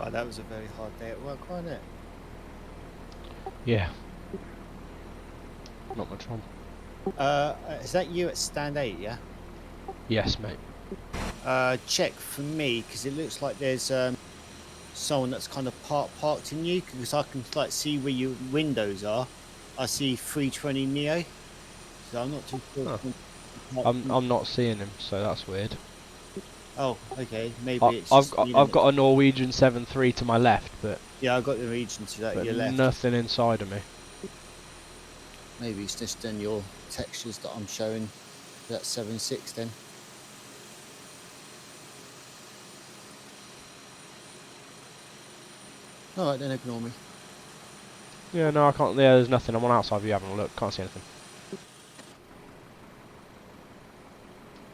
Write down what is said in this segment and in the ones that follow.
Wow, that was a very hard day at work, wasn't it? Yeah. Not much fun. Is that you at stand 8, yeah? Yes, mate. Check for me, because it looks like there's someone that's kind of parked in you, because I can like see where your windows are. I see 320 Neo, so I'm not too sure. Huh. Parked in- I'm not seeing him, so that's weird. Oh, okay, maybe it's I've just got me then. I've got a Norwegian 7.3 to my left, Yeah, I got the region to that your left. nothing inside of me. Maybe it's just then your textures that I'm showing. That 7.6 then. All right, then ignore me. Yeah, no, I can't. Yeah, there's nothing. I'm on outside view having a look. Can't see anything.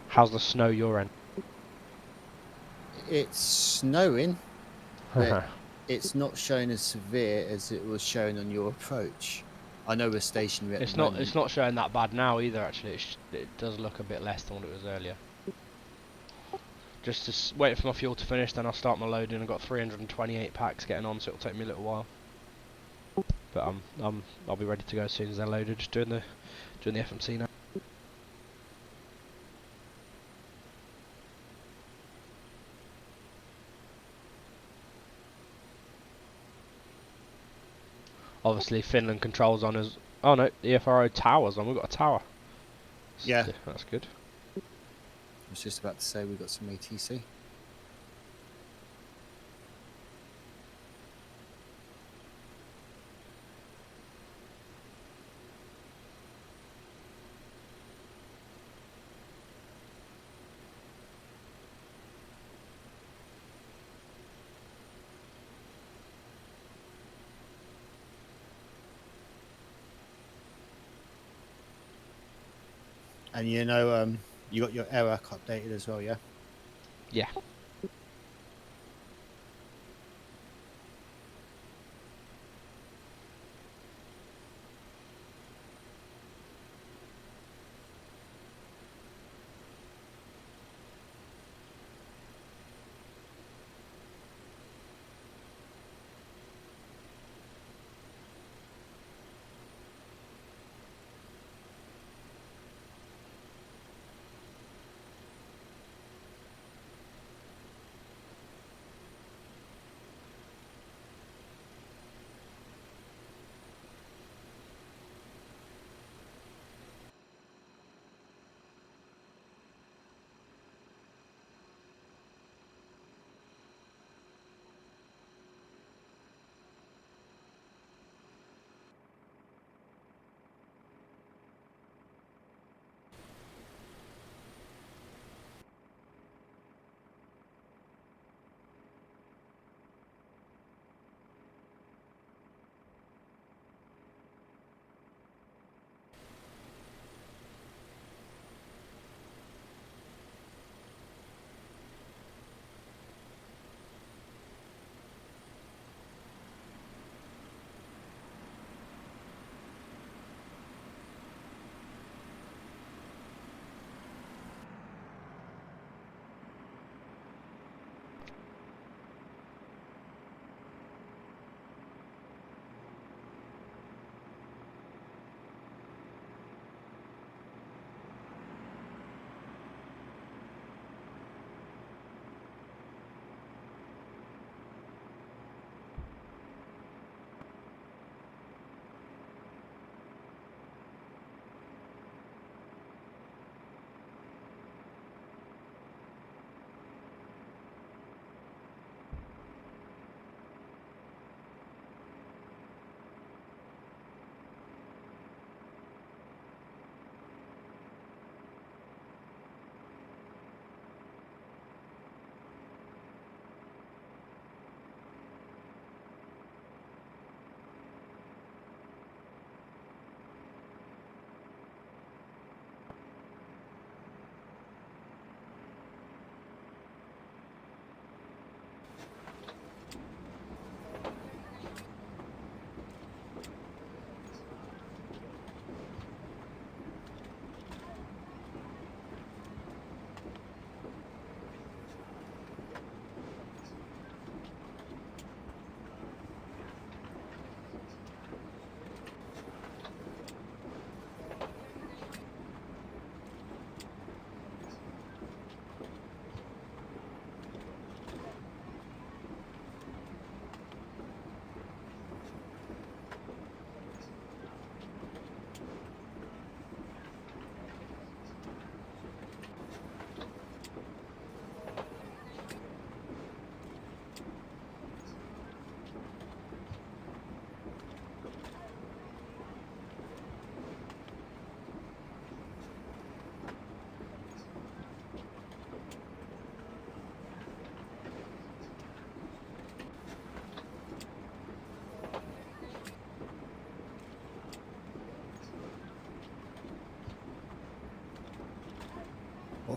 How's the snow your end? It's snowing, but Haha. it's not showing as severe as it was showing on your approach. I know we're stationary at the It's moment. not showing that bad now either. Actually, it does look a bit less than what it was earlier. Just to wait for my fuel to finish, then I'll start my loading. I've got 328 packs getting on, so it'll take me a little while. But I'll be ready to go as soon as they're loaded. Just doing the FMC now. Obviously, Finland controls on us. Oh no, the EFRO tower's on. We've got a tower. Yeah, That's good. I was just about to say we got some ATC. And you know, you got your error updated as well, yeah? Yeah.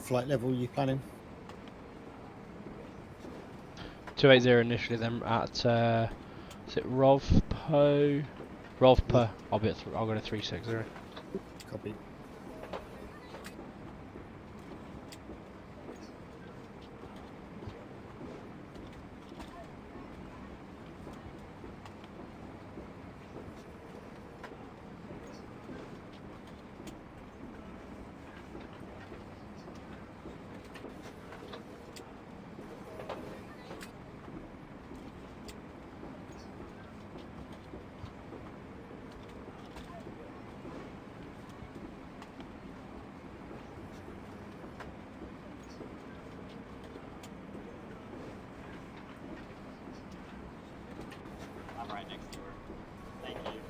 What flight level are you planning? 280 initially, then at is it Rovpo? Rovpa. I'll go to 360. Copy. I'm right next to her. Thank you.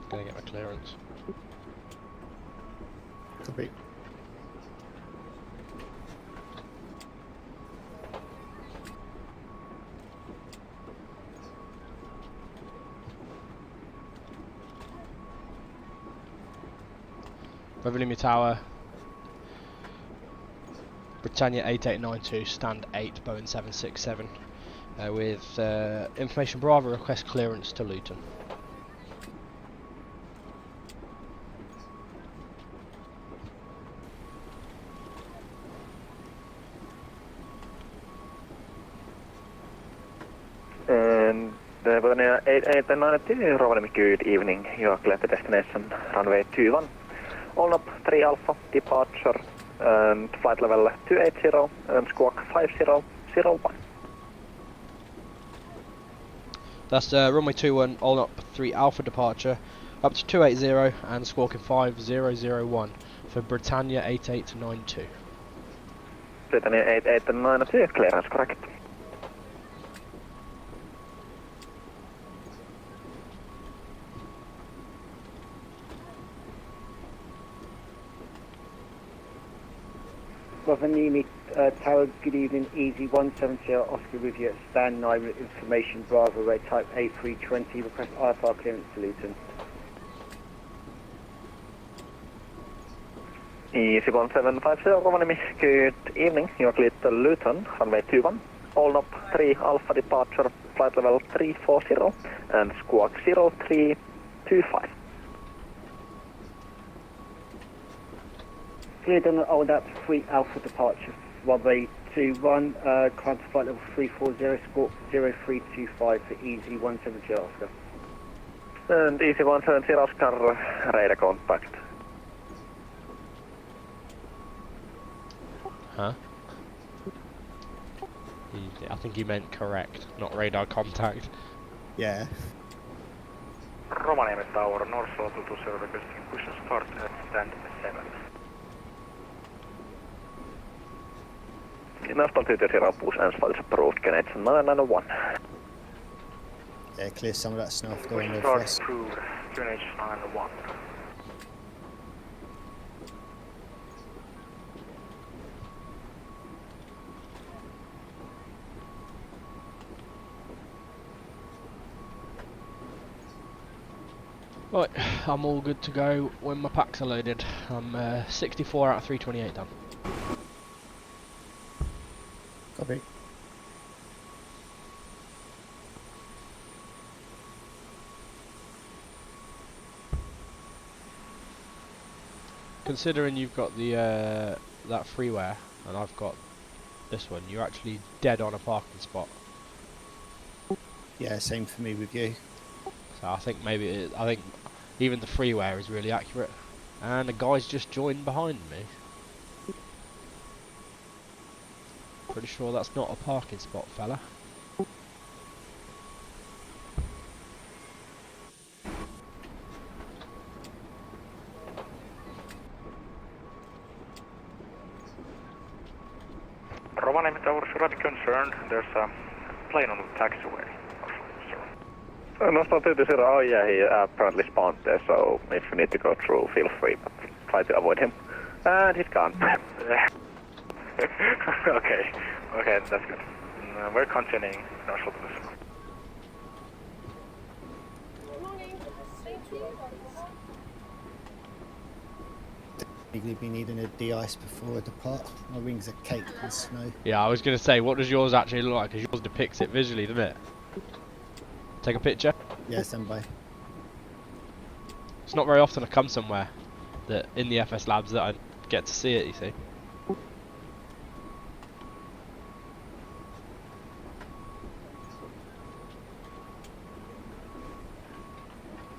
Gonna get my clearance. Copy. Revenue Tower, Britannia 8892, stand 8, Boeing 767, with information Bravo request clearance to Luton. And Britannia 8892, Rovaniemi, good evening. You are clear to destination, runway 21. All up 3 Alpha, departure, and flight level 280, and squawk 5001. That's runway 21, all up 3 Alpha departure, up to 280 and squawking 5001 for Britannia 8892. Britannia 8892, clearance correct. Rovaniemi Tower, good evening, Easy 170 Oscar with you at stand 9 with information Bravo Ray type A320, request IFR clearance to Luton. Easy 1750 Rovaniemi, good evening. You are clear to Luton, runway 21. All up 3 Alpha departure, flight level 340, and squawk 0325. Cleared on old up 3 Alpha departure, runway 21, climb to flight level 340, squawk 0325 for Easy 170 Oscar. And Easy 170 Oscar, radar contact. Huh? I think he meant correct, not radar contact. Yeah. Rovaniemi Tower, North Slow 220 requesting push and start at stand 7. National 220 push and start is approved, Canadian 991. Yeah, clear some of that snow off the Push window and for start us. approved, QNH 991. Right, I'm all good to go when my packs are loaded. I'm 64 out of 328 done. Copy. Considering you've got the that freeware and I've got this one, you're actually dead on a parking spot. Yeah, same for me with you. So I think maybe I think even the freeware is really accurate. And the guy's just joined behind me. Pretty sure that's not a parking spot, fella. Rovaniemi Tower, should I be concerned? There's a plane on the taxiway. Nostal 220, oh yeah, he apparently spawned there, so if you need to go through, feel free, but try to avoid him. And he's gone. Okay, that's good. We're continuing Nostal 220. We'll be needing a de-ice before I depart. My wings are caked with snow. Yeah, I was going to say, what does yours actually look like? Because yours depicts it visually, doesn't it? Take a picture. Yeah, stand by. It's not very often I come somewhere that in the FS labs that I get to see it, you see.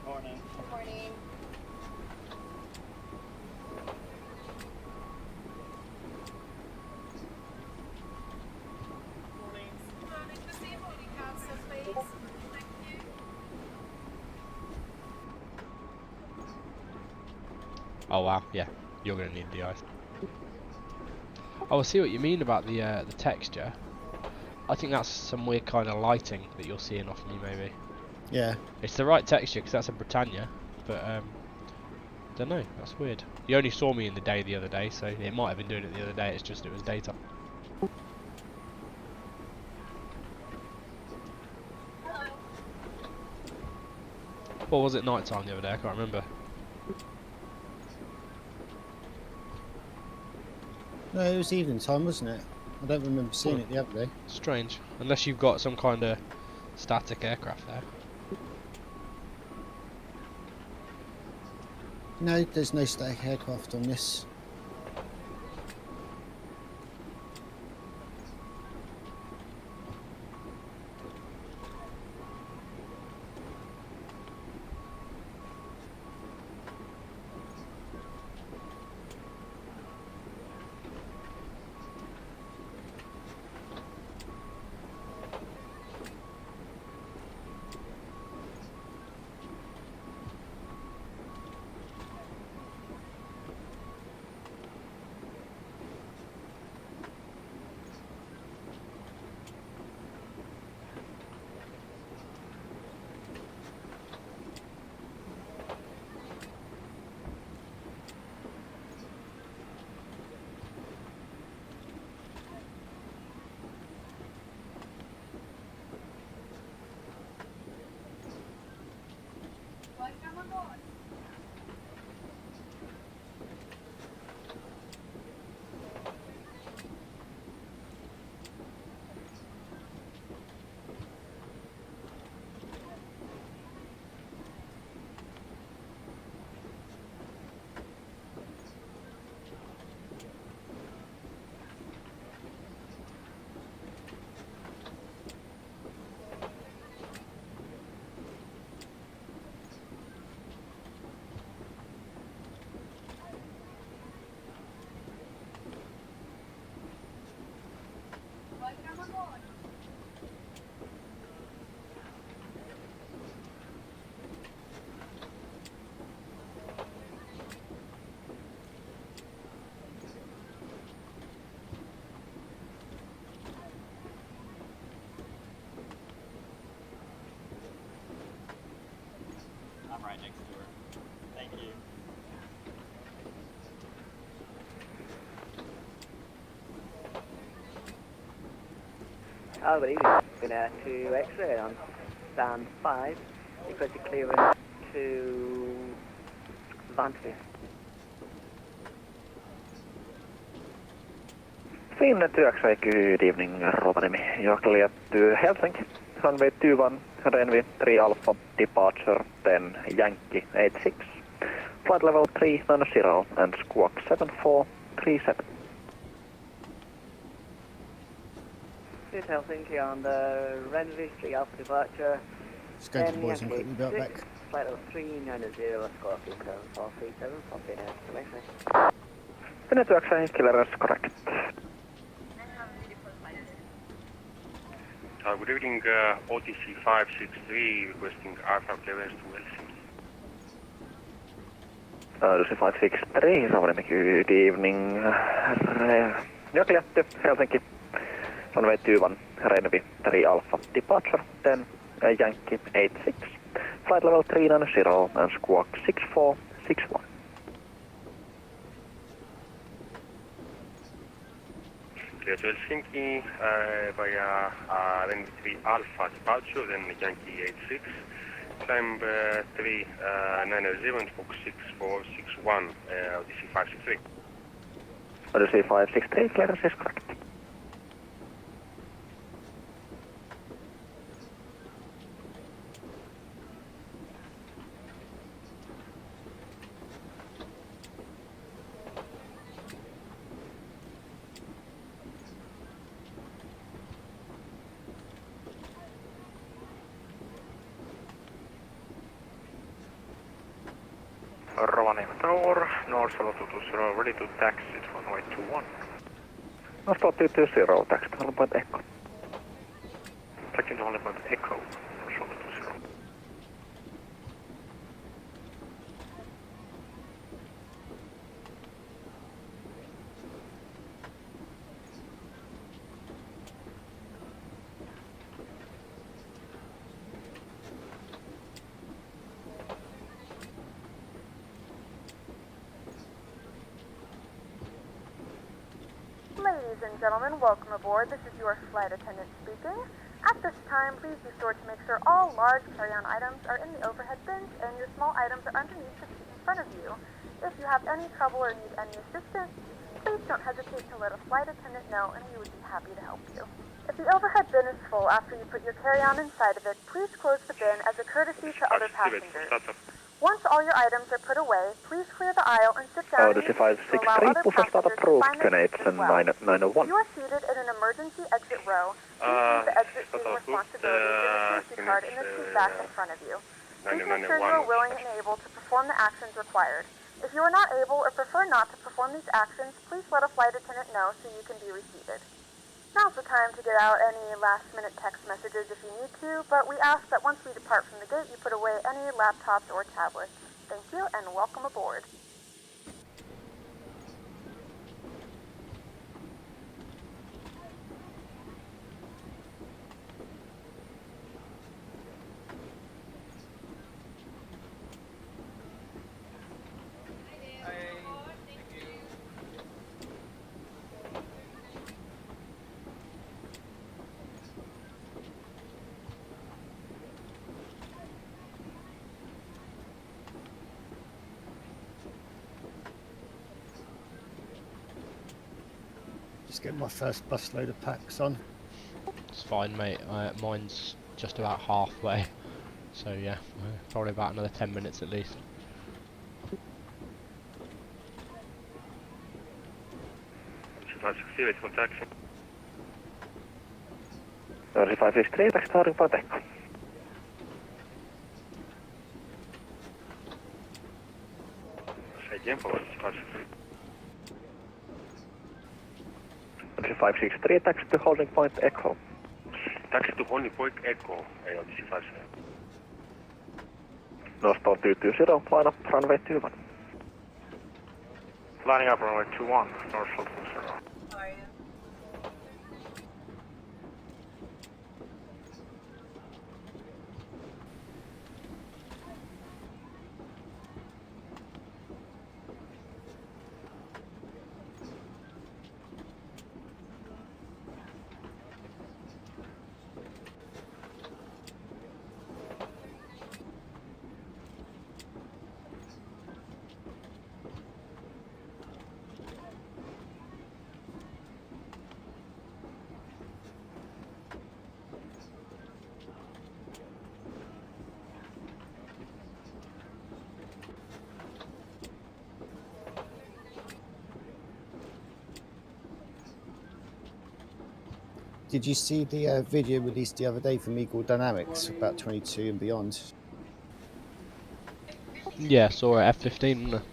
Morning. Good morning. Morning. The same morning council, please. Thank you. Oh wow, yeah, you're going to need the ice. Oh, I see what you mean about the texture. I think that's some weird kind of lighting that you're seeing off me, maybe. Yeah. It's the right texture because that's a Britannia, but don't know. That's weird. You only saw me in the day the other day, so it might have been doing it the other day. It's just it was daytime. Or was it night time the other day? I can't remember. No, it was evening time, wasn't it? I don't remember seeing it the other day. Strange. Unless you've got some kind of static aircraft there. No, there's no static aircraft on this. Welcome aboard. Welcome aboard. I'm right next to her. Thank you. Good evening. Been out to X-ray on stand 5. Requested clearance to Advantage. Finland 2XA, good evening, Rovaniemi. You are clear to Helsinki. Runway 21, Renvi 3 Alpha, departure 10 Yankee 86. Flight level 390 and squawk 7437. This is Helsinki on the Renvi 3 Alpha departure. Just going to the boys and quickly be right back. Flight level 390, squawk 7437, pop in estimation. Finland 2XA, clearance correct. Good evening, OTC 563 requesting aircraft clearance to Helsinki. OTC 563, Rovaniemi, good evening. You're clear to Helsinki. Runway 21, Renvi 3 Alpha, departure 10 Yankee 86. Flight level 390 and squawk 6461. Clear to Helsinki via Renvi 3 Alpha departure, then Yankee 86. Climb 390 and squawk 6461, OTC 563. OTC 563, clearance is correct. Rovaniemi Tower, North Solo 220, ready to taxi, runway 21. North Solo 220, taxi to Holland Point Echo. Taxi to Holland Point Echo, North Solo 220. Ladies and gentlemen, welcome aboard. This is your flight attendant speaking. At this time, please be sure to make sure all large carry-on items are in the overhead bins and your small items are underneath the seat in front of you. If you have any trouble or need any assistance, please don't hesitate to let a flight attendant know and we would be happy to help you. If the overhead bin is full after you put your carry-on inside of it, please close the bin as a courtesy to other passengers. Once all your items are put away, please clear the aisle and sit down OTC 563, push start approved, Canadian 901. You are seated in an emergency exit row. Please use the exit seating responsibilities in the safety card in the seat back in front of you. Please make sure you are willing and able to perform the actions required. If you are not able or prefer not to perform these actions, please let a flight attendant know so you can be reseated. Now's the time to get out any last-minute text messages if you need to, but we ask that once we depart from the gate, you put away any laptops or tablets. Thank you, and welcome aboard. Just get my first busload of packs on. It's fine, mate. Mine's just about halfway. So yeah, probably about another 10 minutes at least. OTC 563, taxi. OTC 563, taxi to Holland Point Echo. Say again for OTC 563. OTC 563, taxi to Holding Point Echo. Taxi to Holding Point Echo, OTC 563. North Star 220, line up runway 21. Lining up runway 21, North Solo 220. How are you? did you see the video released the other day from Eagle Dynamics about 22 and beyond? Yeah, saw it F15, wasn't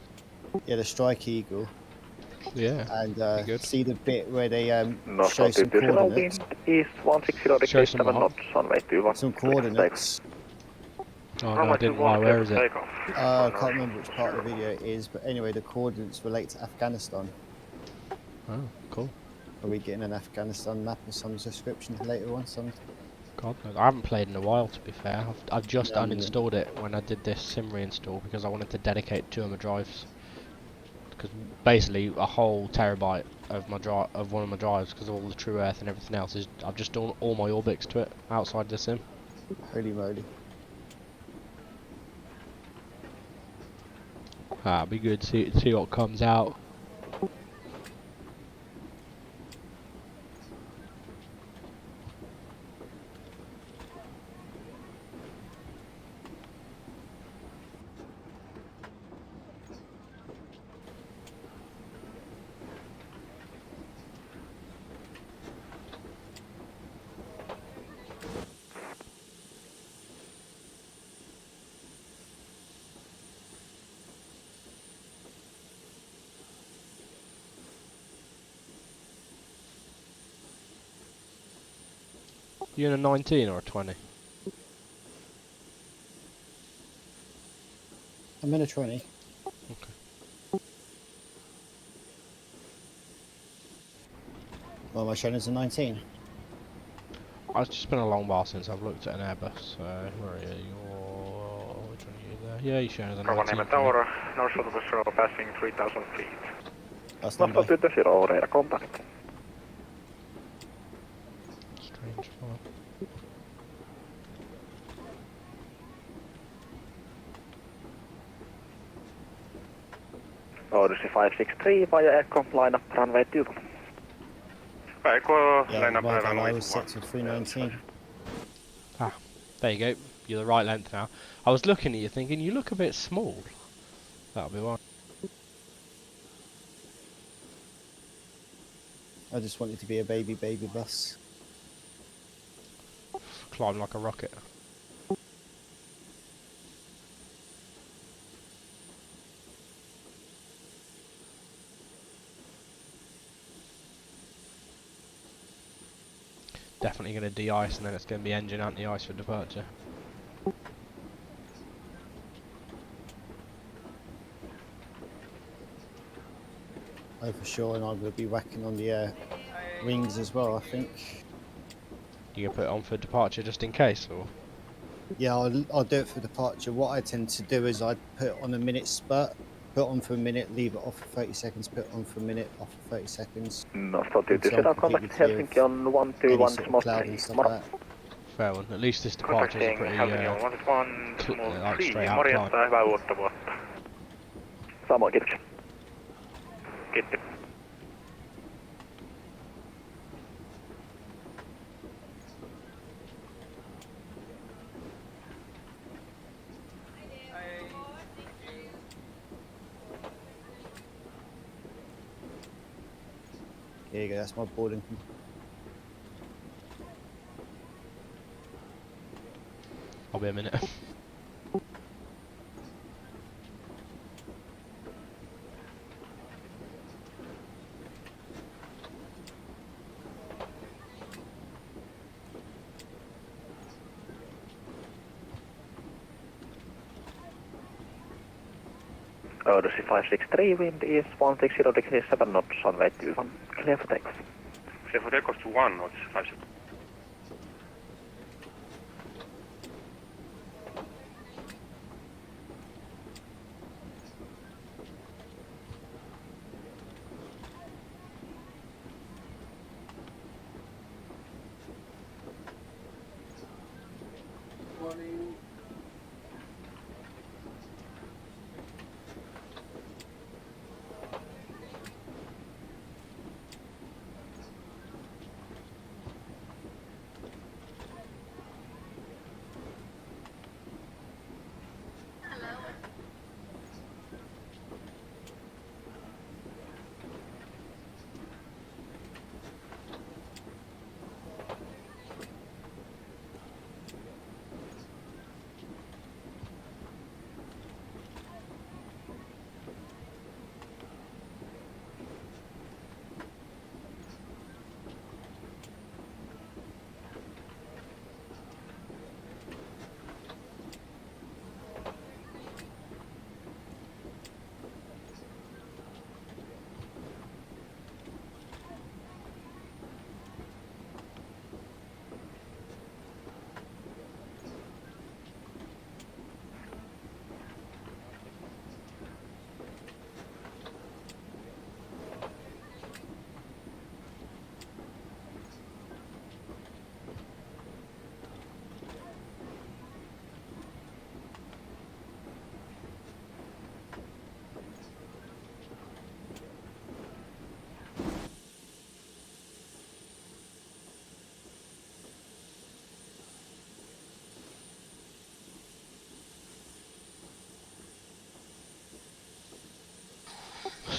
Yeah, the Strike Eagle. it? Yeah, And be good. see the bit where they North show some altitudinal coordinates. wind is 160 Show degrees some 7 what? knots, runway 21. Some Clear for takeoff. coordinates. Oh no, I Runway didn't. 21, Why? clear Where for is it? takeoff. I can't remember which part of the video it is, but anyway, the coordinates relate to Afghanistan. Oh, cool. Are we getting an Afghanistan map of some description later on? Some God knows. I haven't played in a while, to be fair. I've just Yeah, uninstalled it when I did this sim reinstall because I wanted to dedicate 2 of my drives. Because basically a whole terabyte of my of one of my drives, because of all the True Earth and everything else, is I've just done all my Orbix to it outside the sim. holy moly. Ah, be good. See what comes out. You in a 19 or a 20? I'm in a 20. Okay. Well, my showing is a 19. It's just been a long while since I've looked at an Airbus. So where are you? Which one are you there? Yeah, you're showing as a 19. Rovaniemi Tower, north of the shore, passing 3,000 feet. That's North number. altitude 0, radar contact. Strange file. Odyssey 563 via Echo, line up runway 2. Echo, Yeah, line up right, I runway was set to 319. There you go. You're the right length now. I was looking at you thinking, you look a bit small. That'll be why. I just wanted to be a baby bus. Climb like a rocket. Definitely going to de-ice and then it's going to be engine anti-ice for departure. Oh, for sure, and I'm going to be whacking on the wings as well, I think. You going to put it on for departure just in case, or? Yeah, I'll do it for departure. What I tend to do is I put it on a minute spurt, put it on for a minute, leave it off for 30 seconds, put it on for a minute, off for 30 seconds. North altitude Until 0, I'm contact completely Helsinki on any 121 sort of small cloud 3. and stuff like that. Fair one. At least this departure is a Contacting pretty Helsinki on 121 like small 3. straight out climb. Morjesta, hyvää uutta vuotta. Samoin, kiitoksia. Kiitos. There you go, that's my boarding. I'll be a minute. Odyssey 563, wind is 160 degrees 7 knots, runway 21. Clear for takeoff. Clear for takeoff to 1, Odyssey 563.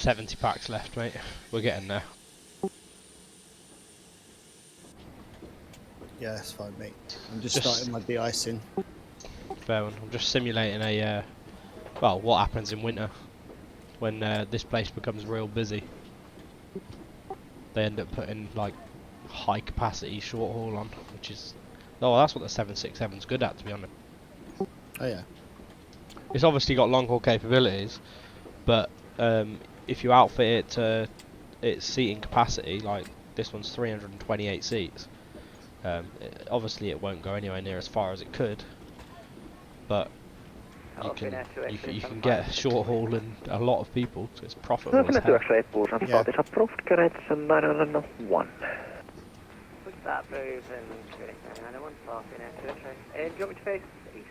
70 packs left, mate. We're getting there. Yeah, that's fine, mate. I'm just starting my de-icing. Fair one. I'm just simulating a, well, what happens in winter when this place becomes real busy. They end up putting like high capacity short haul on, which is, oh, that's what the 767's good at, to be honest. Oh yeah. It's obviously got long haul capabilities, but if you outfit it to its seating capacity, like this one's 328 seats, obviously it won't go anywhere near as far as it could, but you can get short haul and a lot of people, so it's profitable as hell. Exit start is approved, correct, 901. With that move and correct 901, passing out to the train. Do you want me to face east?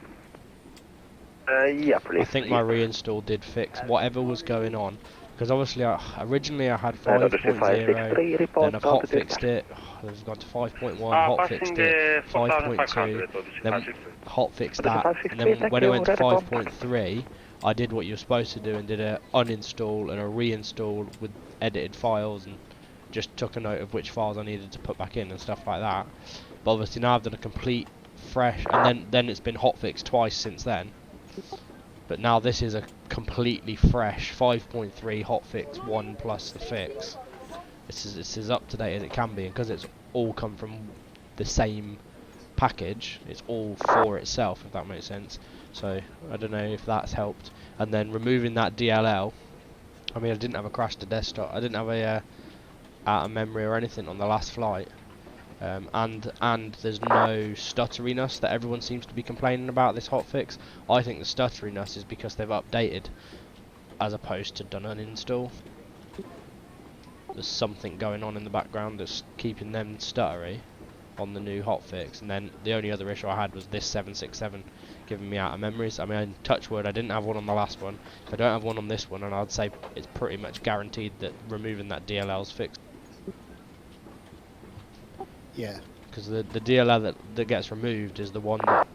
Yeah, please. I think my reinstall did fix whatever was going on, because obviously originally I had 5.0, then I've hotfixed it, I've gone to 5.1, hotfixed it, 5.2, then hotfixed that, and then when I went to 5.3, I did what you're supposed to do and did a uninstall and a reinstall with edited files and just took a note of which files I needed to put back in and stuff like that. But obviously now I've done a complete fresh, and then it's been hotfixed twice since then. But now this is a completely fresh 5.3 hotfix 1 plus the fix. It's as up to date as it can be, and because it's all come from the same package, it's all for itself, if that makes sense. So I don't know if that's helped. And then removing that DLL, I mean, I didn't have a crash to desktop, I didn't have a out of memory or anything on the last flight. And there's no stutteriness that everyone seems to be complaining about this hotfix. I think the stutteriness is because they've updated as opposed to done an install. There's something going on in the background that's keeping them stuttery on the new hotfix. And then the only other issue I had was this 767 giving me out of memories. I mean, touch wood, I didn't have one on the last one. If I don't have one on this one, and I'd say it's pretty much guaranteed that removing that DLL's fixed. Yeah. Because the DLL that gets removed is the one that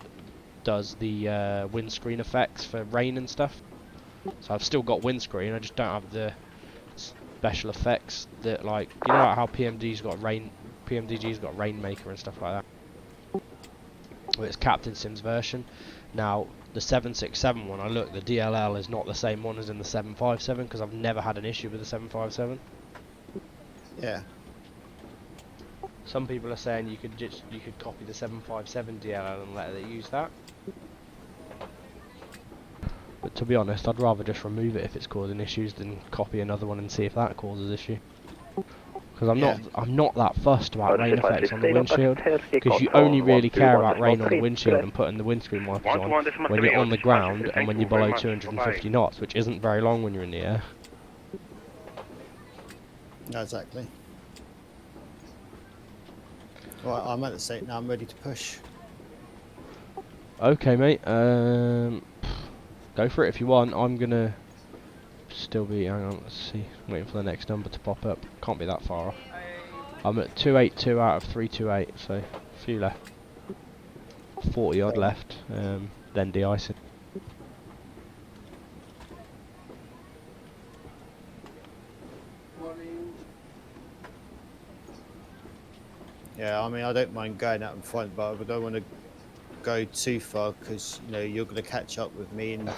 does the windscreen effects for rain and stuff. So I've still got windscreen, I just don't have the special effects that, like, you know, like how PMDG's got Rainmaker and stuff like that. Well, it's Captain Sim's version. Now the 767 one, I look, the DLL is not the same one as in the 757 because I've never had an issue with the 757. Yeah. Some people are saying you could copy the 757 DLL and let it use that. But to be honest, I'd rather just remove it if it's causing issues than copy another one and see if that causes issue. Because I'm not that fussed about rain effects on the windshield. Because you only really care about rain on the windshield and putting the windscreen wipers on when you're on the ground and when you're below 250 knots, which isn't very long when you're in the air. No, exactly. Right, I'm at the state now. I'm ready to push. Okay, mate. Go for it if you want. I'm gonna still be. Hang on, let's see. Waiting for the next number to pop up. Can't be that far off. I'm at 282 out of 328, so a few left. 40 odd left. Then de-icing. Yeah, I mean, I don't mind going out in front, but I don't want to go too far because, you know, you're going to catch up with me. And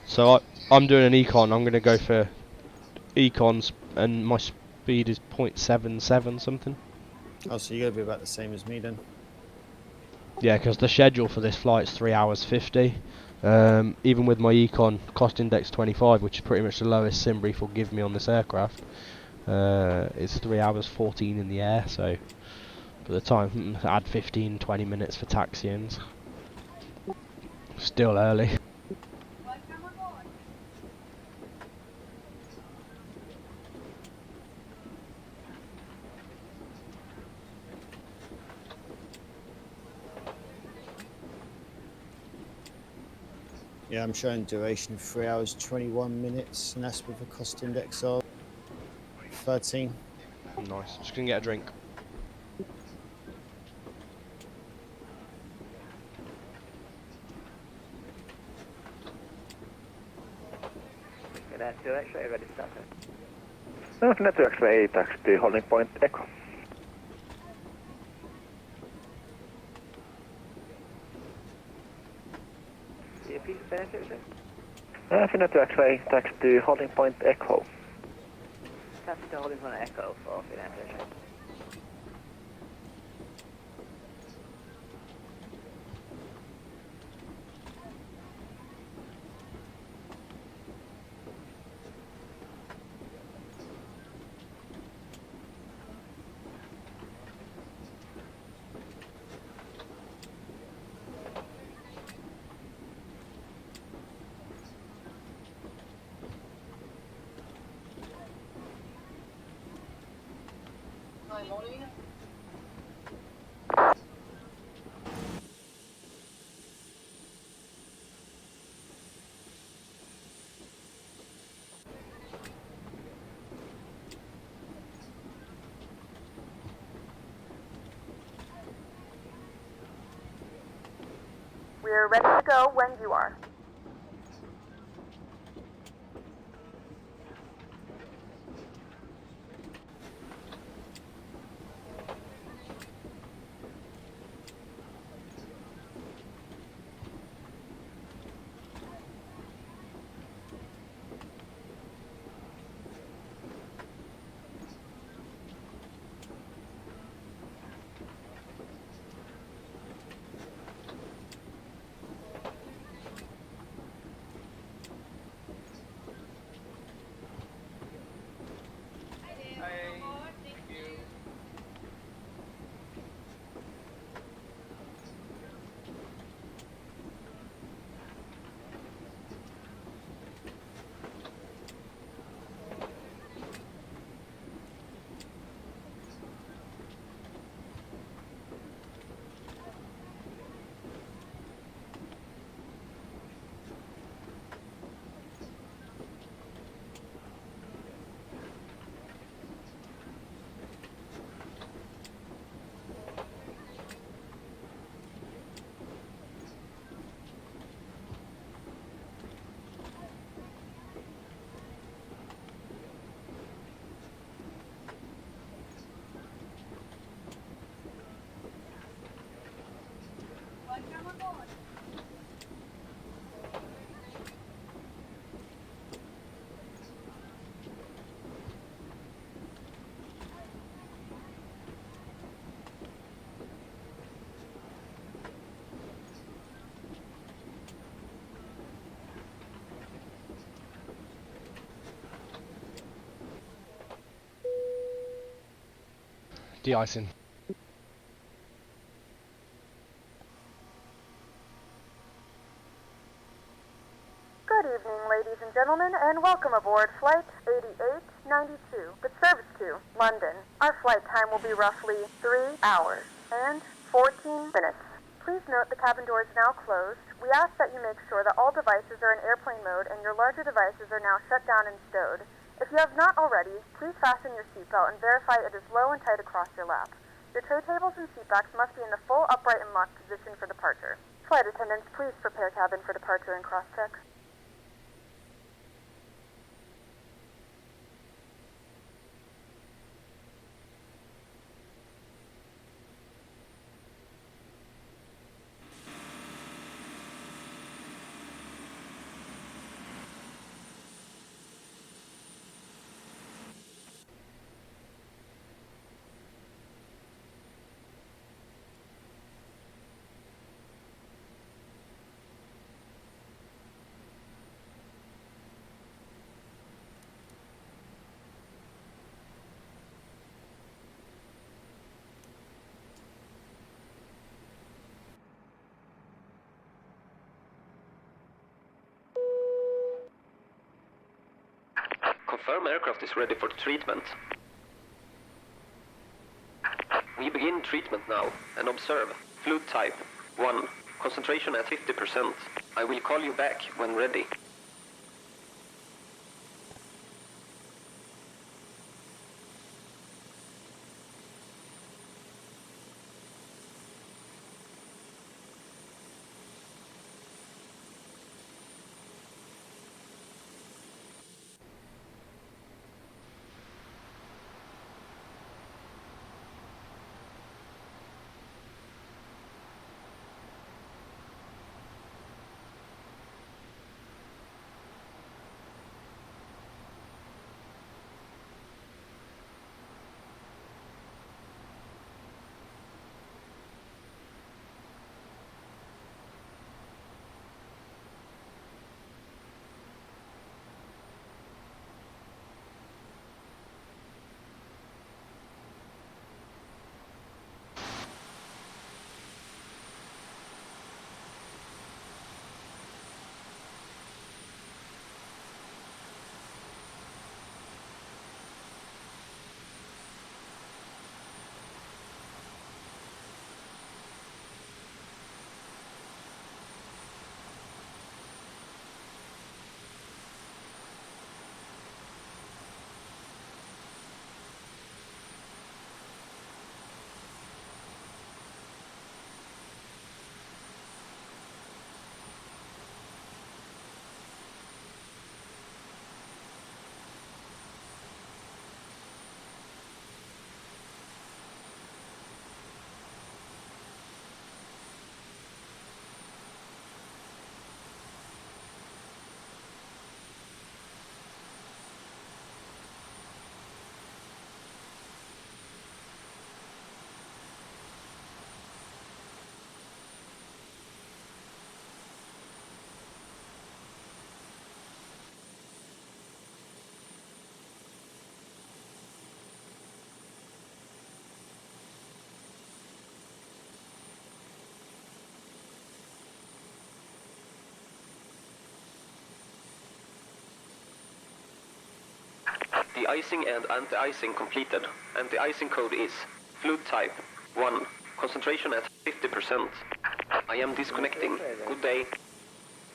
so I'm doing an econ. I'm going to go for econs, and my speed is 0.77 something. Oh, so you're going to be about the same as me then? Yeah, because the schedule for this flight is 3 hours 50. Even with my econ cost index 25, which is pretty much the lowest sim brief will give me on this aircraft, it's 3 hours 14 in the air, so for the time, add 15-20 minutes for taxi-ins. Still early. Yeah, I'm showing duration 3 hours 21 minutes, and that's with a cost index of 13. Nice. Just gonna get a drink. Ready to start. Finnair X-ray, taxi to holding point Echo. Finnair X-ray, taxi to holding point Echo. Taxi to holding point Echo for Finnair X-ray. We're ready to go when you are. De-icing. Good evening, ladies and gentlemen, and welcome aboard Flight 8892, with service to London. Our flight time will be roughly 3 hours and 14 minutes. Please note the cabin door is now closed. We ask that you make sure that all devices are in airplane mode and your larger devices are now shut down and stowed. If you have not already, please fasten your seatbelt and verify it is low and tight across your lap. Your tray tables and seatbacks must be in the full upright and locked position for departure. Flight attendants, please prepare cabin for departure and cross-check. Confirm aircraft is ready for treatment. We begin treatment now, and observe. Fluid type 1. Concentration at 50%. I will call you back when ready. De-icing and anti-icing completed. Anti-icing code is fluid type 1. Concentration at 50%. I am disconnecting. Good day.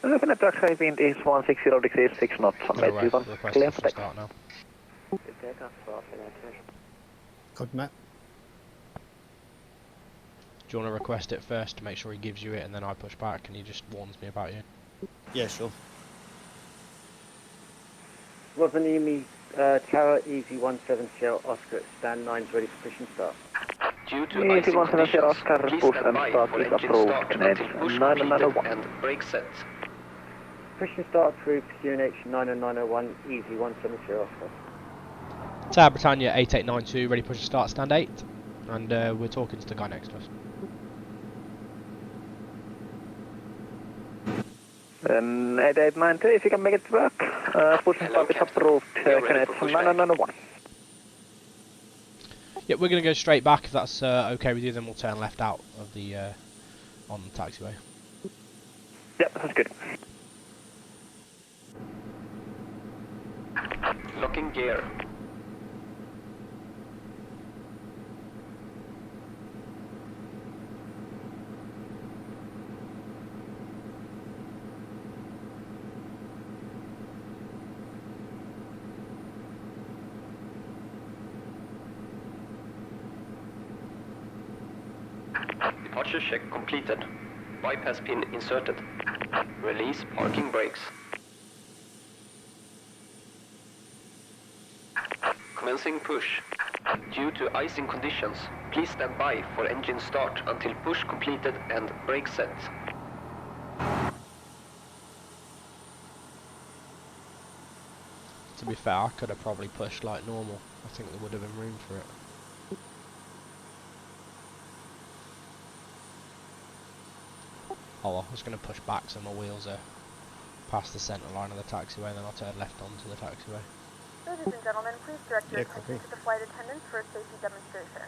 Finland Taxi wind is 160 degrees 6 knots. Gonna Runway 21. request Clear it for for takeoff. start now. Copy, Matt. Do you want to request it first to make sure he gives you it, and then I push back and he just warns me about you? Yeah, sure. Rovaniemi Tower, Easy 170 Oscar, stand 9's ready for push and start. Due to Easy icing 170 conditions, Oscar, please push stand and by start for is engine approved. start Canadian until push 991. completed and brake set. Push and start approved, QNH 90901, Easy 170 Oscar. Tower Britannia 8892, ready push and start, stand 8. And we're talking to the guy next to us. 8892, if you can make it work. Push and Hello, start is Captain. approved. We are ready Canadian for pushback. 991. Yep, we're going to go straight back. If that's okay with you, then we'll turn left out of the on the taxiway. Yeah, that's good. Locking gear. Departure check completed. Bypass pin inserted. Release parking brakes. Commencing push. Due to icing conditions, please stand by for engine start until push completed and brake set. To be fair, I could have probably pushed like normal. I think there would have been room for it. Oh well, I was going to push back so my wheels are past the centre line of the taxiway, and then I'll turn left onto the taxiway. Ladies and gentlemen, please direct your Yeah, attention copy. to the flight attendants for a safety demonstration.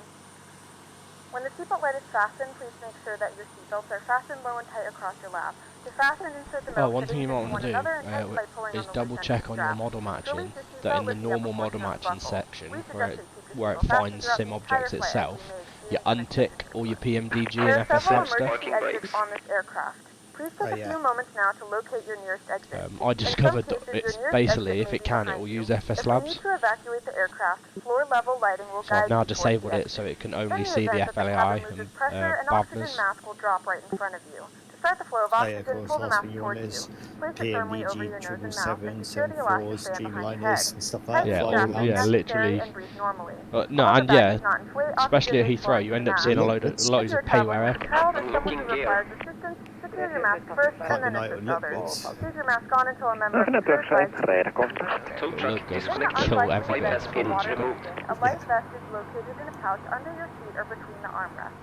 When the seatbelt light is fastened, please make sure that your seatbelts are fastened low and tight across your lap. To fasten, insert the metal One thing you fittings might into want one to do another and tighten by pulling is on the double loose end check of the on your strap. model To matching release your seatbelt, that in the lift the upper normal model portion of the matching buckle. section We where suggest it, that you keep where your it seatbelt fastened finds throughout sim the entire objects flight as itself, we may experience your an untick extended all your sequence. PMDG There and are several FSLab stuff. emergency exits on this aircraft. Please take Oh, a yeah. few moments now to locate your nearest exit. I In some discovered that cases, your it's nearest basically, exit if may it be can, it behind will you. use If you FSLabs. need to evacuate the aircraft, floor-level lighting will So I've guide now you towards the disabled it exit. so it can In only the see the event that the FLAI cabin loses and pressure, an oxygen BAVNAs. mask will drop right in front of you. To start the flow of Oh, yeah, of oxygen, course. pull the Last mask thing you want towards you. is Place it firmly over PMDG your nose and mouth and 777, secure the elastic 74s, band behind your head. Dreamliners, and stuff like Tighten that. Yeah, the Flying strap all, if yeah, hard. necessary literally. and breathe normally. No, Although and the bag yeah, does not inflate, especially at oxygen is Heathrow, flowing you through end the up mask. seeing If loads you're of traveling payware. with a child or someone Unlocking who gear. requires assistance, secure your mask first Quite and the then night assist on others. upwards. Leave your mask on until a member of the Finland crew Taxi, advises you to radar use contact. it. Tow truck Look, it's In the disconnected. kill unlikely everywhere. Bypass event of a pin water removed. incident, a life vest is located in a pouch under your seat or between the armrests.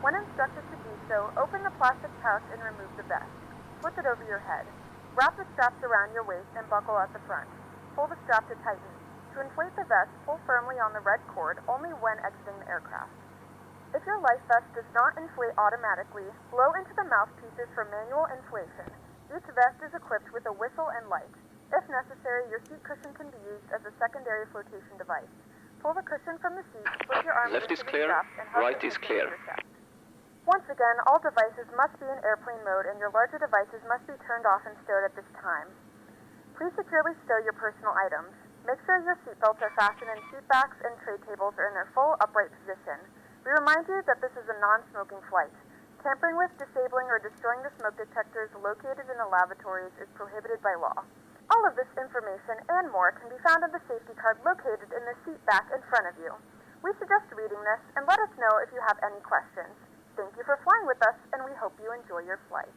When instructed to do so, open the plastic pouch and remove the vest. Flip it over your head. Wrap the straps around your waist and buckle at the front. Pull the strap to tighten. To inflate the vest, pull firmly on the red cord only when exiting the aircraft. If your life vest does not inflate automatically, blow into the mouthpieces for manual inflation. Each vest is equipped with a whistle and light. If necessary, your seat cushion can be used as a secondary flotation device. Pull the cushion from the seat, slip your arms Left into is the clear, straps, and hug right the is cushion clear. to your chest. Once again, all devices must be in airplane mode and your larger devices must be turned off and stowed at this time. Please securely stow your personal items. Make sure your seatbelts are fastened and seat backs and tray tables are in their full upright position. We remind you that this is a non-smoking flight. Tampering with, disabling, or destroying the smoke detectors located in the lavatories is prohibited by law. All of this information and more can be found on the safety card located in the seat back in front of you. We suggest reading this and let us know if you have any questions. Thank you for flying with us, and we hope you enjoy your flight.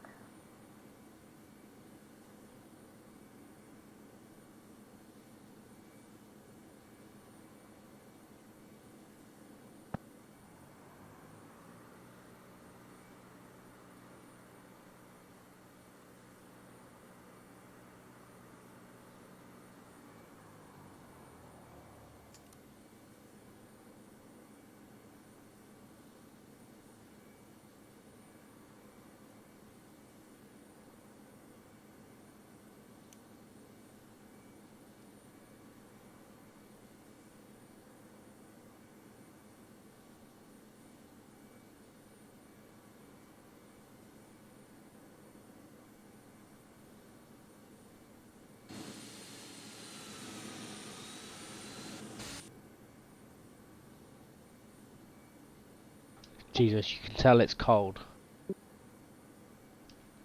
Jesus, you can tell it's cold.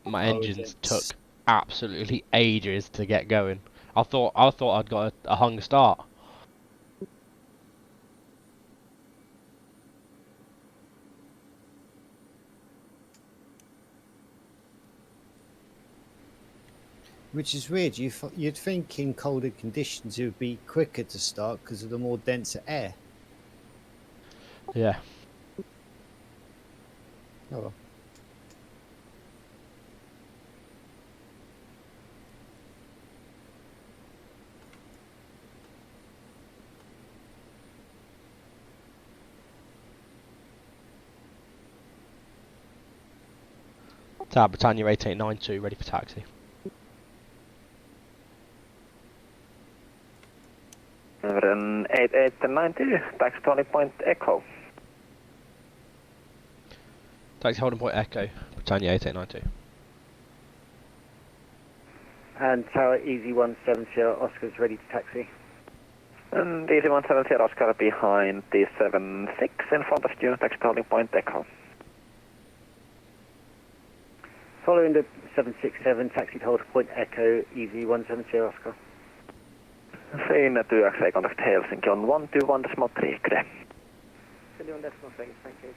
My Oh, is engines it? took absolutely ages to get going. I thought I'd got a hung start. Which is weird. You'd think in colder conditions it would be quicker to start because of the more denser air. Yeah. Oh well. Tower Britannia 8892, ready for taxi. Then 8892, taxi holding point Echo. Taxi holding point Echo, Britannia 8892. And Tower Easy 170 Oscar's ready to taxi. And Easy 170 Oscar behind the 76 in front of you, taxi holding point Echo. Following the 767, taxi to hold point Echo, Easy 170 Oscar. Siinä työkseen kontakt Helsinki on 121.3, good. 21.3, thank you.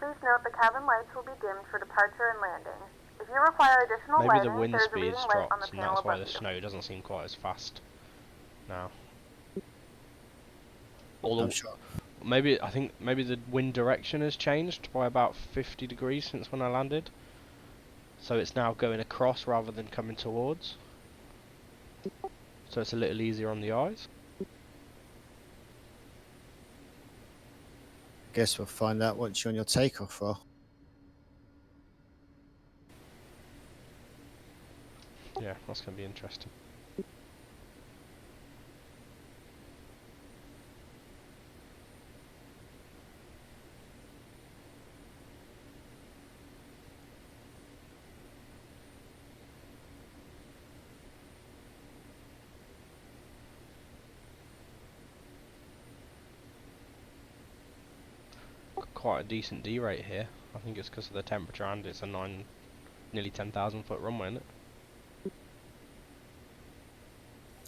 Please note the cabin lights will be dimmed for departure and landing. If you require additional Maybe the lighting, wind there is a speed's reading light on the dropped and panel that's why above the you. snow doesn't seem quite as fast now. I'm sure. Maybe, I think maybe the wind direction has changed by about 50 degrees since when I landed. So it's now going across rather than coming towards. So it's a little easier on the eyes. Guess we'll find out once you're on your takeoff roll. Yeah, that's going to be interesting. Quite a decent D rate here. I think it's because of the temperature and it's a nearly 10,000 foot runway, isn't it?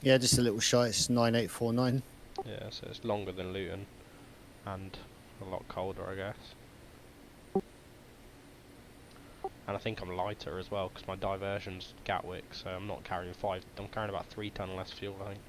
Yeah, just a little shy. It's 9849. Yeah, so it's longer than Luton and a lot colder, I guess. And I think I'm lighter as well because my diversion's Gatwick, so I'm not carrying I'm carrying about 3 ton less fuel, I think.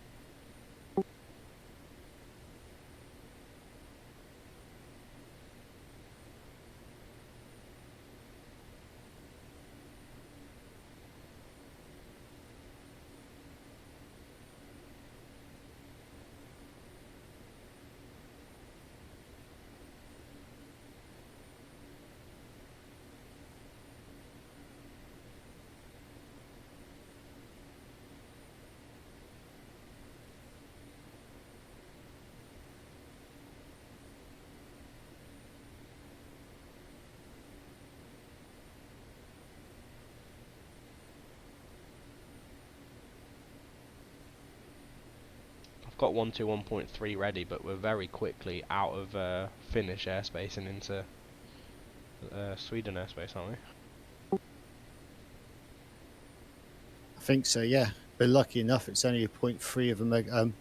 I've got 121.3 ready, but we're very quickly out of Finnish airspace and into Sweden airspace, aren't we? I think so, yeah. But lucky enough, it's only a 0.3 of a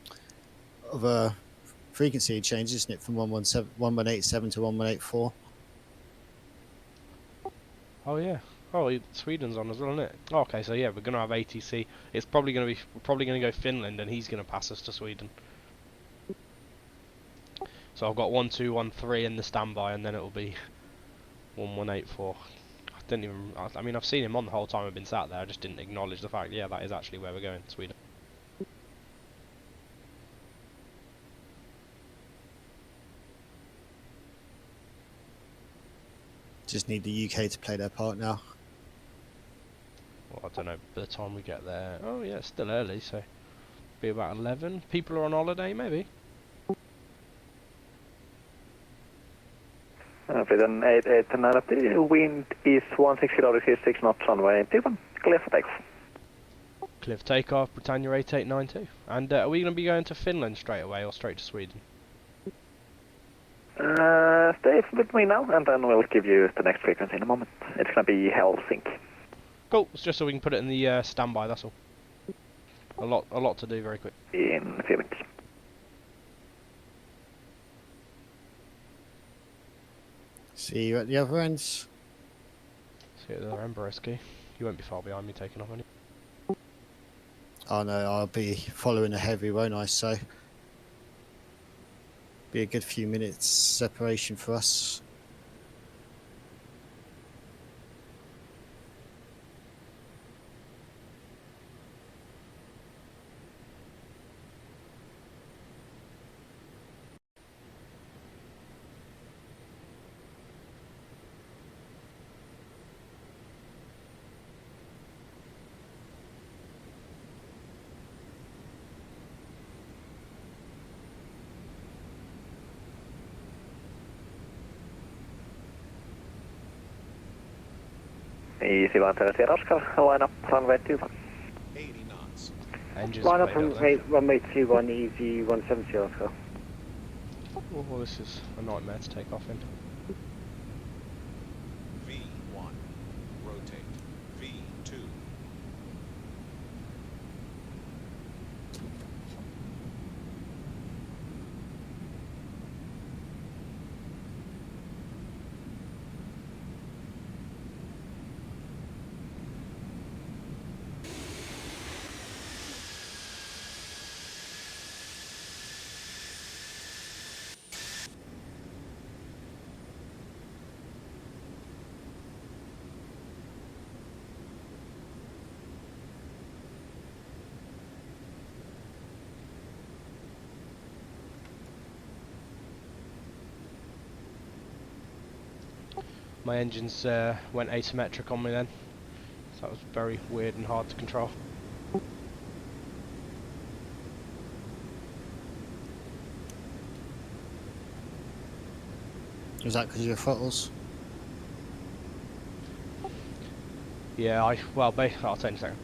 of a frequency change, isn't it? From 1187 to 1184. Oh yeah. Oh, Sweden's on as well, isn't it? Oh, okay, so yeah, we're gonna have ATC. It's probably gonna be go Finland, and he's gonna pass us to Sweden. So I've got 1213 in the standby, and then it'll be 1184. I didn't even. I mean, I've seen him on the whole time I've been sat there. I just didn't acknowledge the fact. Yeah, that is actually where we're going, Sweden. Just need the UK to play their part now. Well, I don't know, by the time we get there... Oh yeah, it's still early, so... Be about 11. People are on holiday, maybe? Britain 8892, wind is 160 degrees 6 knots, runway 21, clear for takeoff. Clear for takeoff, Britannia 8892. And are we going to be going to Finland straight away or straight to Sweden? Stay with me now, and then we'll give you the next frequency in a moment. It's going to be Helsinki. Cool, it's just so we can put it in the standby, that's all. A lot to do very quick. In a few minutes. See you at the other ends. See you at the other end, Boreski. You won't be far behind me taking off, any. Oh no, I'll be following a heavy, won't I? So be a good few minutes separation for us. Easy 130 Oscar, line up runway 21. 80 knots. Engines Line up made up runway 21, easy 170 Oscar. Oh, well, this is a nightmare to take off in. V1. Rotate. V2. My engines went asymmetric on me then, so that was very weird and hard to control. Was that because of your throttles? Yeah, well, basically, I'll tell you in a second.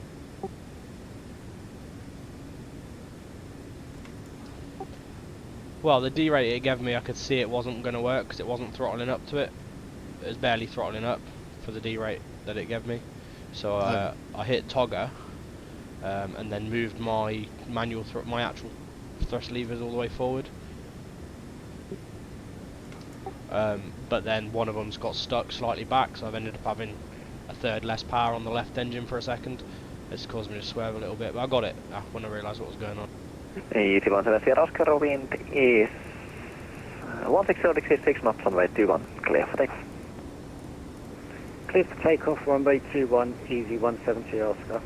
Well, the D rate it gave me, I could see it wasn't going to work because it wasn't throttling up to it. It was barely throttling up for the D rate that it gave me. So I hit Togger and then moved my my actual thrust levers all the way forward. But then one of them's got stuck slightly back, so I've ended up having a third less power on the left engine for a second. It's caused me to swerve a little bit, but I got it when I realised what was going on. Easy 170 Oscar, wind is 160 degrees 6 knots, runway 21, clear for takeoff. Clear for takeoff, runway 21, easy 170 Oscar.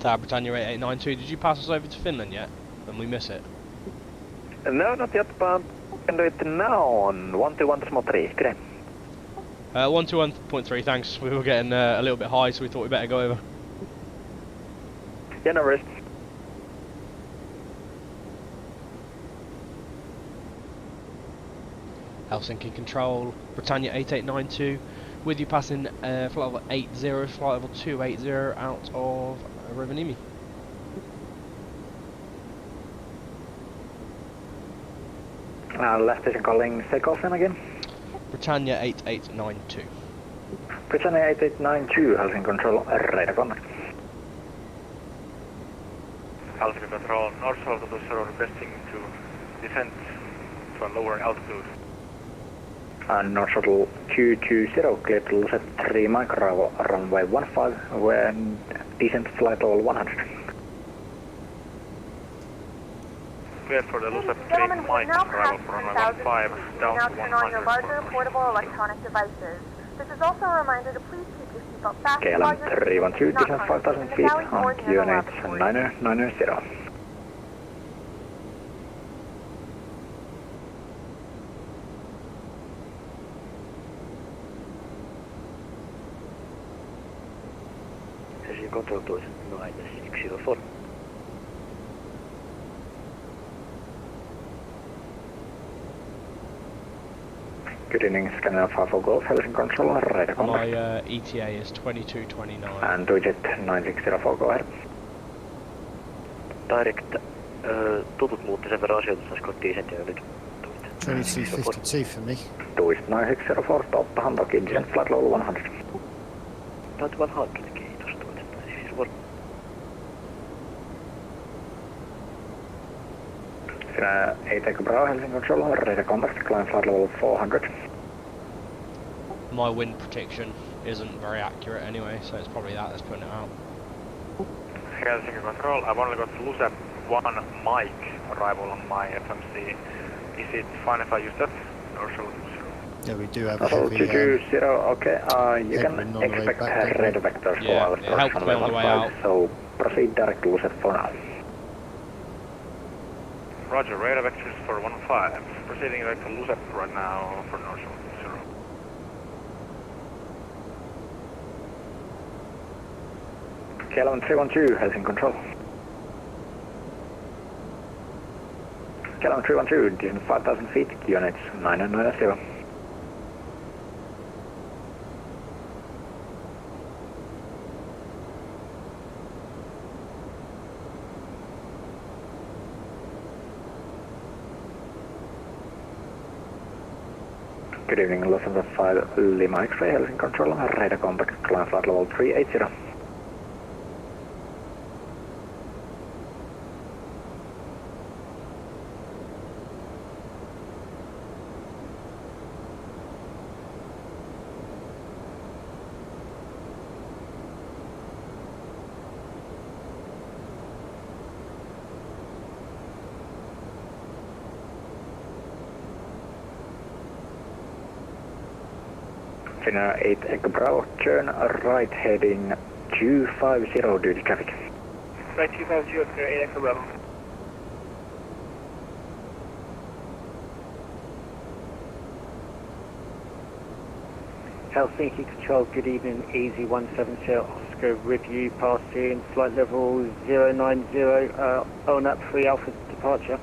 Britannia 8892, did you pass us over to Finland yet? And we miss it? No, not yet, but we can do it now on 121.3. Good day. 121.3, thanks. We were getting a little bit high, so we thought we'd better go over. Yeah, no worries. Helsinki Control, Britannia 8892, with you passing flight level 80, flight level 280 out of Rovaniemi. Left station calling takeoff in again. Britannia 8892. Britannia 8892, Helsinki Control, radar contact. Helsinki Control, North South of the Zero, requesting to descend to a lower altitude. And North Shuttle Q20 cleared to Lucet 3 micro arrival, runway 15, when descent flight level 100. Cleared for the Lucet 3 Gentlemen, we mic now arrival pass for runway 10,000 15 feet. down Now to turn on your 100 larger for portable electronic devices. This is also a reminder to please keep your seatbelt fastened while KLM you're 312, not descent harnessed 5,000 in the feet galley or on near the QNH lavatory. 9090. Session control to 9604. Good evening, Scandinavia 54 Golf, Helsinki Control, radar contact. My ETA is 2229. And Dujet 9604, go ahead. Direct, tutut muutti sen verran asioita, saisiko descentia nyt? 2252 for me. Duist 9604, stop, handle, descent flight level 100. About 100, kiitos. Dujet 9604. Sinä Eggw Bravo, Helsinki Control, radar contact, climb flight level 400. My wind prediction isn't very accurate anyway, so it's probably that that's putting it out. Helsinki Control, I've only got Lucet 1 mic arrival on my FMC. Is it fine if I use that? Or shall Yeah, we do have a So heavy 220, okay, you headwind can on the way expect back, radar vectors for Yeah, our it helped me on the way out. so proceed direct to Lucet for now. Roger, radar vectors for 15. Proceeding direct to Lucet right now for North Shore 0. KLM 312, Helsinki Control. KLM 312, descent 5,000 feet, QNH 9090. Good evening, Lufthansa 5 Lima X-ray, Helsinki Control, radar contact, climb flight level 380. Finnair 8 Echo Bravo, turn right heading 250 duty traffic. Right 250, Finnair 8 Echo Bravo. Helsinki Control, good evening, Easy 170 Oscar review, passing flight level 090, on up 3 Alpha departure.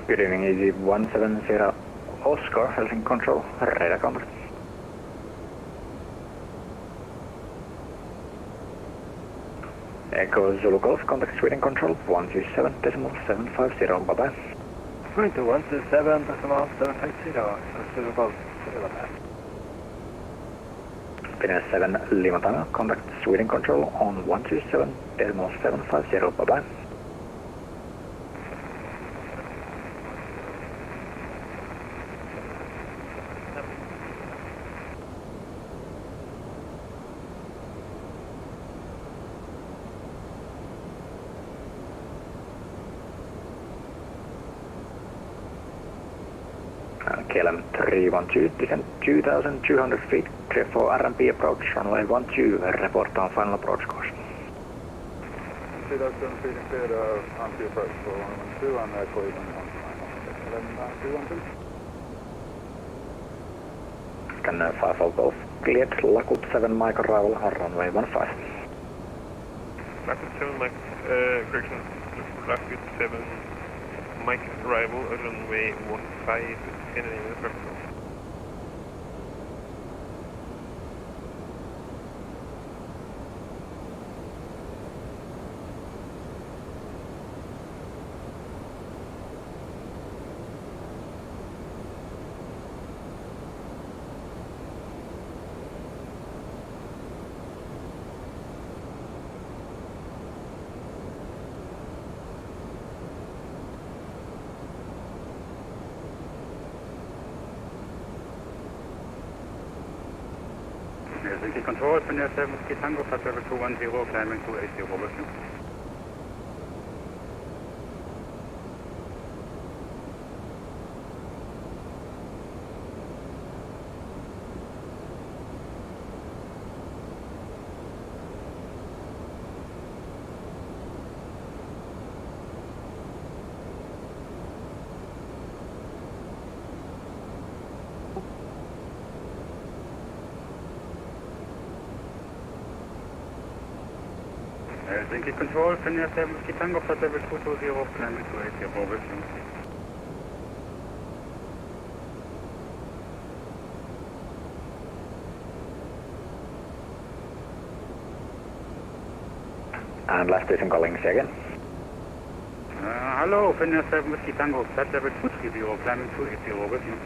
Good evening, Easy 170 Oscar, Helsinki Control, radar contact. Echo Zulu Golf, contact Sweden Control, 127.750, bye-bye. 127.750, Zulu Golf, bye-bye. Finnair 7 Lima Tango, contact Sweden Control on 127.750, bye-bye. KLM 312, descent 2,200 feet, clear for RMP approach, runway 12, report on final approach course. 2,200 feet cleared RMP approach for 112 and Cleveland 129. Scan 5 Golf, cleared, Lakut 7 Mike arrival, runway 15. Lakut 7 Mike, correction, Lakut 7 Mike arrival, runway 15, Scandinavian Capital. Helsinki Control, Finnair 7 Whiskey Tango, flight level 210, climbing 280 over you. Helsinki Control, Finnair 7 Whiskey Tango, flight level 220, climbing 280 over you. And last station calling, say again. Hello, Finnair 7 Whiskey Tango, flight level 230, climbing 280 over you.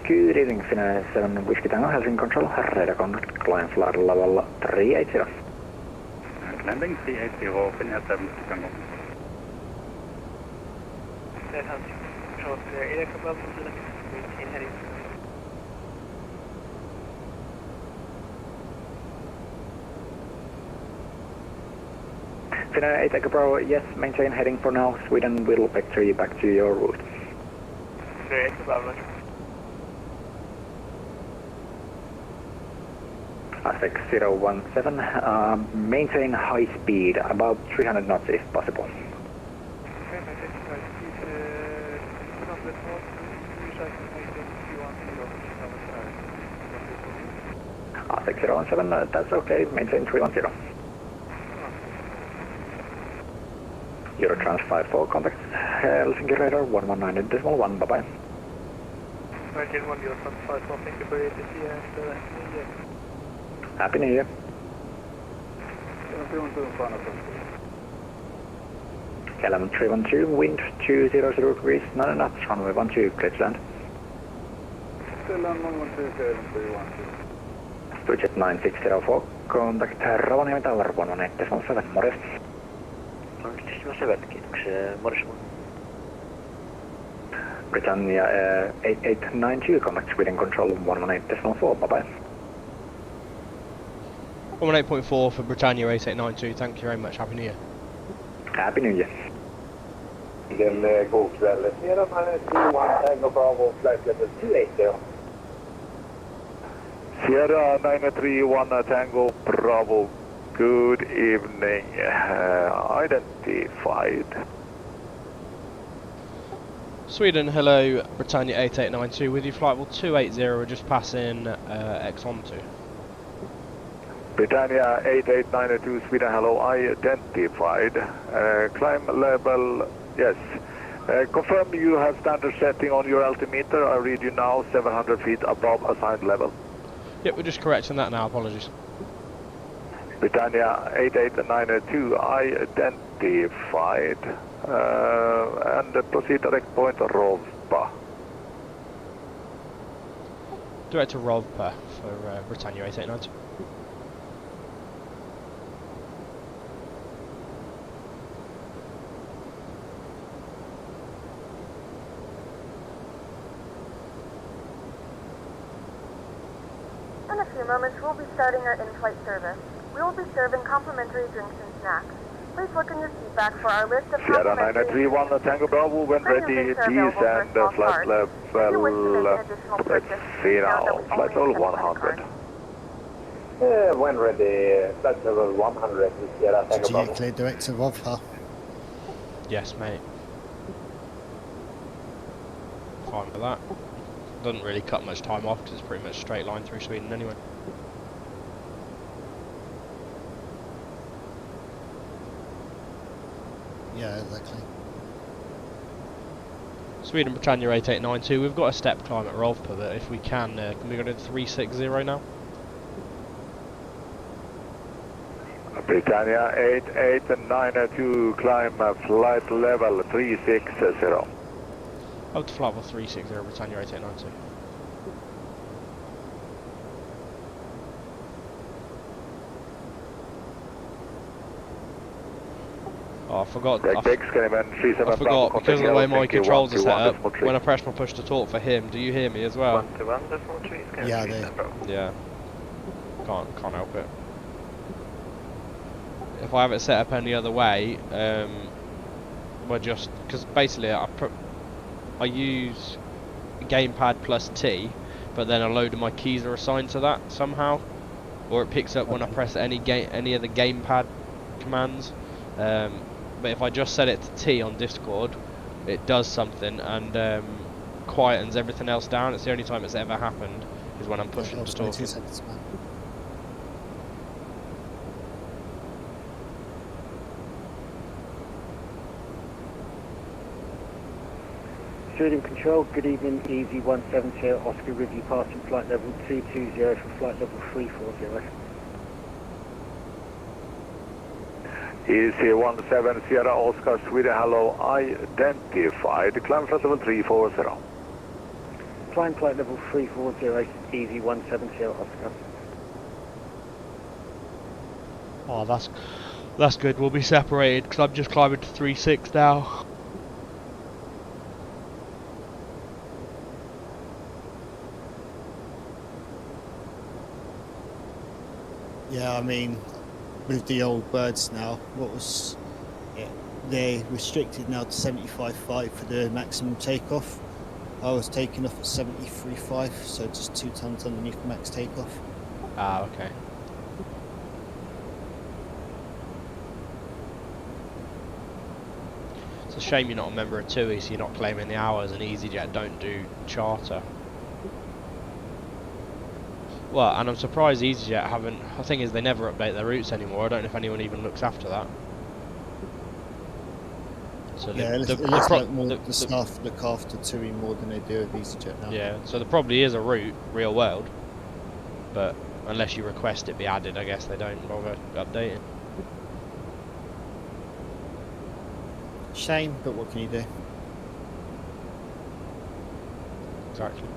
Good evening, Finnair 7 Whiskey Tango, Helsinki Control, radar contact, climb flight level 380. Landing 380, Finnair 7 Whiskey Tango. Helsinki Control, Finnair 8 Echo maintain heading. Finnair 8 Echo yes, maintain heading for now. Sweden will vector you back to your route. Finnair 8 Echo Aspect 017, maintain high speed, about 300 knots if possible. Aspect 017, that's okay, maintain 310. Eurotrans 54, contact Helsinki radar 119.1, bye-bye. 19-1, Eurotrans 54, thank you for your ATC and yeah. Happy New Year. Element 312, wind 200 degrees, 9 knots, runway 12, clear to land. Switch 9604, contact Rovaniemi Tower 118.7, morjes. 117, kiitoksia, morjes. Britannia 8892, contact Sweden Control 118.4, bye-bye. 118.4 for Britannia 8892, thank you very much, Happy New Year. Happy New Year. God kväll. Sierra 931 Tango Bravo, flight level 280. Sierra 931 Tango Bravo, good evening. Identified. Sweden, hello, Britannia 8892, with you flight level 280, we're just passing X12. Britannia 8892 Sweden, hello, identified. Climb level, yes. Confirm you have standard setting on your altimeter. I read you now 700 feet above assigned level. Yep, we're just correcting that now, apologies. Britannia 8892 identified. And proceed direct point Rovpa. Direct to Rovpa for Britannia 8892. In a few moments, we'll be starting our in-flight service. We will be serving complimentary drinks and snacks. Please look in your seat back for our list of Sierra complimentary 931 Tango Bravo, when ready, please, and flight level, let's see now, flight level 100. When ready, flight level 100, Sierra Tango Did you Bravo. get cleared direct to Rovpa? Yes, mate. Fine with that. Doesn't really cut much time off because it's pretty much a straight line through Sweden anyway. Yeah, exactly. Sweden, Britannia 8892, we've got a step climb at Rovpa, but if we can we go to 360 now? Britannia 8892, climb flight level 360. Up to flight level 360, Britannia 8892. Oh, I forgot because of the way my controls are set up, when I press my push to talk for him, do you hear me as well? Yeah, I do. Yeah. can't help it. If I have it set up any other way, we're just because basically I use gamepad plus T, but then a load of my keys are assigned to that somehow, or it picks up when I press any of the gamepad commands. But if I just set it to T on Discord, it does something and quietens everything else down. It's the only time it's ever happened is when I'm pushing to talking. Student Control, good evening, Easy 170 Oscar Review passing flight level 220 for flight level 340. Easy 170 Oscar Sweden, hello, identified, climb flight level 340. Climb flight level 340, Easy 170 Oscar. Oh, that's good. We'll be separated because I'm just climbing to 36 now. Yeah, I mean, with the old birds now, what was they're restricted now to 75.5 for the maximum takeoff. I was taking off at 73.5, so just 2 tons underneath max takeoff. Ah, okay. It's a shame you're not a member of TUI, so you're not claiming the hours, and EasyJet don't do charter. Well, and I'm surprised EasyJet haven't. The thing is, they never update their routes anymore. I don't know if anyone even looks after that. So yeah, it looks like more the staff look after TUI more than they do with EasyJet now. Yeah, so there probably is a route, real world, but unless you request it be added, I guess they don't bother updating. Shame, but what can you do? Exactly.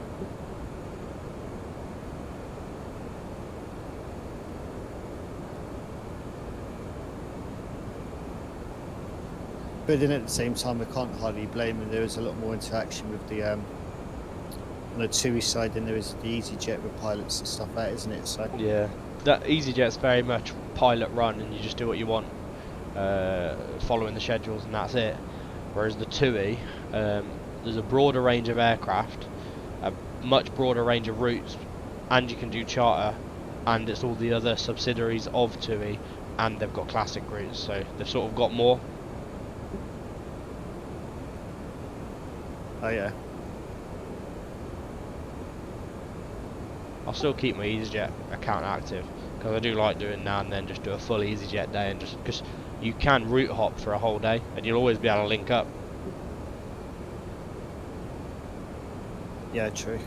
But then at the same time, I can't hardly blame them. There is a lot more interaction with the on the TUI side than there is the EasyJet with pilots and stuff like that, isn't it? So yeah, that EasyJet's very much pilot run, and you just do what you want, following the schedules, and that's it. Whereas the TUI, there's a broader range of aircraft, a much broader range of routes, and you can do charter, and it's all the other subsidiaries of TUI, and they've got classic routes, so they've sort of got more. oh yeah. I'll still keep my EasyJet account active because I do like doing now and then just do a full EasyJet day, and just because you can route hop for a whole day and you'll always be able to link up. Yeah, true.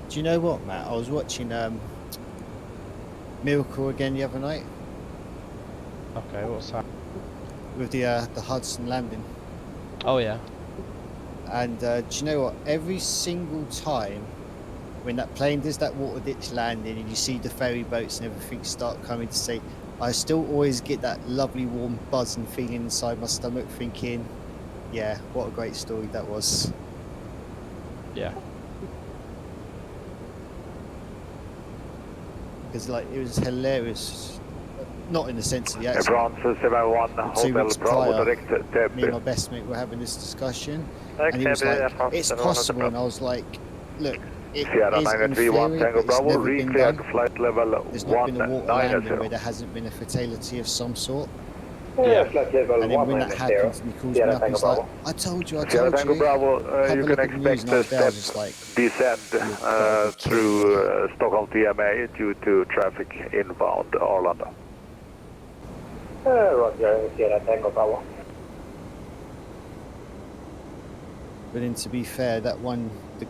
Do you know what, Matt? I was watching Miracle again the other night. Okay, what's that? With the Hudson landing. Oh yeah. And do you know what? Every single time when that plane does that water ditch landing and you see the ferry boats and everything start coming to sea, I still always get that lovely warm buzzing feeling inside my stomach, thinking, yeah, what a great story that was. Yeah. Because like it was hilarious, not in the sense of the accident. France 71 Hotel Bravo direct Me and my best mate were having this discussion, and he was like, "It's possible," and I was like, "Look, it Sierra is in 931 theory, Tango but it's Bravo, never been recleared done. flight level There's not been a water landing 190. where there hasn't been a fatality of some sort." Yeah. And then when that happens, and he calls me up, he's like, "I told you, I Sierra told Tango you." Bravo, Have you a can look at the news, expect and I a was there, I was step just like, descent through Stockholm TMA due to traffic inbound Arlanda. Roger, Sierra Tango Bravo. But then, to be fair, that one, the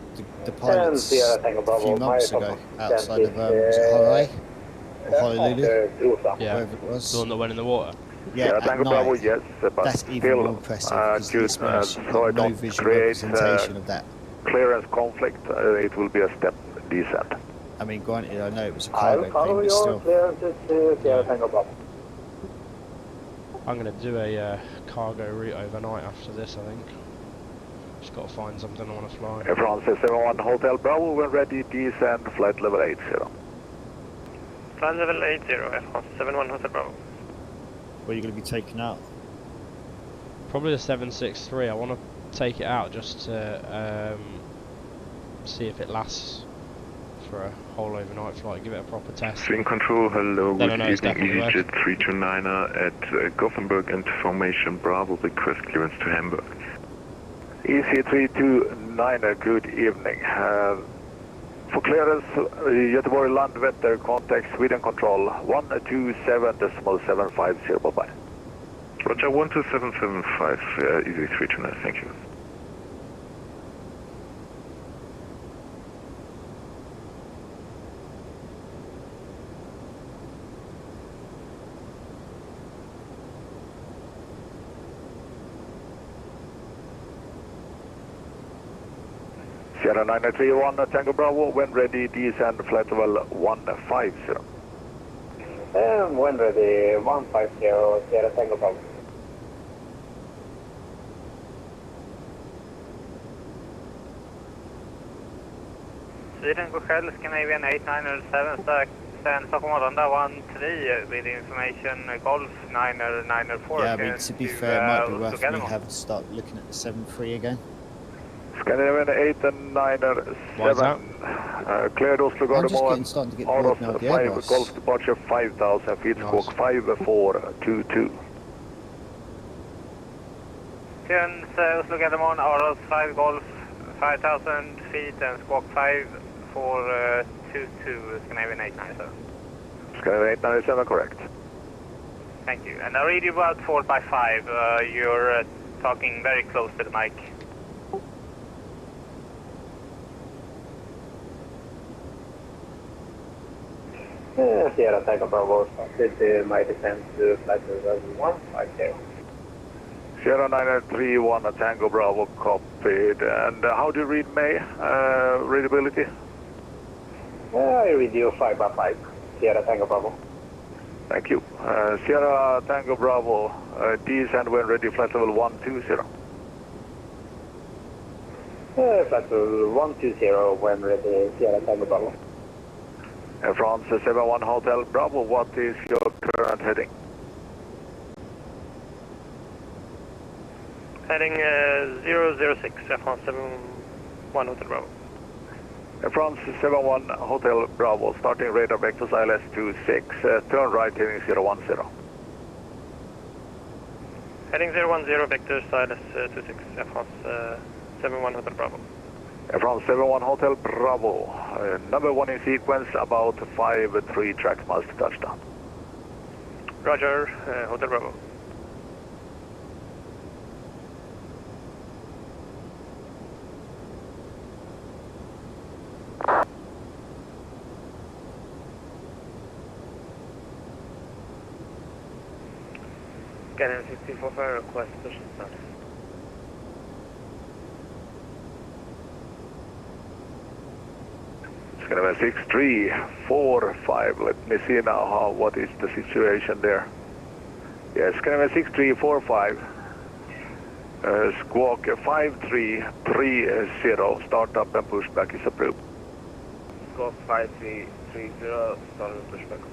pilots Sierra a Tango Bravo, few months ago outside of was it Hawaii or Honolulu, Yeah. wherever it was. The one that went in the water. Yeah, Sierra at Tango night. Bravo, yes, but That's even still, more impressive because good, let's be honest, you've so got I no don't visual create representation of that. clearance conflict. It will be a step descent. I mean, granted, I know it was a I'll cargo follow plane, but your still. clearances to Sierra Tango Bravo. I'm gonna do a cargo route overnight after this, I think. Just gotta find something I wanna fly. France 71 Hotel Bravo, when ready, descend, flight level 80. Flight level 80, France 71 Hotel Bravo. Where are you going to be taken out? Probably the 763. I wanna take it out just to see if it lasts for a whole overnight flight. Give it a proper test. Swing control, hello, Then I good know it's evening, definitely EasyJet 329er at Gothenburg and formation Bravo, request clearance to Hamburg. EC329, good evening. For clearance, Göteborg Landvetter, contact Sweden Control 127.750, bye-bye. Roger, 12775, EC329, thank you. Sierra 931 Tango Bravo, when ready, descend flight level 150. When ready, 150, Sierra Tango Bravo. Sweden går själv, Scandinavian 8907, stand Stockholm Arlanda 13 with information Golf 9094. Yeah, I mean, to be fair, it might be worth me having to start looking at the 7.3 again. Scandinavian 8907. Why is that? Cleared Oslo I'm just Gardermoen, starting to get out bored of now of the 5 Airbus. Golf departure 5,000 feet, Nice. squawk 5422. Since Oslo Gardermoen, Aros 5 Golf 5,000 feet and squawk 5422, Scandinavian 897. Scandinavian 897, correct. Thank you. And I read you about 4 by 5. You're talking very close to the mic. Sierra Tango Bravo, started my descent to flight level 150. Sierra 931 Tango Bravo, copied. And how do you read May? Readability? I read you 5 by 5, Sierra Tango Bravo. Thank you. Sierra Tango Bravo, descend when ready, flight level 120. Flight level 120 when ready, Sierra Tango Bravo. France 71 Hotel Bravo, what is your current heading? Heading 006, France 71 Hotel Bravo. France 71 Hotel Bravo, starting radar vectors ILS-26, turn right heading 010. Heading 010, vectors ILS-26, France 71 Hotel Bravo. France 71 Hotel Bravo, number 1 in sequence, about 5-3 track miles to touchdown. Roger, Hotel Bravo. Cannon 64 request push start. It's going to be 6345. Let me see now what is the situation there. Yes, it's going to be 6345. Squawk 5330. Start up and push back is approved. Squawk 5330, start and push back approved.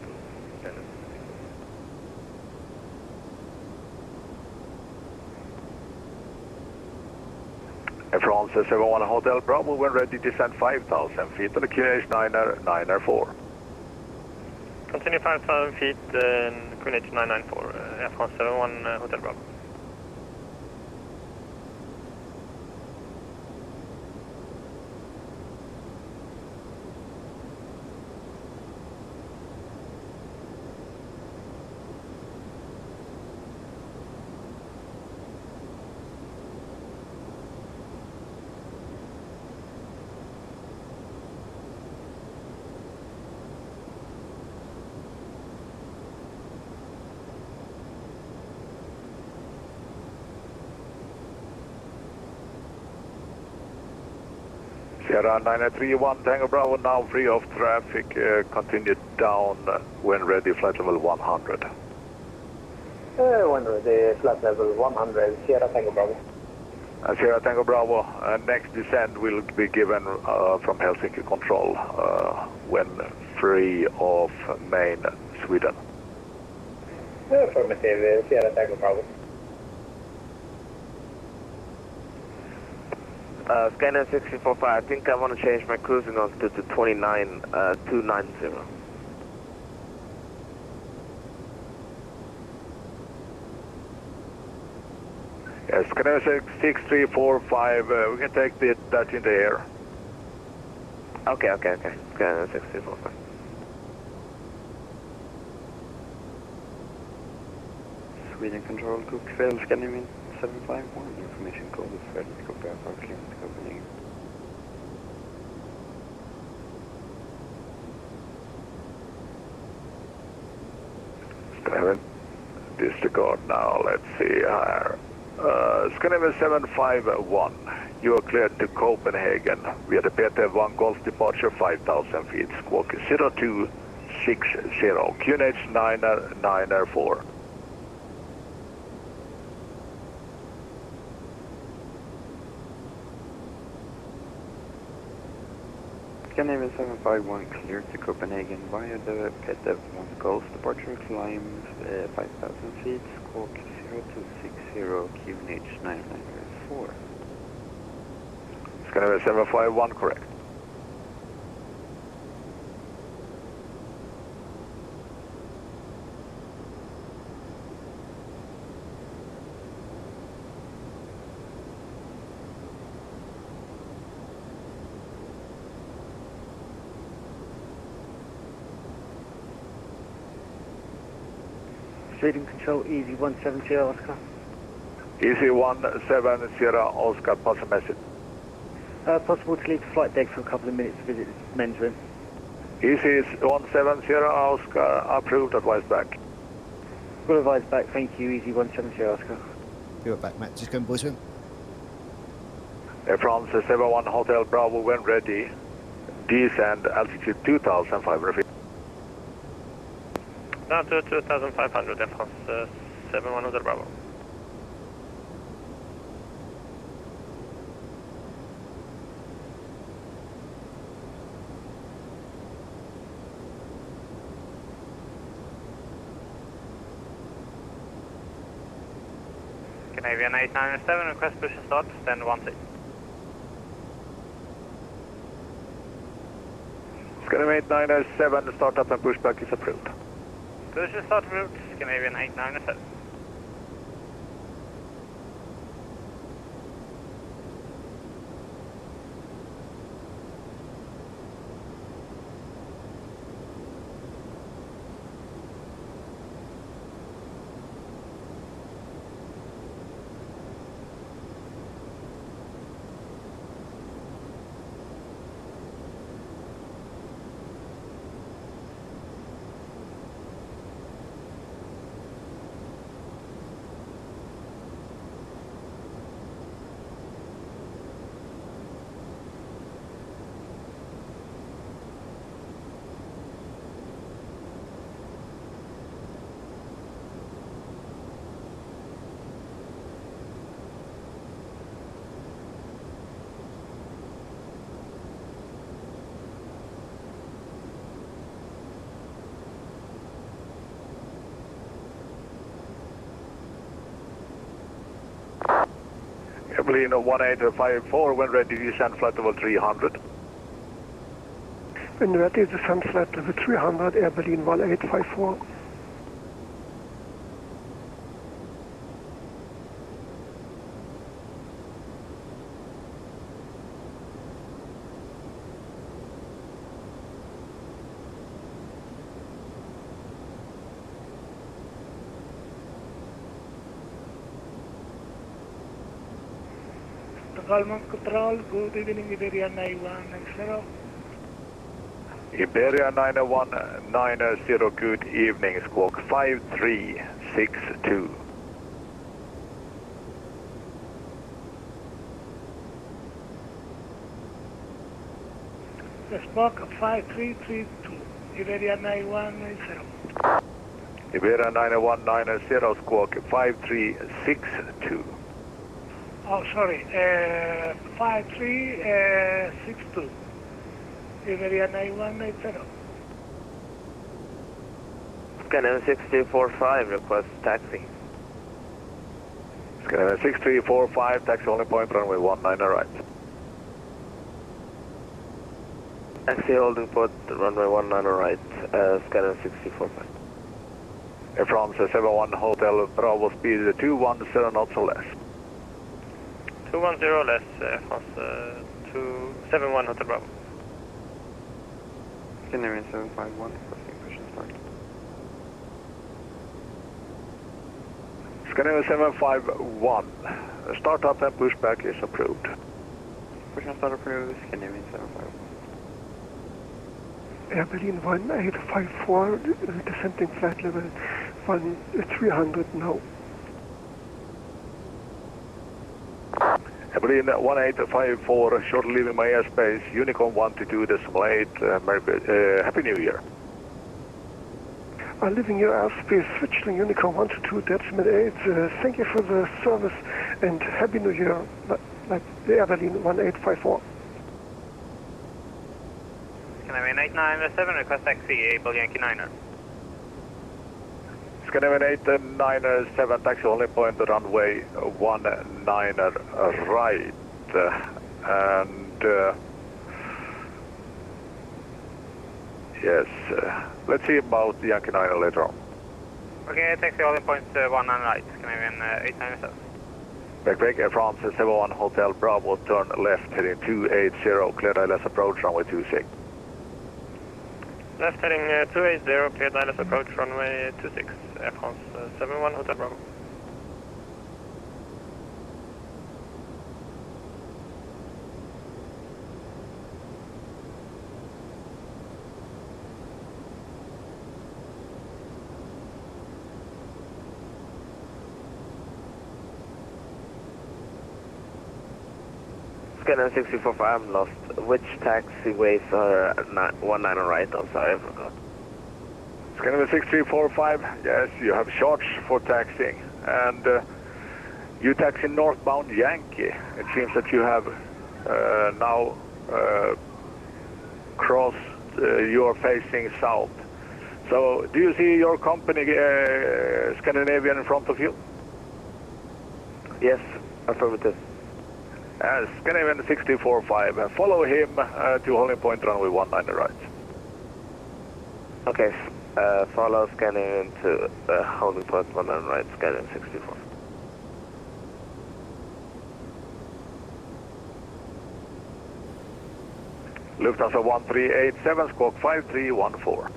France 71 Hotel Bravo, when ready, descend 5,000 feet on the QNH 904. Continue 5,000 feet in QNH 994, France 71 Hotel Bravo. Sierra 931 Tango Bravo now free of traffic, continue down when ready, flight level 100. When ready, flight level 100, Sierra Tango Bravo. Sierra Tango Bravo, next descent will be given from Helsinki Control when free of main Sweden. Affirmative, Sierra Tango Bravo. Skyline 645, I think I want to change my cruising altitude to 290. Yes, Skyline 6345, we can take that in the air. Okay. Skyline 6345. Sweden Control, Cookville, Scanning 751, information code is ready to copy our clearance to Copenhagen. Skyline disregard now, let's see here. Skyline 751, you are cleared to Copenhagen via the PT1 Golf departure 5,000 feet, squawk 0260, QNH 994. Scandinavian 751 cleared to Copenhagen via the PT1 Golf departure climb 5,000 feet, squawk 0260, QNH 994. Scandinavian 751 correct. Sweden Control, Easy 170 Oscar. Easy 170 Oscar, pass a message. Possible to leave the flight deck for a couple of minutes to visit the men's room. Easy 170 Oscar, approved, advise back. Will advise back, thank you, Easy 170 Oscar. You're back, Matt. Just going boys room. Air France 71 Hotel Bravo when ready. Descend altitude 2,500 feet. Down to 2,500, Air France 71 Hotel Bravo. Canadian 897, request push and start, stand 16. Scandinavian 897, start up and pushback is approved. Push and start route, Canadian 897. Berlin 1854, when ready, descend flight level 300. When ready, descend flight level 300, Air Berlin 1854. Kalman Control, good evening, Iberia 9190. Iberia 9190, good evening, squawk 5362. Spark 5332, Iberia 9190. Iberia 9190, squawk 5362. Oh, sorry, 5362, Iberia 9180. Scanner 6345, request taxi. Scanner 6345, taxi only point, runway 19 right. Taxi holding port, runway 19 right, scanner 6345. France 71 Hotel Bravo, speed 210 knots or less. 210 less, France 271 Hotel Bravo. Canadian 751, requesting push and start. Scandinavia 751, start up and pushback is approved. Push and start approved, Canadian 751. Air Berlin 1854, descending flight level 300 now. Air Berlin 1854, short leaving my airspace, Unicorn 122.8, Happy New Year. Leaving your airspace, switching Unicorn 122.8, thank you for the service and Happy New Year, like the Air Berlin 1854. Scandinavian 897, request taxi, Able Yankee 9er. Scandinavian 897, taxi only point, runway 19 right. And yes, let's see about the Yankee 9er later on. Okay, taxi only point 19 right, Scandinavian 897. Break, Air France 71 Hotel Bravo, turn left heading 280, clear ILS approach, runway 26. Left heading 280, cleared ILS approach, runway 26, Air France 71 Hotel Bravo. Scanner 6345, I'm lost. Which taxiways are 19 right? I'm sorry, I forgot. Scanner 6345, yes, you have charge for taxiing. And you taxi northbound Yankee. It seems that you have now crossed, you are facing south. So, do you see your company Scandinavian in front of you? Yes, affirmative. Scandinavian 645, follow him to holding point runway 19 right. Okay, follow Scandinavian to holding point 19 right, Scandinavian 64. Lufthansa 1387, squawk 5314.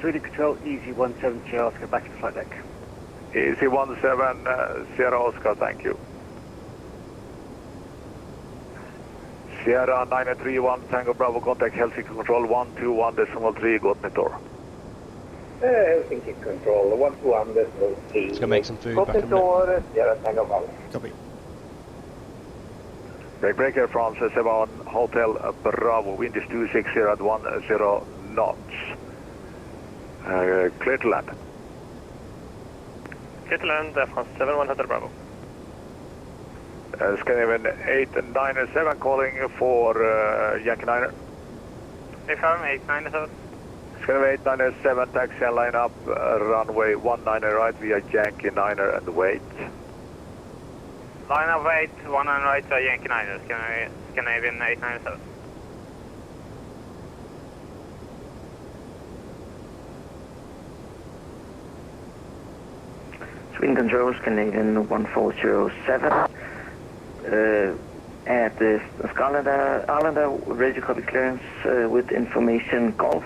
Swedish Control, Easy 170, Oscar, back to flight deck. Easy 170, Oscar, thank you. Sierra 931, Tango Bravo, contact Helsinki Control 121.3, Gotnitor. Helsinki Control 121.3. Let's go make some food back in a minute. Gotnitor, Sierra Tango Bravo. Copy. Break Air France 7 Hotel Bravo, wind is 260 at 10 knots. Clear to land. Clear to land, France 71 Hotel Bravo. Scandinavian 897 calling for Yankee 9er. Affirm 897. Scandinavian 897, taxi and line up, runway 19 right via Yankee 9er and wait. Line up wait, 19 right via Yankee 9er, Scandinavian 897. Sweden Control, Canadian 1407. At the Islander, radio copy clearance with information Golf.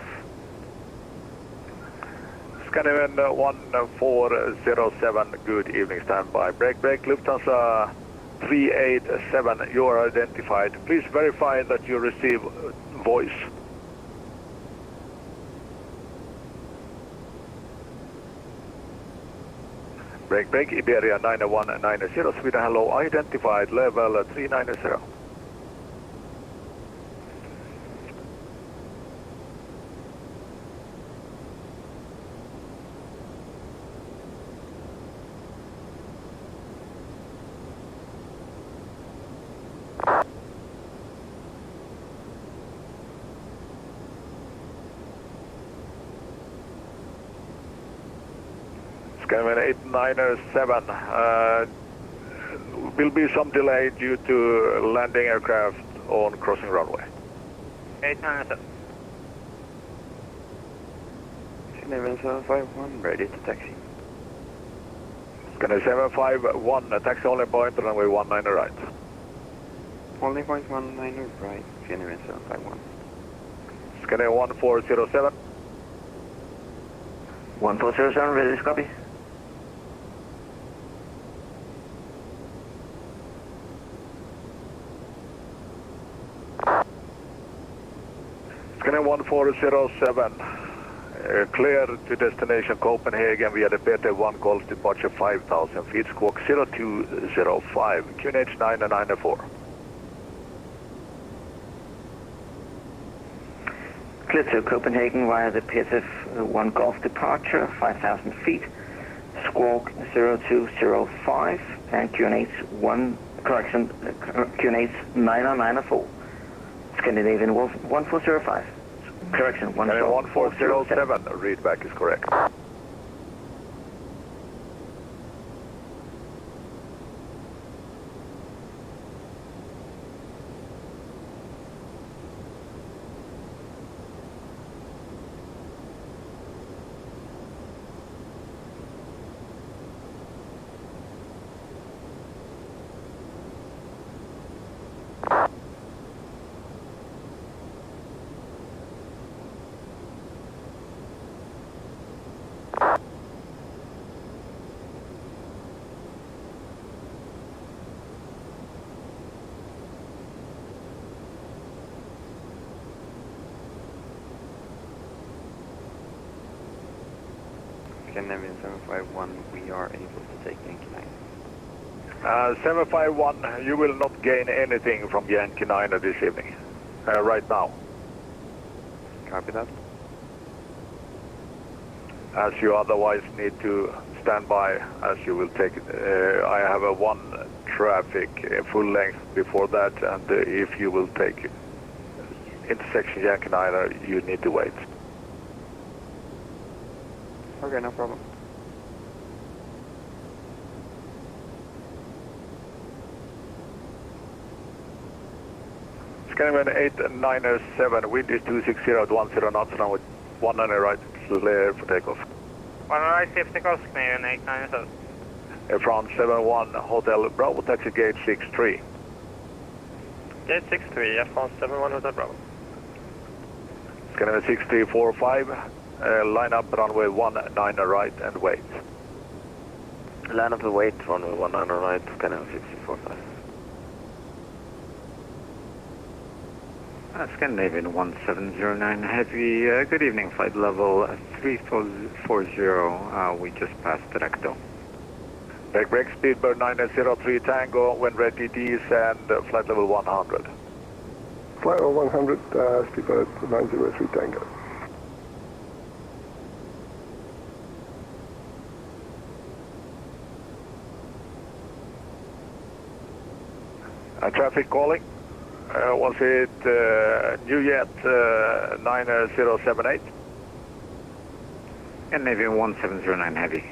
Scandinavian 1407, good evening, standby. Break, Lufthansa 387, you are identified. Please verify that you receive voice. Break, Iberia 9190, Sweden, hello, identified level 390. Skyline 897, will be some delay due to landing aircraft on crossing runway. 897. Skyline 751, ready to taxi. Skyline 751, taxi only point, runway 19 right. Only point 19 right, Skyline 751. Skyline 1407. 1407, ready to copy. Skyline 1407, clear to destination Copenhagen via the PT1 calls departure 5,000 feet, squawk 0205, QNH 994. Clear to Copenhagen via the PSF1 Golf departure, 5,000 feet, squawk 0205, and QNH 994. Scandinavian 1405. Correction, 1407, readback is correct. Scandinavian 751, we are able to take Yankee 9. 751, you will not gain anything from Yankee 9 this evening, right now. Copy that. As you otherwise need to stand by, as you will take, I have a one traffic full length before that, and if you will take intersection Yankee 9, you need to wait. Okay, no problem. Scandinavian 897, wind is 260 at 10 knots, runway 19 right, clear for takeoff. 1 right, safety call, Scandinavian 897. France 71, Hotel Bravo, taxi gate 63. Gate 63, yeah, France 71, Hotel Bravo. Scandinavian 6345, line up runway 19 right and wait. Line up and wait, runway 19 right, Scandinavian 6345. Scandinavian 1709 Heavy, good evening, flight level 3440, we just passed Recto. Break, speedbird 903 Tango, when ready descend, flight level 100. Flight level 100, speedbird 903 Tango. Traffic calling. Was it New Jet 9078? Scandinavian 1709 Heavy.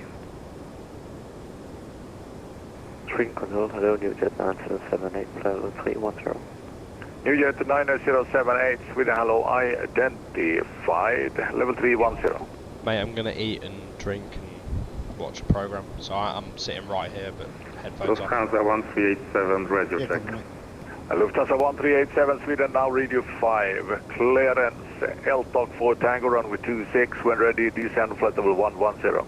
Tree control, hello, New Jet 9078, flight level 310. New Jet 9078, Sweden, hello, identified, level 310. Mate, I'm going to eat and drink and watch a program, so I'm sitting right here, but headphones on. Lufthansa 1387, radio check. Lufthansa 1387, Sweden, now radio 5, clearance, LTOC 4 Tango, runway 26, when ready, descend, flight level 110.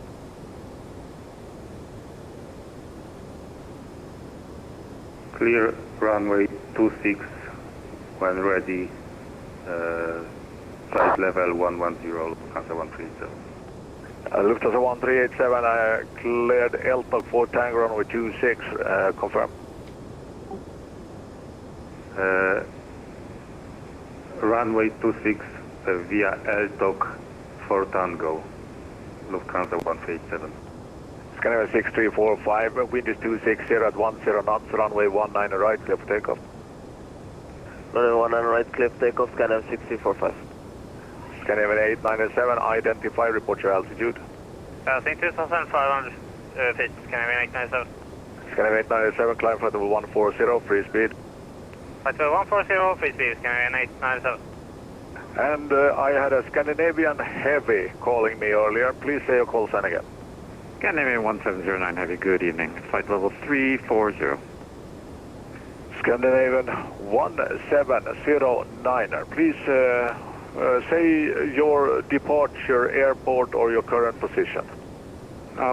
Clear runway 26, when ready, flight level 110, Lufthansa 137. Lufthansa 1387, cleared LTOC 4 Tango runway 26, confirm. Runway 26 via LTOC 4 Tango, Lufthansa 187. Scandinavia 6345, wind is 260 at 10 knots, runway 19 right, clear for takeoff. Runway 19 right, clear for takeoff, Scandinavia 6345. Scandinavia 897, identify, report your altitude. Passing 2,500 feet, Scandinavia 897. Scandinavia 897, climb flight level 140, free speed. Flight level 140, free speed, Scandinavia 897. And I had a Scandinavian Heavy calling me earlier. Please say your call sign again. Scandinavian 1709 Heavy, good evening. Flight level 340. Scandinavian 1709. Please say your departure, airport, or your current position.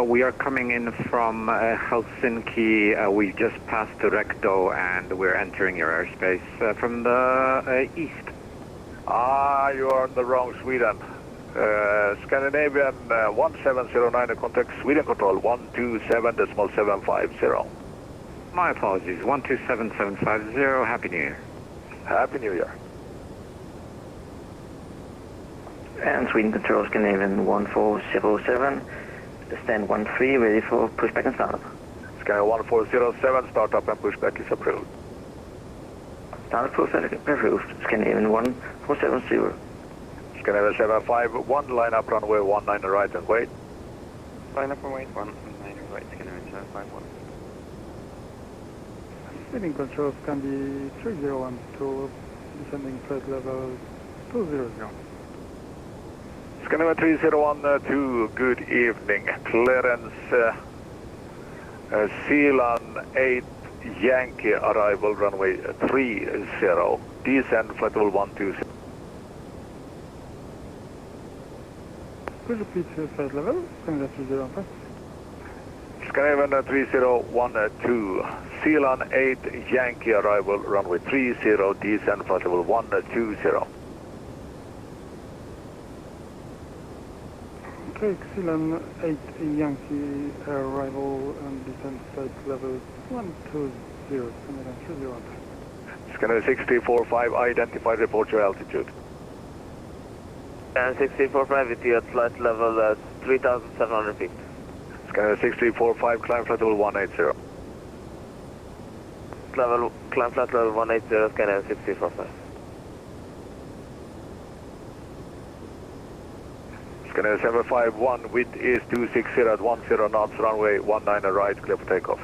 We are coming in from Helsinki. We just passed Rekdo and we're entering your airspace from the east. You are in the wrong Sweden. Scandinavian 1709, contact Sweden control 127.750. My apologies, 127750, Happy New Year. Happy New Year. And Sweden control Scandinavian 1407, stand 13, ready for pushback and startup. Scandinavian 1407, startup and pushback is approved. Startup pushback approved, Scandinavian 1470. Scandinavian 751, line up runway 19 right and wait. Line up and wait, 19 right, Scandinavian 751. Sweden control Scandi 3012, descending flight level 200. Scandinavian 3012, good evening. Clearance Sealand 8 Yankee arrival runway 30, descend flight level 120. Could you repeat your flight level? Scandinavian 3015. Scandinavian 3012, Sealand 8 Yankee arrival runway 30, descend flight level 120. Okay, Xelan 8 Yankee arrival and descent flight level 120, Scandinavian 301. Scandinavian 6345, identified, report your altitude. And 6345 with you at flight level 3,700 feet. Scandinavian 6345, climb flight level 180. Climb flight level 180, Scandinavian 6345. Scandinavian 751, wind is 260 at 10 knots, runway 19 right, clear for takeoff.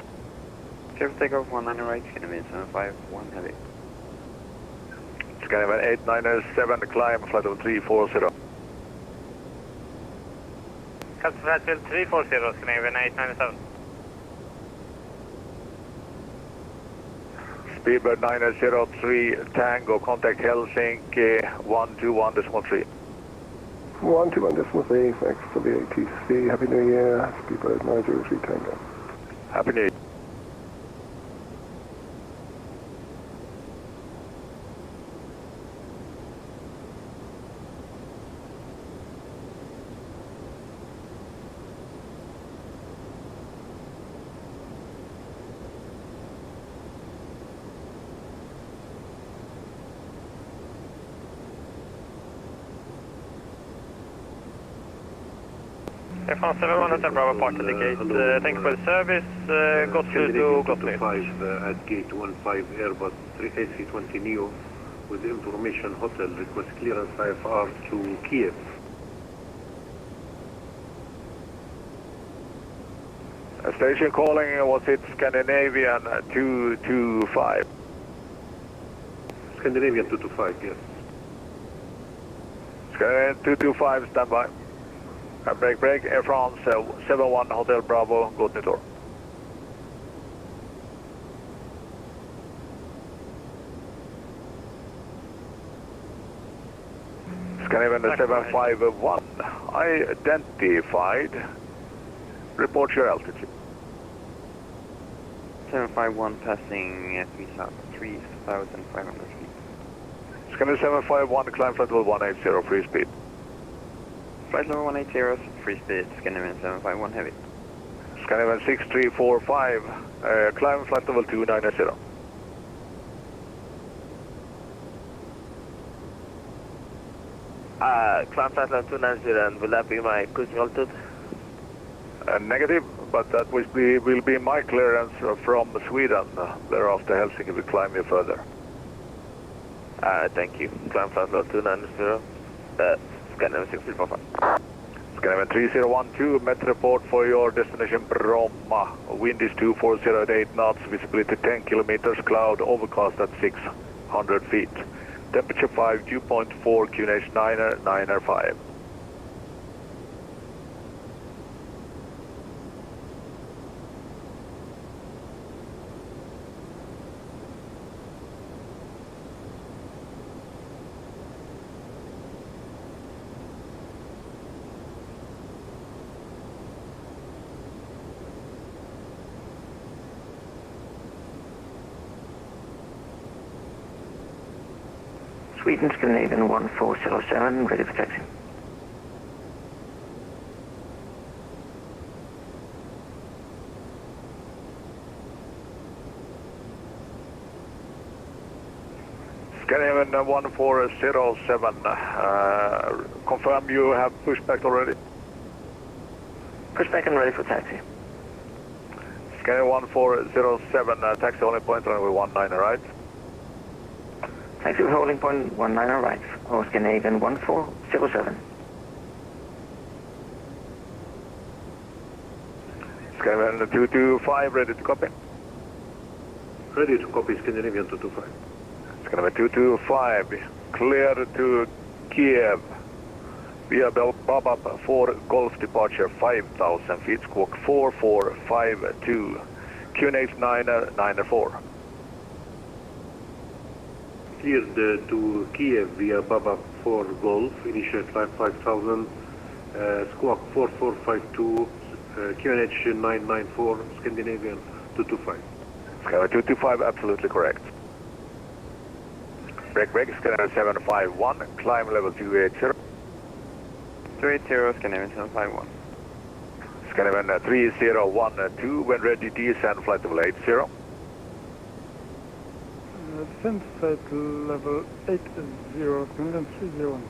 Clear for takeoff, 19 right, Scandinavian 751 Heavy. Scandinavian 897, climb flight level 340. Captain flight level 340, Scandinavian 897. Speedbird 903, Tango, contact Helsinki 121.3. 121.3, thanks for the ATC. Happy New Year, Speedbird 903 Tango. Happy New Year. From 71 Hotel Bravo, part of the gate. Thank you for the service. Go to 5 at gate 15 Airbus 3AC20 Neo with information hotel. Request clearance IFR to Kiev. Station calling, was it Scandinavian 225? Scandinavian 225, yes. Scandinavian 225, standby. Break, Air France 71 Hotel Bravo, go to door. Scandinavian 751, identified, report your altitude. 751 passing 3,500 feet. Scandinavian 751, climb flight level 180, free speed. Flight level 180, free speed, Scandinavian 751 heavy. Scandinavian 6345, climb flight level 290. Climb flight level 290, and will that be my cruising altitude? Negative, but that will be my clearance from Sweden. Thereafter Helsinki will climb you further. Thank you. Climb flight level 290, Scandinavian 6345. Scandinavian 3012, Met report for your destination Bromma. Wind is 240 at 8 knots, visibility 10 kilometers, cloud overcast at 600 feet. Temperature 5, dew point 4, QNH 9er 5. Sweden Scandinavian 1407, ready for taxi. Scandinavian 1407, confirm you have pushback already? Pushback and ready for taxi. Scandinavian 1407, taxi only point runway 19, right? Taxi with holding point 19 right, or Scandinavian 1407. Scandinavian 225, ready to copy? Ready to copy, Scandinavian 225. Scandinavian 225, clear to Kiev. Via Bal8892 for Golf departure 5,000 feet, squawk 4452, QNH 994. Cleared to Kiev via Baba 4 Golf, initial flight 5000, squawk 4452, QNH 994, Scandinavian 225. Scandinavian 225, absolutely correct. Break, Scandinavian 751, climb level 280. 280, Scandinavian 751. Scandinavian 3012, when ready, descend flight level 80. Descent flight level 80, Scandinavian 301.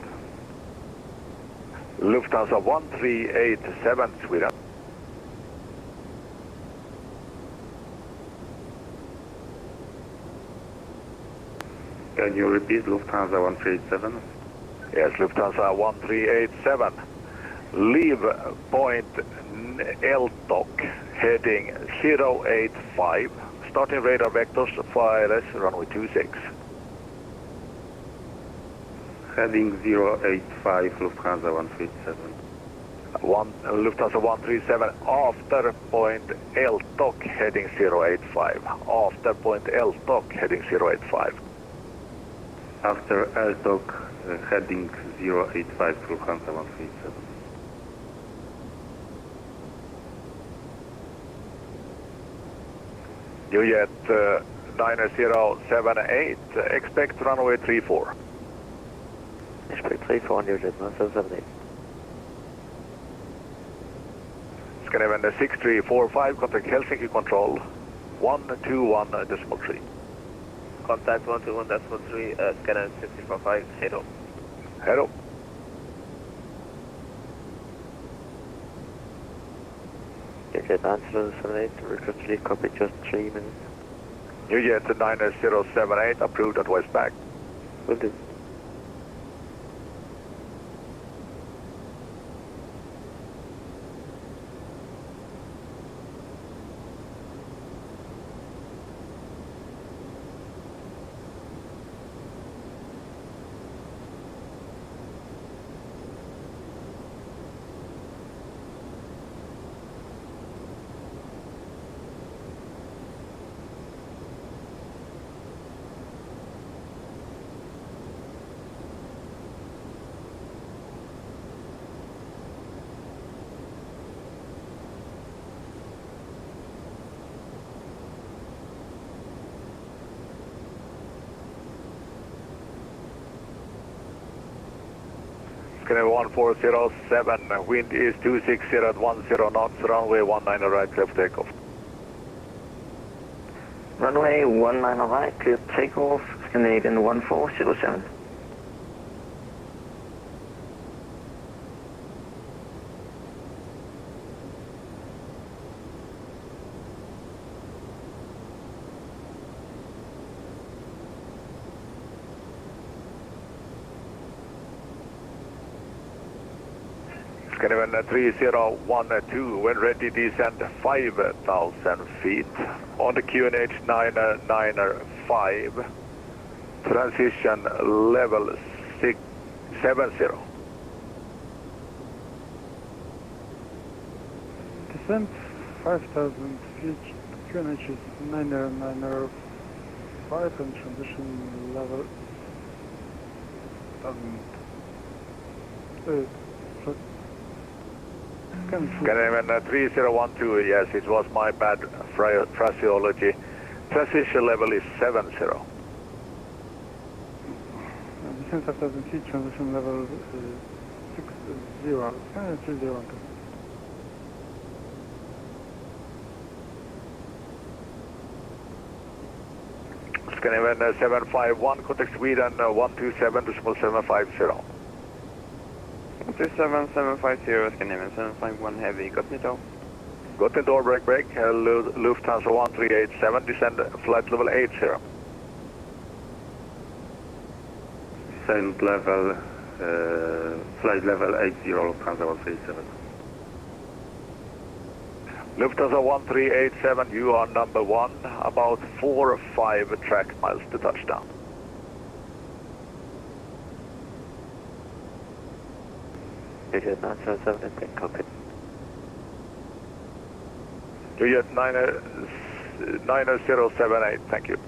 Lufthansa 1387, Sweden. Can you repeat Lufthansa 1387? Yes, Lufthansa 1387. Leave point Eltok, heading 085. Starting radar vectors, FILS, runway 26. Heading 085, Lufthansa 137. Lufthansa 137, after point Eltok, heading 085. After point Eltok, heading 085. After Eltok, heading 085, Lufthansa 137. You get 9078, expect runway 34. Expect 34 on your jet, 778. Scandinavian 6345, contact Helsinki control, 121.3. Contact 121.3, Scandinavian 6345, hello. Hello. Jet answer 78, request to leave, copy, just 3 minutes. New Jet 9078, approved at Westback. Will do. Scanner 1407, wind is 260 at 10 knots, runway 19 right, clear for takeoff. Runway 19 right, clear for takeoff, Scandinavian 1407. Scandinavian 3012, when ready, descend 5,000 feet on the QNH 995, transition level 670. Descent 5,000 feet, QNH is 995 and transition level 1,000. Scandinavian 3012, yes, it was my bad phraseology. Transition level is 70. Descent 5,000 feet, transition level 60. Scandinavian 3012. Scandinavian 751, contact Sweden 127.750. 27750, Scandinavian 751 heavy, got me door. Got me door, break, Lufthansa 1387, descend flight level 80. Descent level, flight level 80, Lufthansa 137. Lufthansa 1387, you are number 1, about 4 or 5 track miles to touchdown. Juliet 977, copy. Juliet 9078, thank you.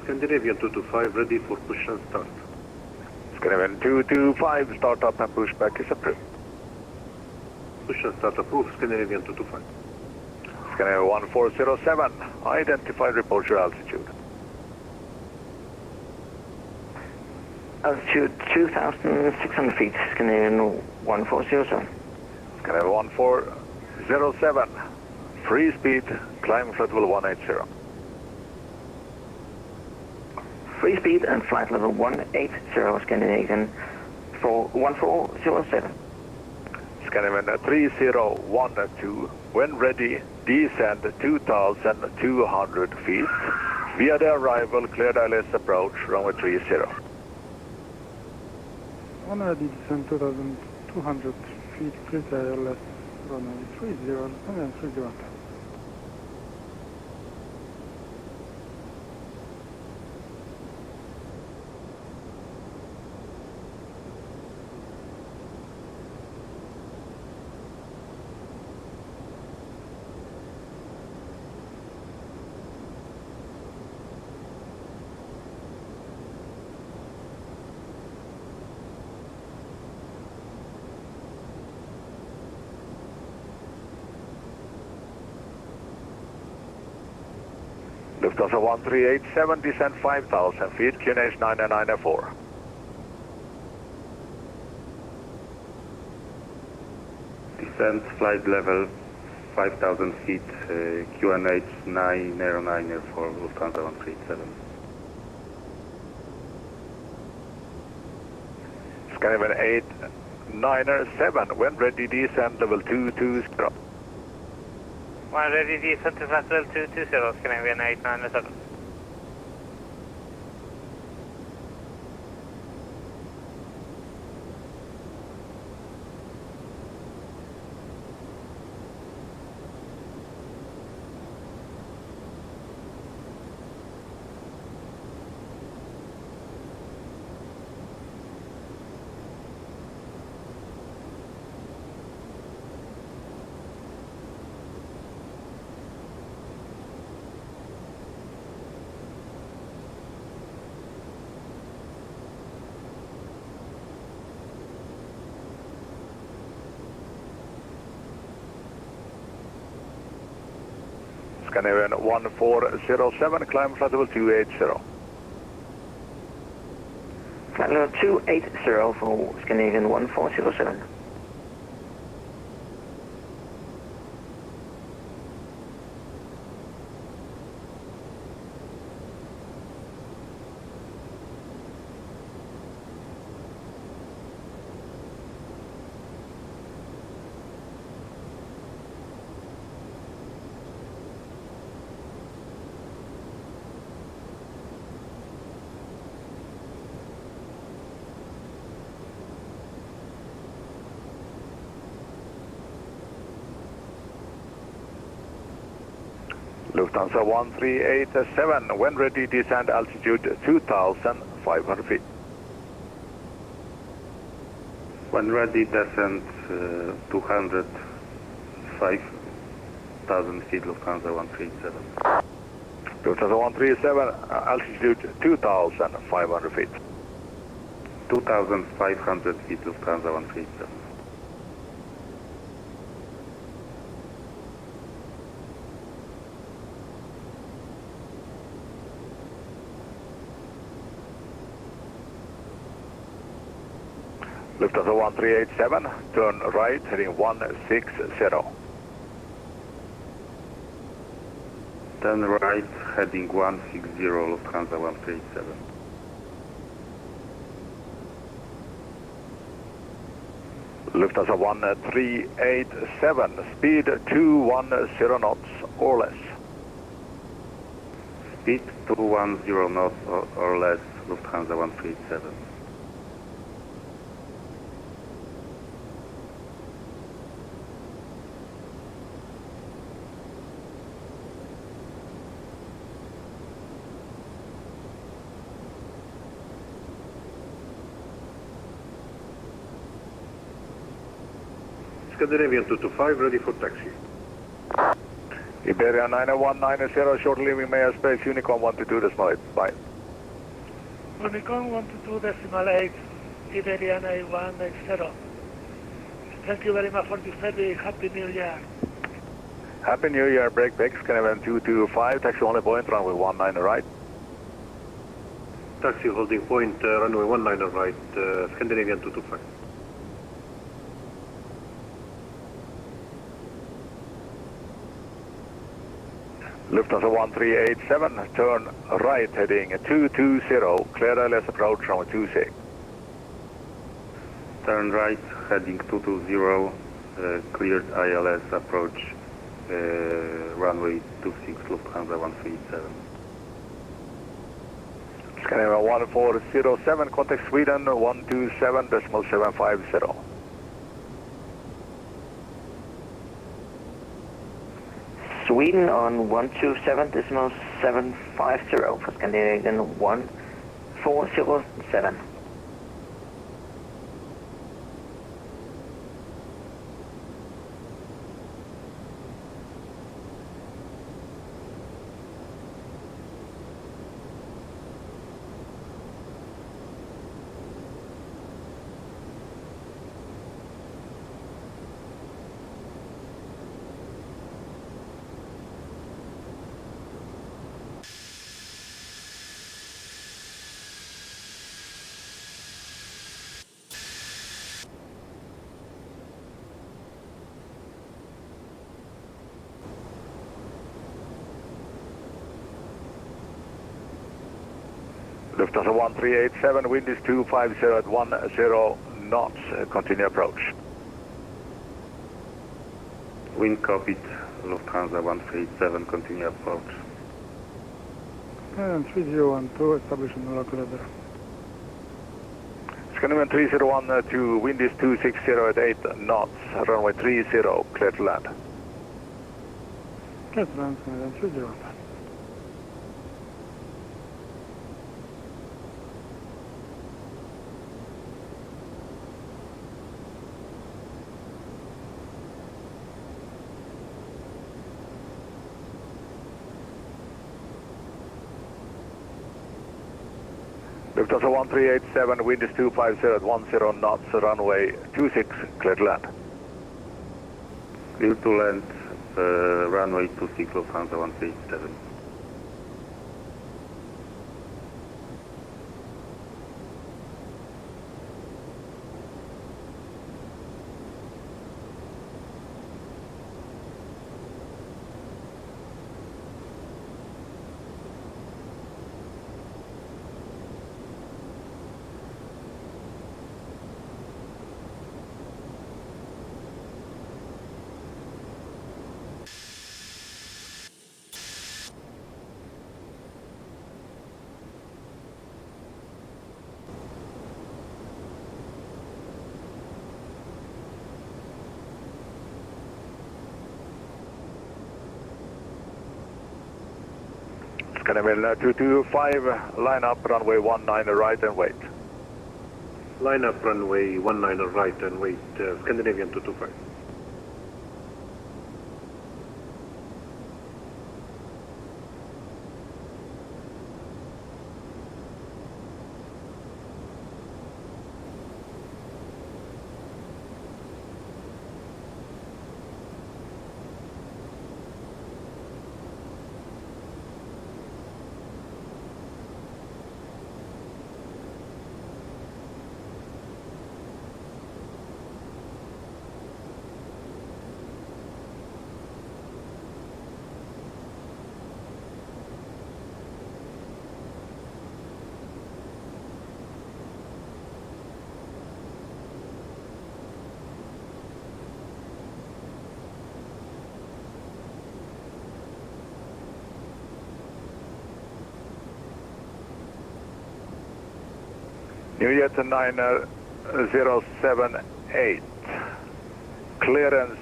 Scandinavian 225, ready for push and start. Scandinavian 225, start up and push back is approved. Push and start approved, Scandinavian 225. Scandinavian 1407, identified, report your altitude. Altitude 2,600 feet, Scandinavian 1407. Scandinavian 1407, free speed, climb flight level 180. Free speed and flight level 180, Scandinavian 1407. Scandinavian 3012, when ready, descend 2,200 feet. Via the arrival, cleared ILS approach, runway 30. Already descend 2,200 feet, clear ILS, runway 30, and 30. Lufthansa 1387, descend 5,000 feet, QNH 994. Descent flight level 5,000 feet, QNH 909 for Lufthansa 137. Scandinavian 897, when ready descend level 220. When ready descent to flight level 220, Scandinavian 897. Scandinavian 1407, climb flight level 280. Flight level 280 for Scandinavian 1407. Lufthansa 1387, when ready descend altitude 2,500 feet. When ready, descent 205,000 feet, Lufthansa 137. Lufthansa 137, altitude 2,500 feet. 2,500 feet, Lufthansa 137. Lufthansa 1387, turn right, heading 160. Turn right, heading 160, Lufthansa 137. Lufthansa 1387, speed 210 knots or less. Speed 210 knots or less, Lufthansa 137. Scandinavian 225, ready for taxi. Iberia 9190, short leaving Maya Space, Unicorn 122.8, bye. Unicorn 122.8, Iberia 9190. Thank you very much for the ferry. Happy New Year. Happy New Year, break back, Scandinavian 225, taxi only point, runway 19 right. Taxi holding point, runway 19 right, Scandinavian 225. Lufthansa 1387, turn right heading 220, clear ILS approach runway 26. Turn right heading 220, cleared ILS approach, runway 26, Lufthansa 137. Scandinavian 1407, contact Sweden 127.750. Sweden on 127.750 for Scandinavian 1407. Lufthansa 1387, wind is 250 at 10 knots, continue approach. Wind copied, Lufthansa 1387, continue approach. And 3012, establishing the local weather. Scandinavian 3012, wind is 260 at 8 knots, runway 30, clear to land. Clear to land, Scandinavian 3012. Lufthansa 1387, wind is 250 at 10 knots, runway 26, clear to land. Clear to land, runway 26, Lufthansa 1387. Scandinavian 225, line up, runway 19 right and wait. Line up, runway 19 right and wait, Scandinavian 225. New Jet 9078, clearance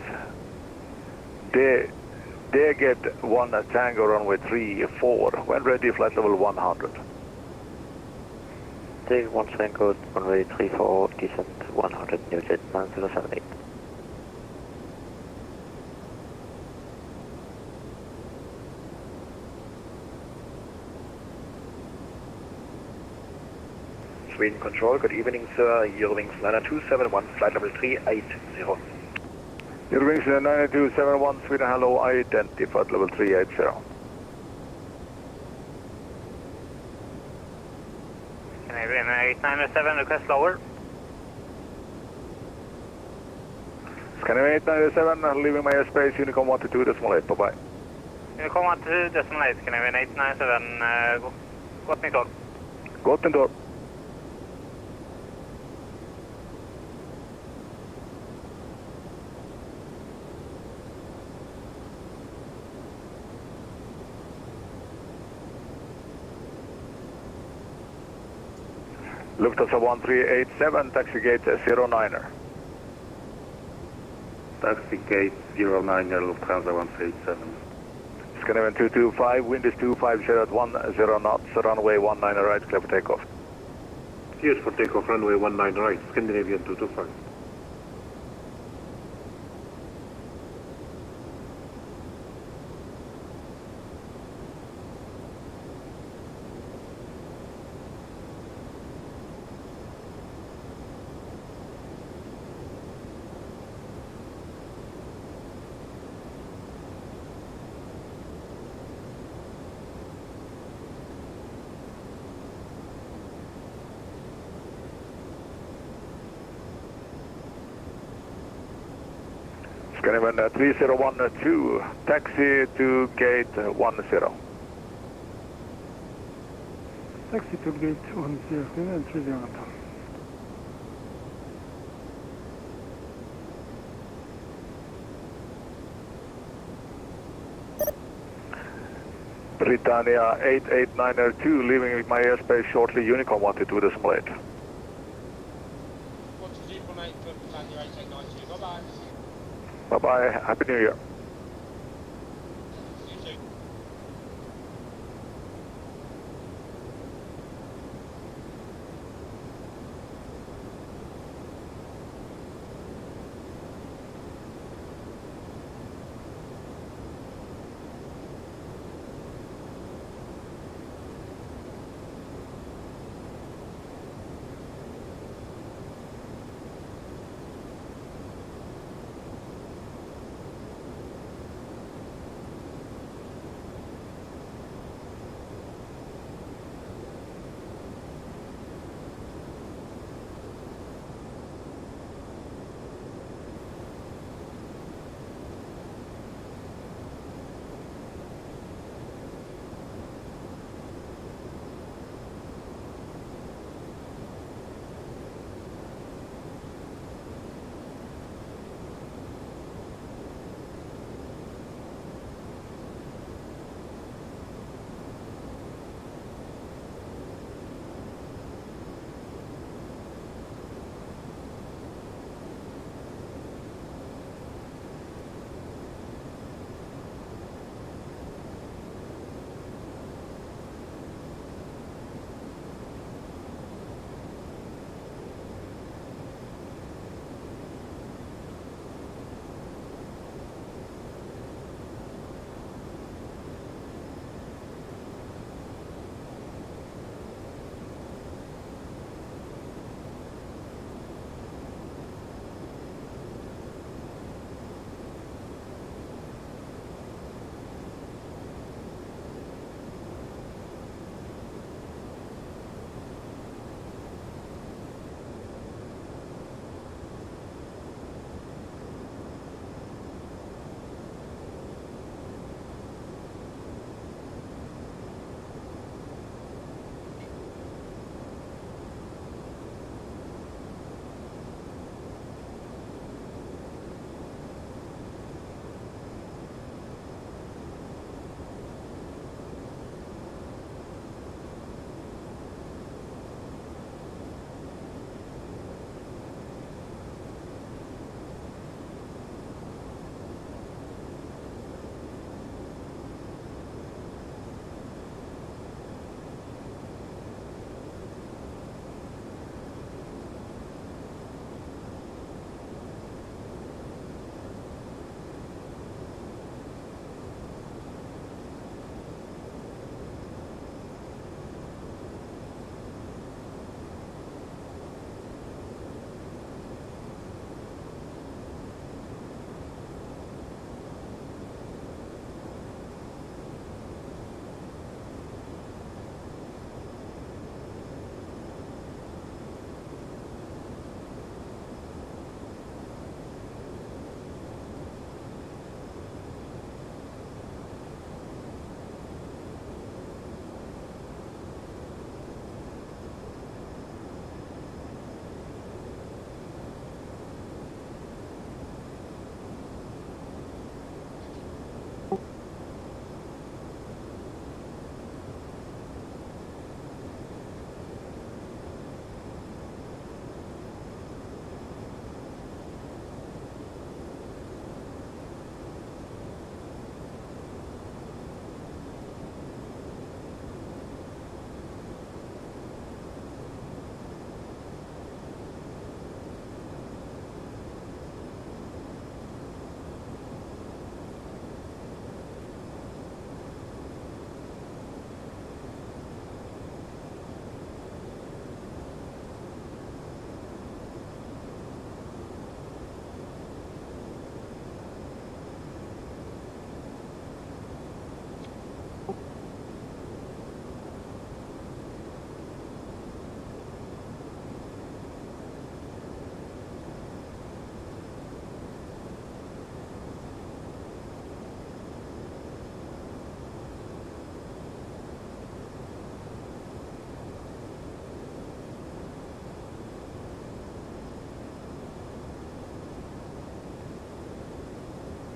Deged 1 Tango runway 34, when ready flight level 100. Deged 1 Tango runway 34, descent 100, New Jet 9078. Sweden Control, good evening sir, Eurowings 9271, flight level 380. Eurowings 9271, Sweden, hello, identified level 380. Canadian 8907, request lower. Scandinavian 897, leaving my airspace, Unicom 122.8, bye-bye. Unicom 122.8, Canadian 897, gott nytt år. Gott nytt år. Lufthansa 1387, taxi gate 09er. Taxi gate 09er, Lufthansa 137. Scandinavian 225, wind is 250 at 10 knots, runway 19 right, clear for takeoff. Cleared for takeoff, runway 19 right, Scandinavian 225. Scandinavian 3012, taxi to gate 10. Taxi to gate 10 and 30 on top. Britannia 88902, leaving my airspace shortly, Unicorn 122 decimal 8. Bye-bye, Happy New Year.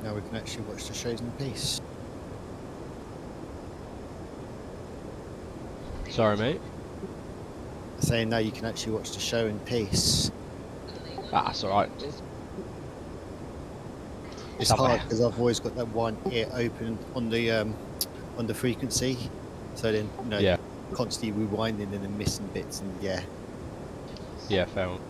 Now we can actually watch the shows in peace. Sorry, mate. Saying now you can actually watch the show in peace. Ah, that's alright. It's hard because I've always got that one ear open on the frequency, so then yeah, constantly rewinding and then missing bits, and yeah. Yeah, fair enough.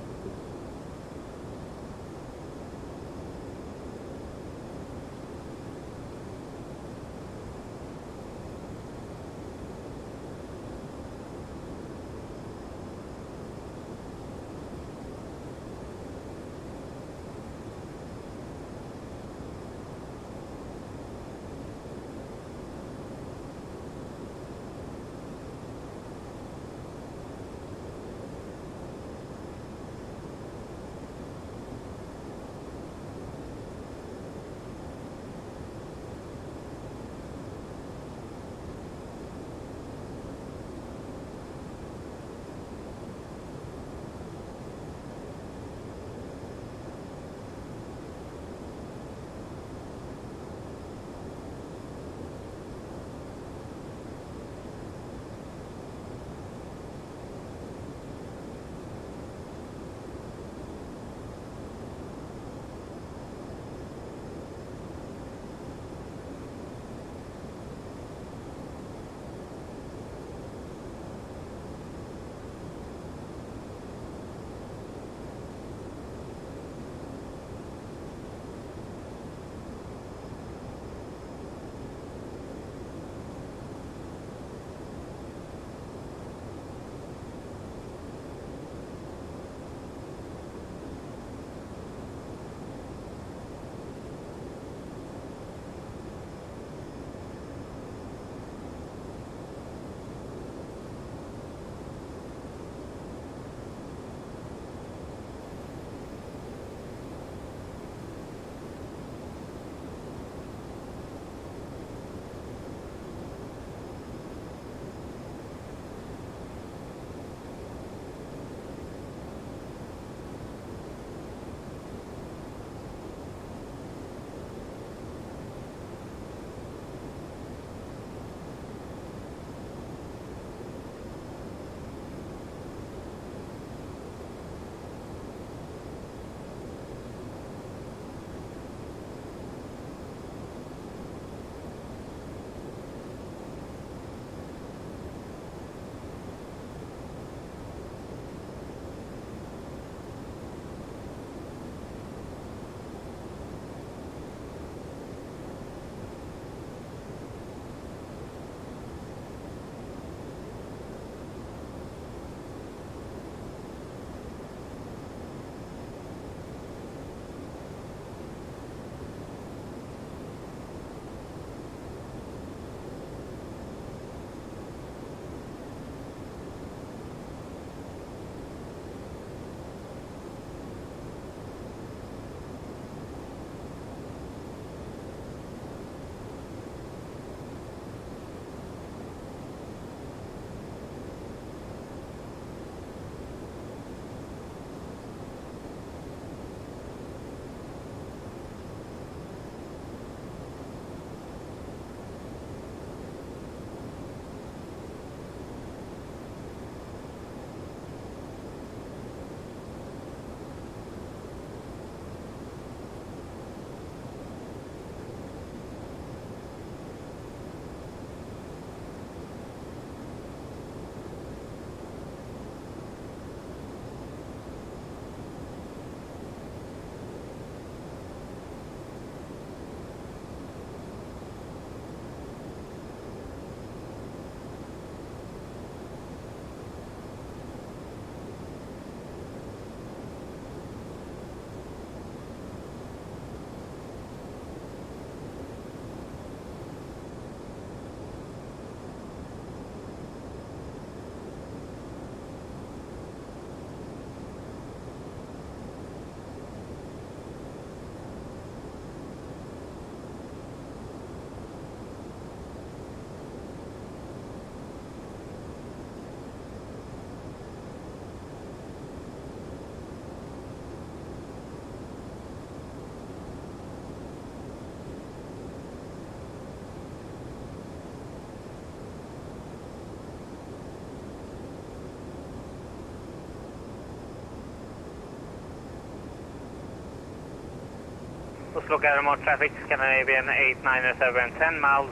Oslo Gardermoen traffic, Scandinavian 897, 10 miles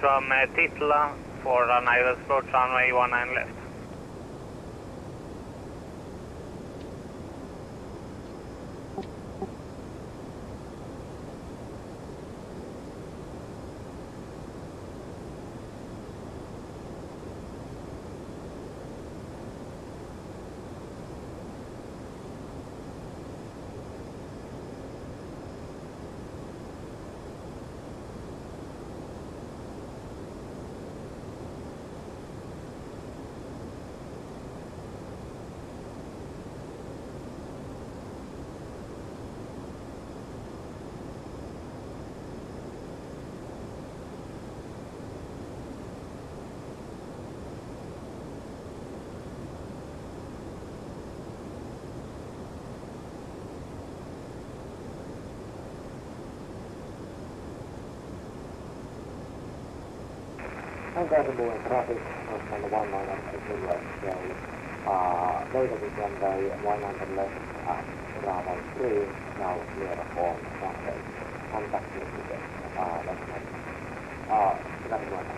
from Titla for Isles approach runway 19 left. Gardermoen traffic on the 19 left, so loading runway 100 left at Bravo 3, now clear on runway. Contact with the Gardermoen.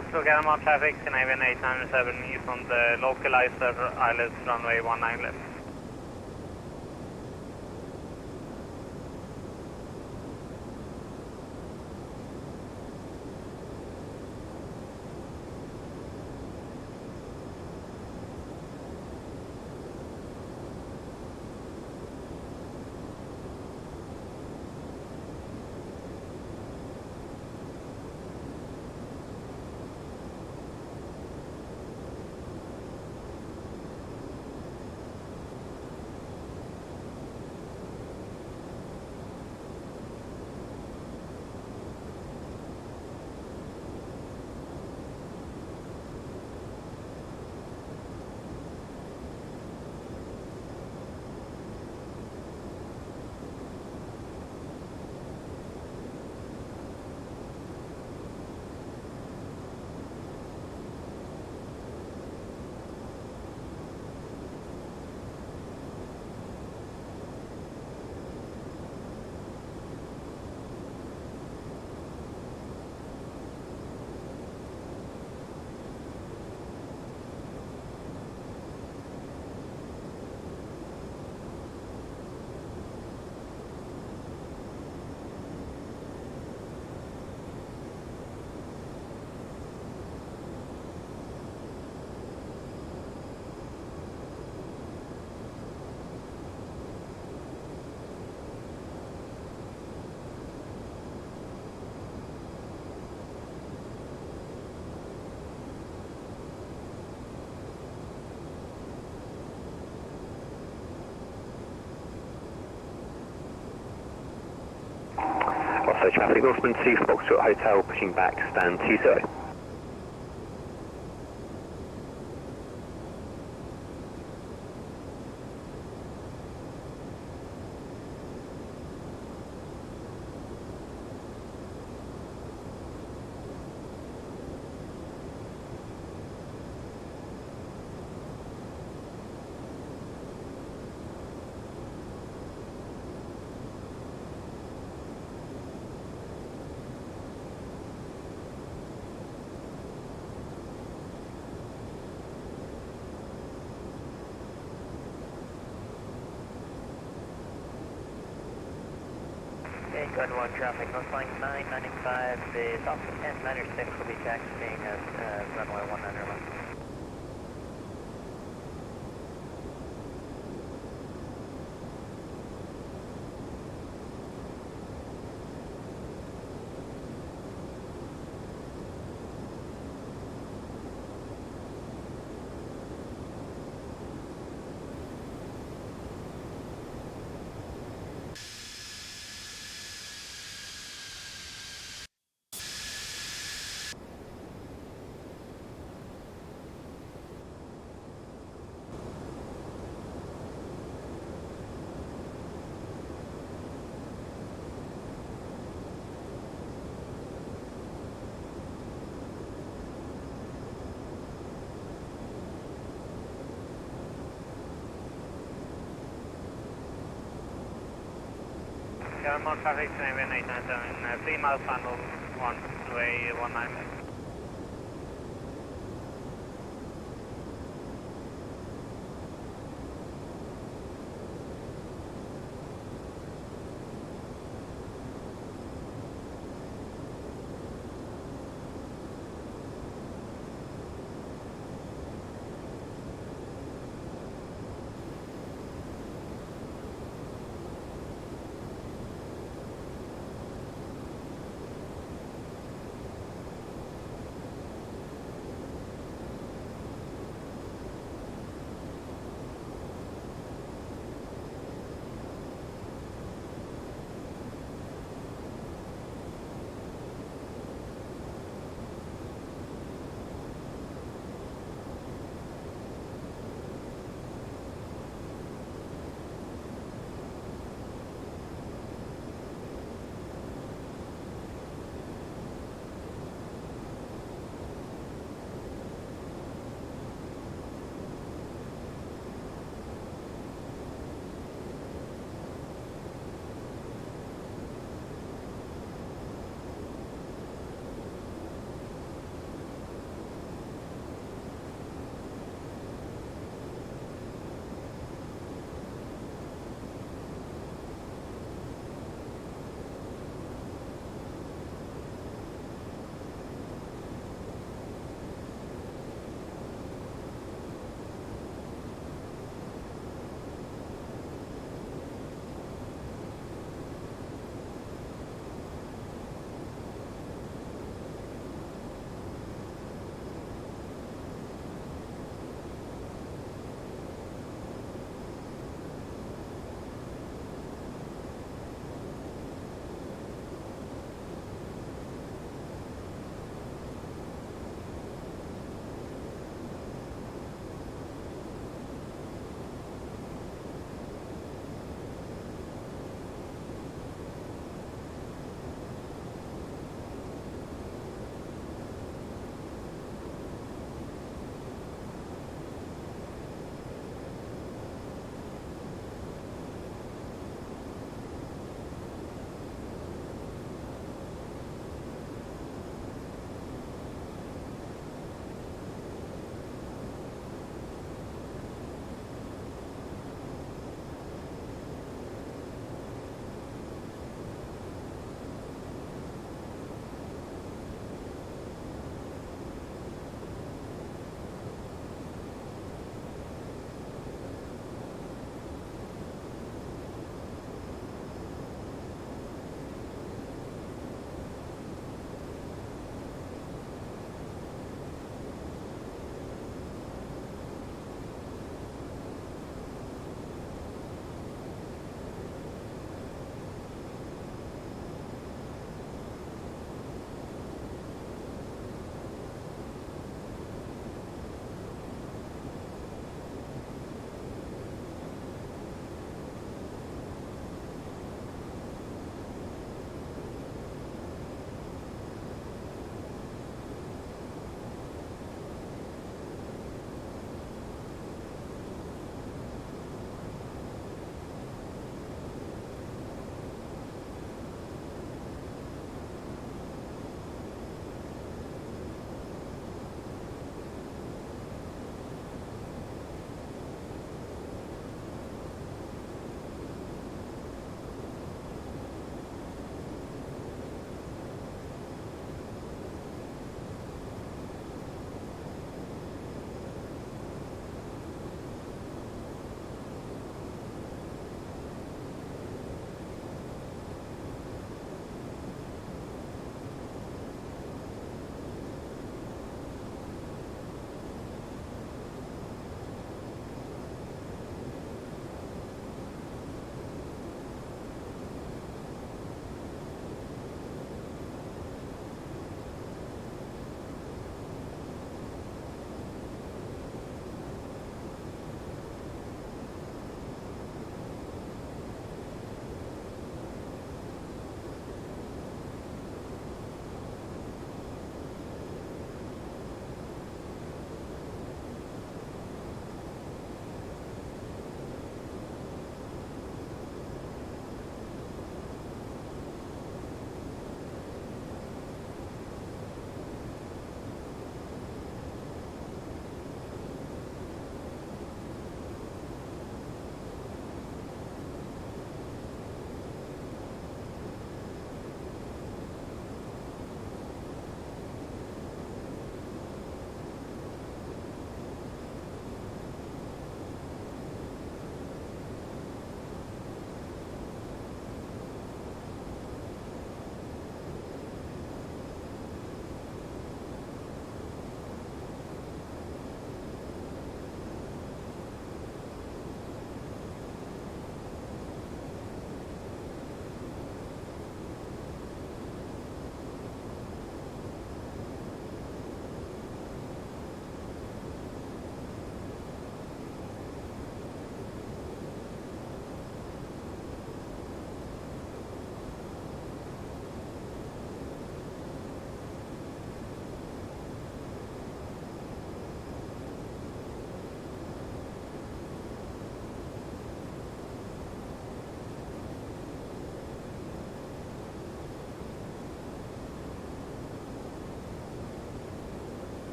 Oslo Gardermoen traffic, Scandinavian 897 is on the localizer Isles runway 19 left. Crossroad traffic, Northman 2 Foxtrot Hotel, pushing back, stand 20. Good one, traffic, northbound 995, the Southwest 1096 will be taxiing at runway 191. More traffic, 7897, 3 miles final, 1 way 19.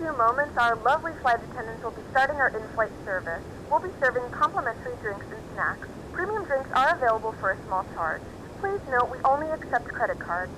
few moments, our lovely flight attendants will be starting our in-flight service. We'll be serving complimentary drinks and snacks. Premium drinks are available for a small charge. Please note we only accept credit cards.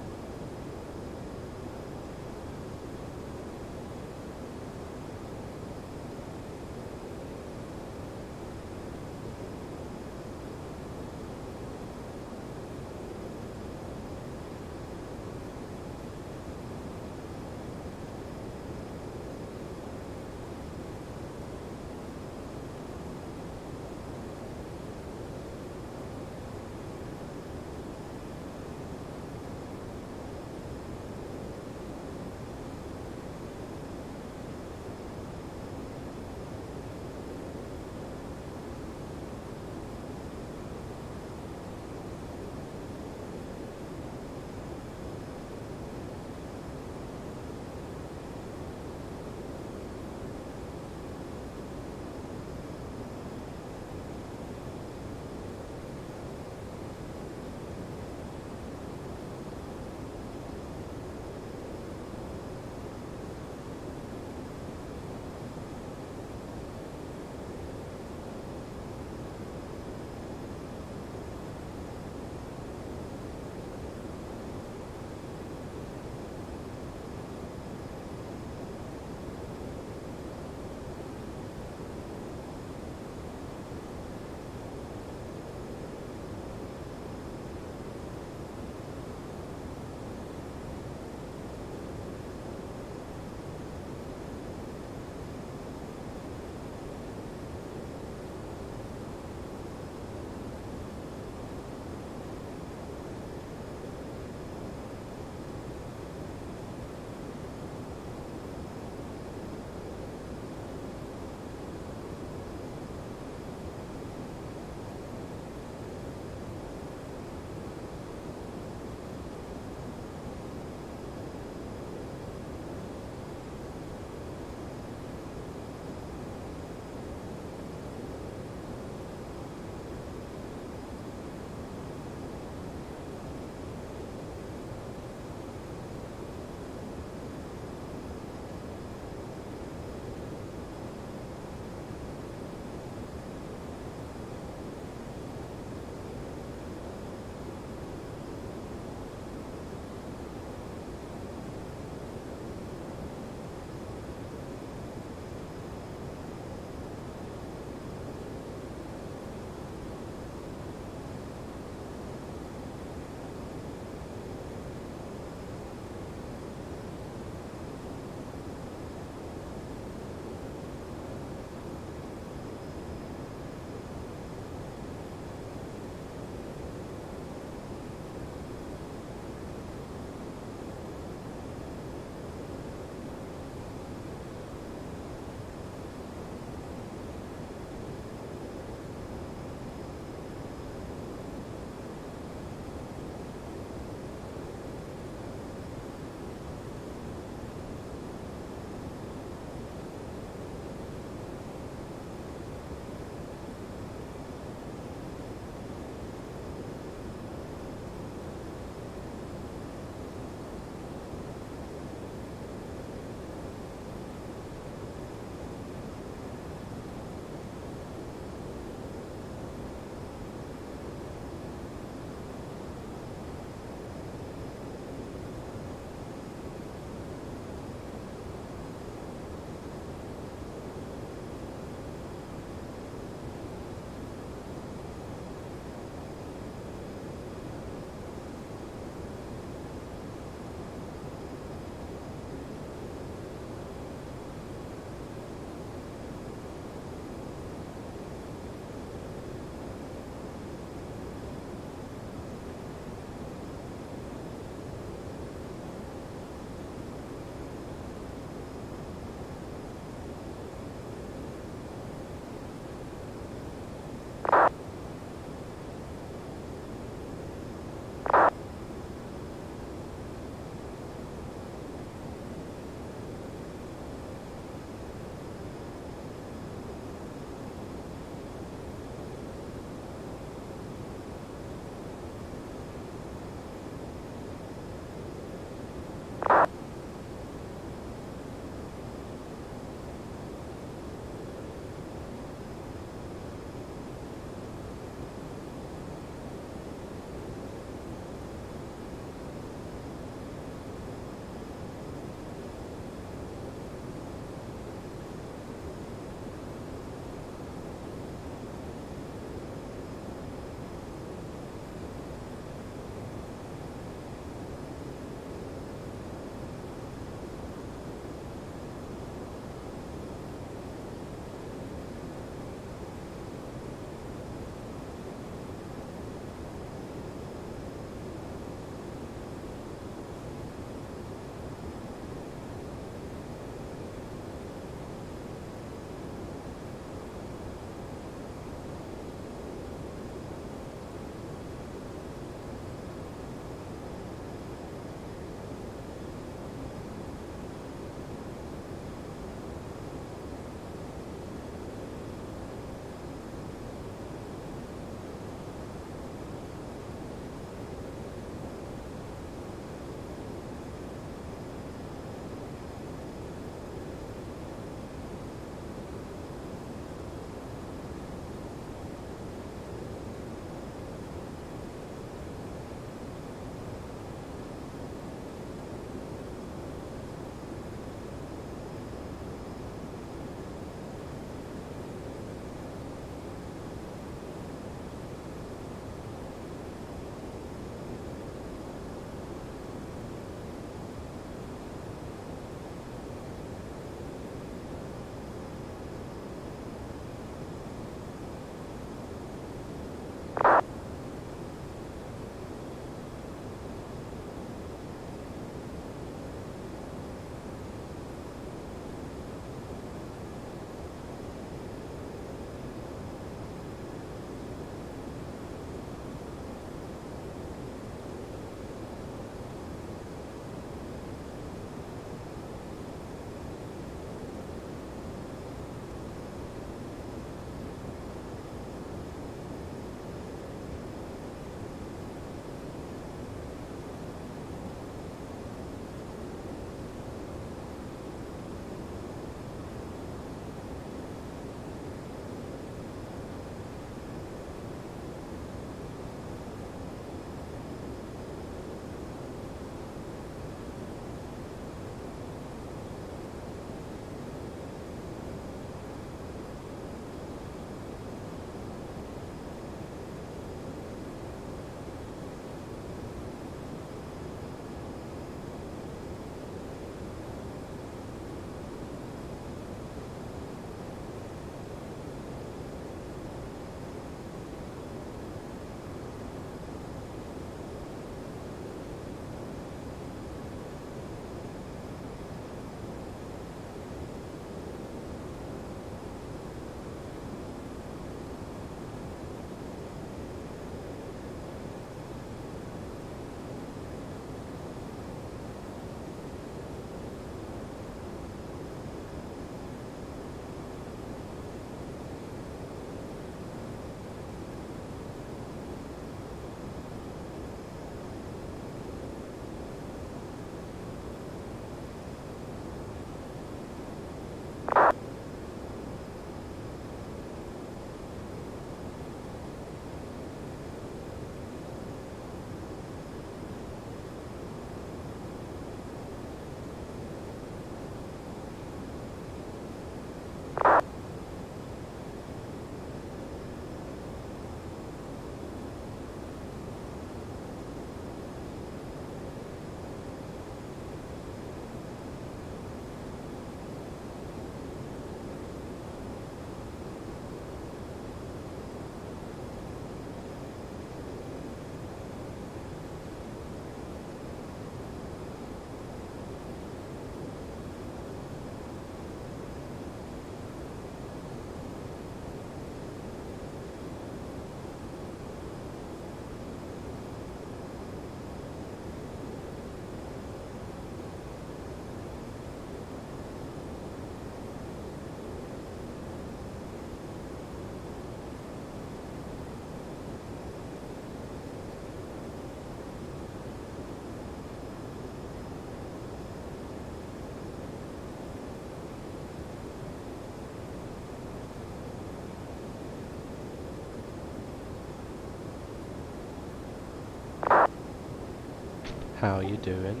How you doing?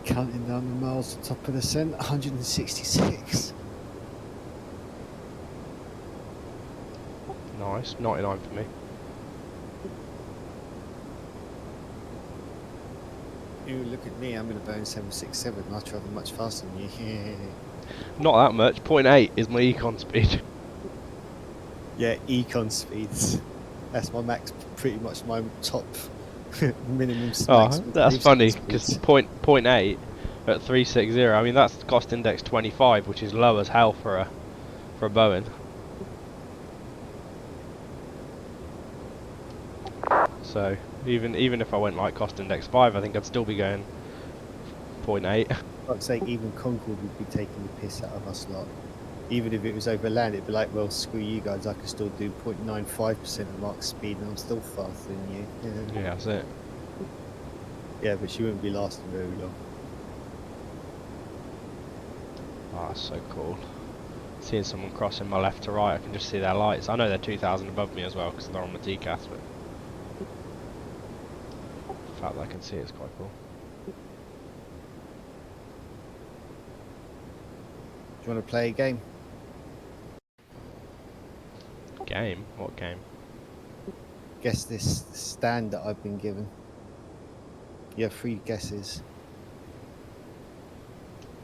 Counting down the miles to top of the scent, 166. Nice, 99 for me. You look at me, I'm going to burn 767. I travel much faster than you. Not that much. 0.8 is my econ speed. Yeah, econ speeds. That's my max, pretty much my top minimum. Oh, max that's funny speeds. because 0.8 at 360. I mean, that's cost index 25, which is low as hell for a Boeing. So even if I went like cost index 5, I think I'd still be going 0.8. I'd say even Concorde would be taking the piss out of us lot. Even if it was over land, it'd be like, well, screw you guys, I can still do 0.95% of Mach speed and I'm still faster than you. Yeah, that's it. Yeah, but she wouldn't be lasting very long. Oh, that's so cool. Seeing someone crossing my left to right, I can just see their lights. I know they're 2,000 above me as well because they're on the TCAS, but the fact that I can see it's quite cool. Do you want to play a game? Game? What game? Guess this stand that I've been given. You have 3 guesses.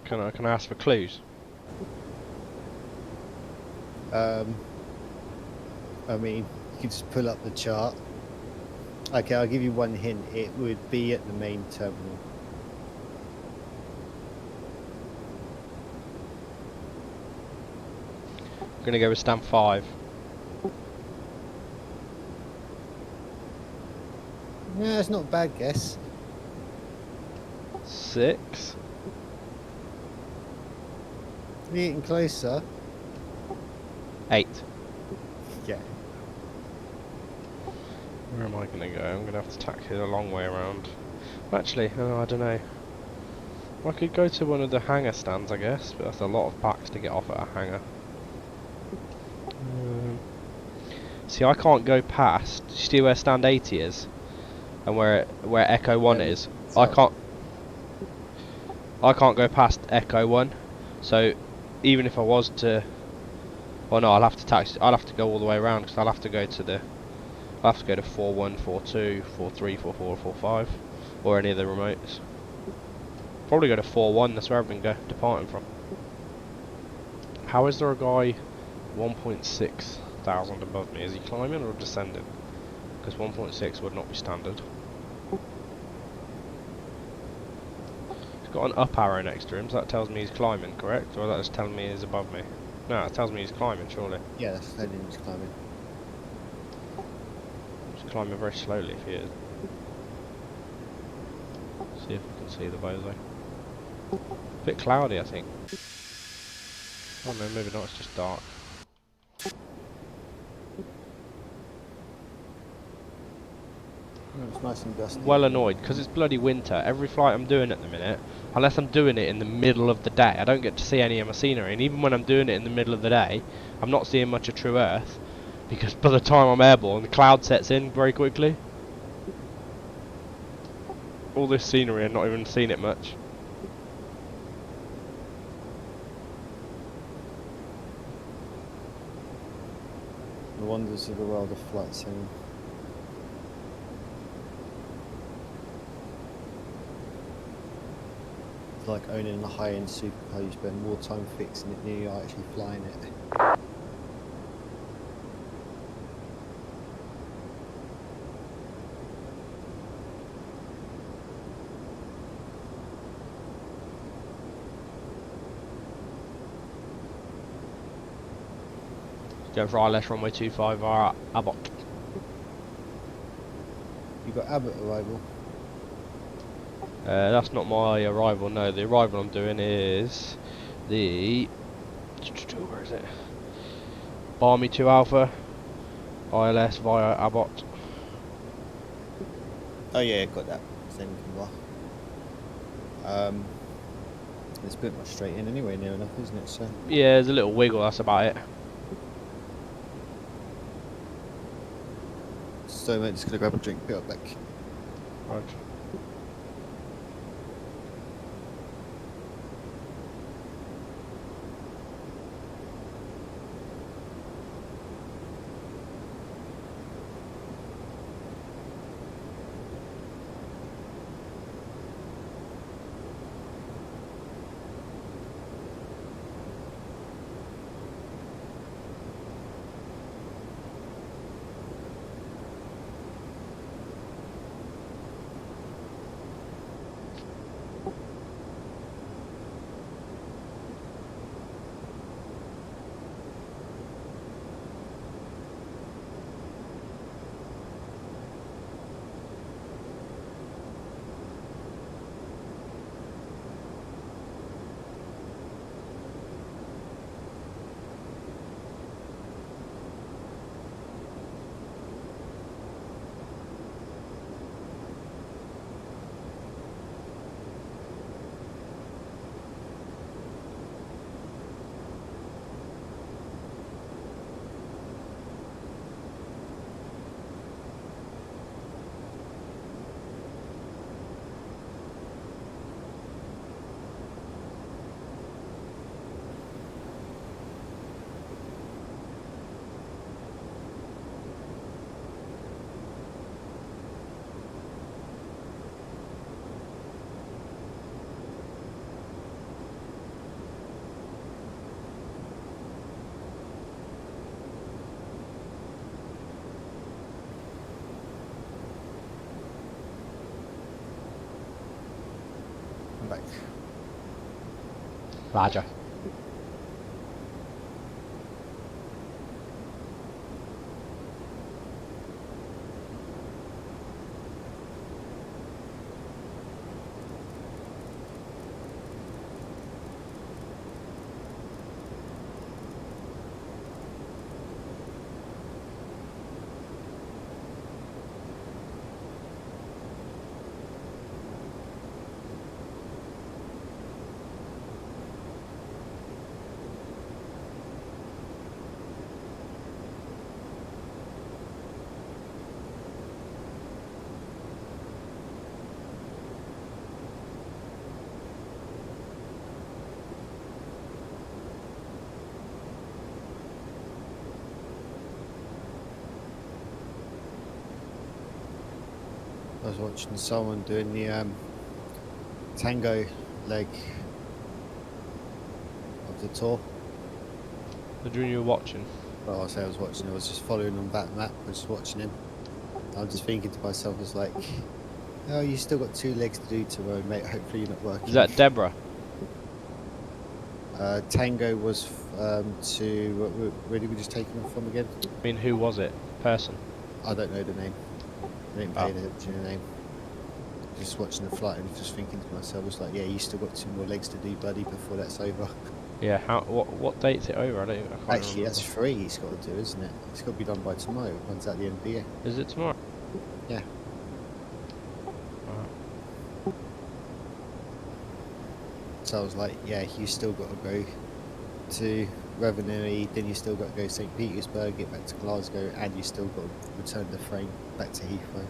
Can I ask for clues? I mean, you can just pull up the chart. Okay, I'll give you one hint. It would be at the main terminal. I'm gonna go with stand 5. No, it's not a bad guess. 6. You're getting closer. 8. Yeah. Where am I gonna go? I'm gonna have to taxi the long way around. Actually, I don't know. I could go to one of the hangar stands, I guess, but that's a lot of packs to get off at a hangar. See, I can't go past. Do you see where stand 80 is, and where Echo 1 is? I can't go past Echo 1. So even if I was to, well, no, I'll have to taxi. I'll have to go all the way around because I'll have to go to 41, 42, 43, 44, 45, or any of the remotes. Probably go to 41. That's where I've been departing from. How is there a guy 1.6 thousand above me? Is he climbing or descending? Because 1.6 would not be standard. He's got an up arrow next to him, so that tells me he's climbing, correct? Or that's telling me he's above me? No, it tells me he's climbing, surely. Yeah, that's telling him he's climbing. He's climbing very slowly if he is. See if we can see the bozo. A bit cloudy, I think. Oh no, maybe not, it's just dark. It's nice and dusty. Well annoyed because it's bloody winter. Every flight I'm doing at the minute, unless I'm doing it in the middle of the day, I don't get to see any of my scenery. And even when I'm doing it in the middle of the day, I'm not seeing much of true Earth because by the time I'm airborne, the cloud sets in very quickly. All this scenery, I've not even seen it much. The wonders of the world of flight sim. It's like owning a high-end supercar. You spend more time fixing it than you are actually flying it. Go for ILS runway 25 via Abbott. You got Abbott arrival? That's not my arrival, no. The arrival I'm doing is the... where is it? Barmy 2 Alpha, ILS via Abbott. Oh yeah, got that. Same as it's a bit more straight in anyway, near enough, isn't it? So yeah, there's a little wiggle, that's about it. So mate, just gonna grab a drink, be right back. Right. I'm back. Roger. I was watching someone doing the tango leg of the tour. The junior you were watching? Well, I say I was watching, I was just following on that map, I was just watching him. I'm just thinking to myself, I was like, oh, you still got 2 legs to do tomorrow, mate, hopefully you're not working. Is that Deborah? Tango was where did we just take him from again? I mean, who was it? Person? I don't know the name. I didn't pay attention to the name. Just watching the flight and just thinking to myself, I was like, yeah, you still got 2 more legs to do, buddy, before that's over. Yeah, what date's it over? I can't Actually, remember. that's 3 he's got to do, isn't it? It's got to be done by tomorrow. It runs out the end of the year. Is it tomorrow? Yeah. So I was like, yeah, you still got to go to Ravensey, then you still got to go to St. Petersburg, get back to Glasgow, and you still got to return the frame back to Heathrow.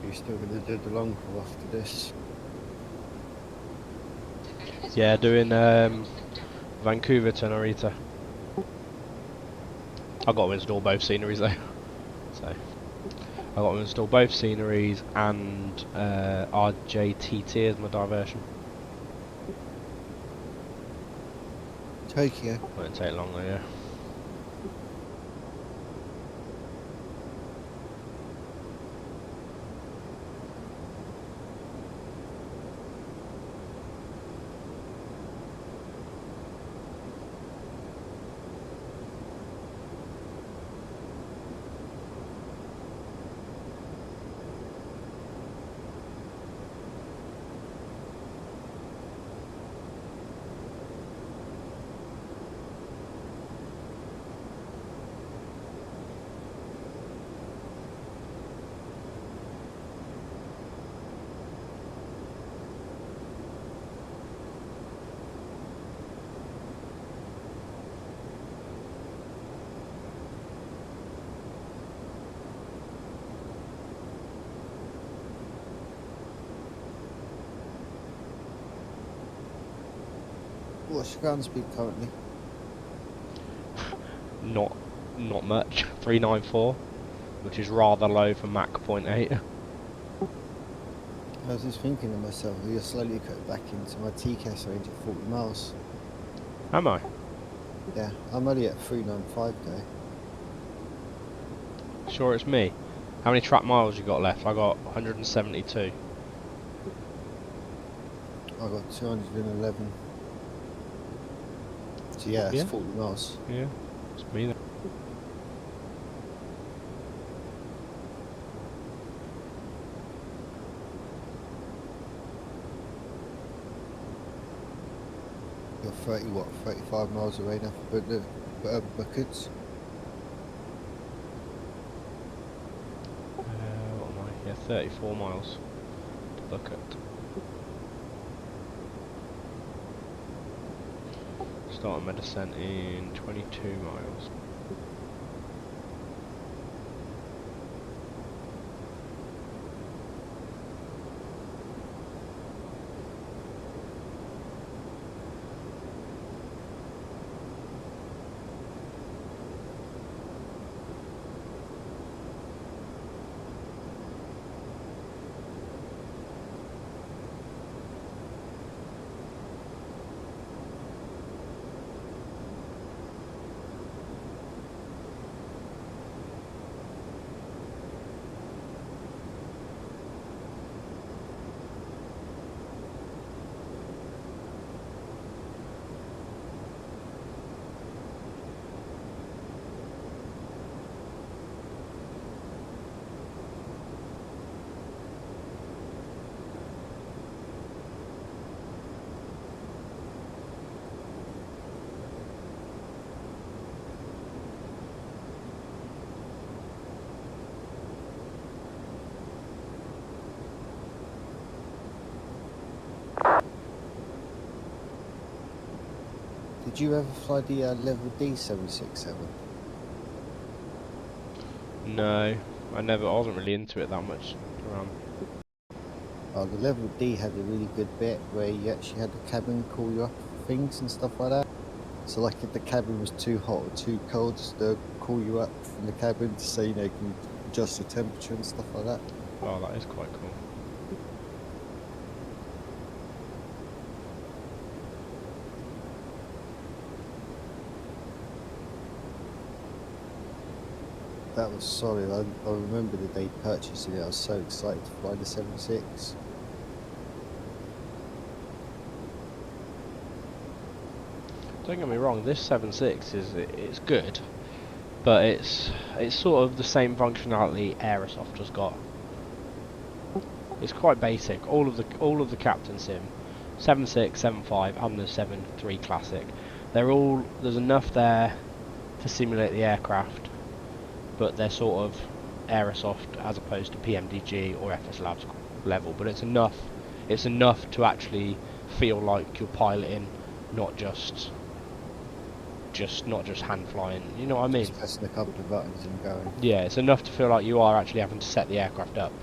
You're still going to do the long haul after this? Yeah, doing Vancouver to Narita. I got to install both sceneries though. So I got to install both sceneries and RJTT as my diversion. Tokyo. Won't take long though, yeah. What's your ground speed currently? Not much. 394, which is rather low for Mach 0.8. I was just thinking to myself, you're slowly cut back into my TCAS range at 40 miles. Am I? Yeah, I'm only at 395 though. Sure it's me. How many track miles you got left? I got 172. I got 211. So yeah, it's 40 miles. Yeah, it's me then. You're 35 miles away now for Buckets. What am I? Yeah, 34 miles to Bucket. Starting my descent in 22 miles. Did you ever fly the level D767? No, I wasn't really into it that much. The level D had a really good bit where you actually had the cabin call you up for things and stuff like that. So like if the cabin was too hot or too cold, they'll call you up from the cabin to say, you know, you can adjust the temperature and stuff like that. Oh, that is quite cool. That was solid. I remember the day purchasing it. I was so excited to fly the 76. Don't get me wrong, this 7.6 it's good, but it's sort of the same functionality Aerosoft has got. It's quite basic. All of the Captain Sim, 7.6, 7.5, and the 7.3 Classic, there's enough there to simulate the aircraft, but they're sort of Aerosoft as opposed to PMDG or FS Labs level. But it's enough to actually feel like you're piloting, not just hand flying. You know what I mean? Just pressing a couple of buttons and going. Yeah, it's enough to feel like you are actually having to set the aircraft up.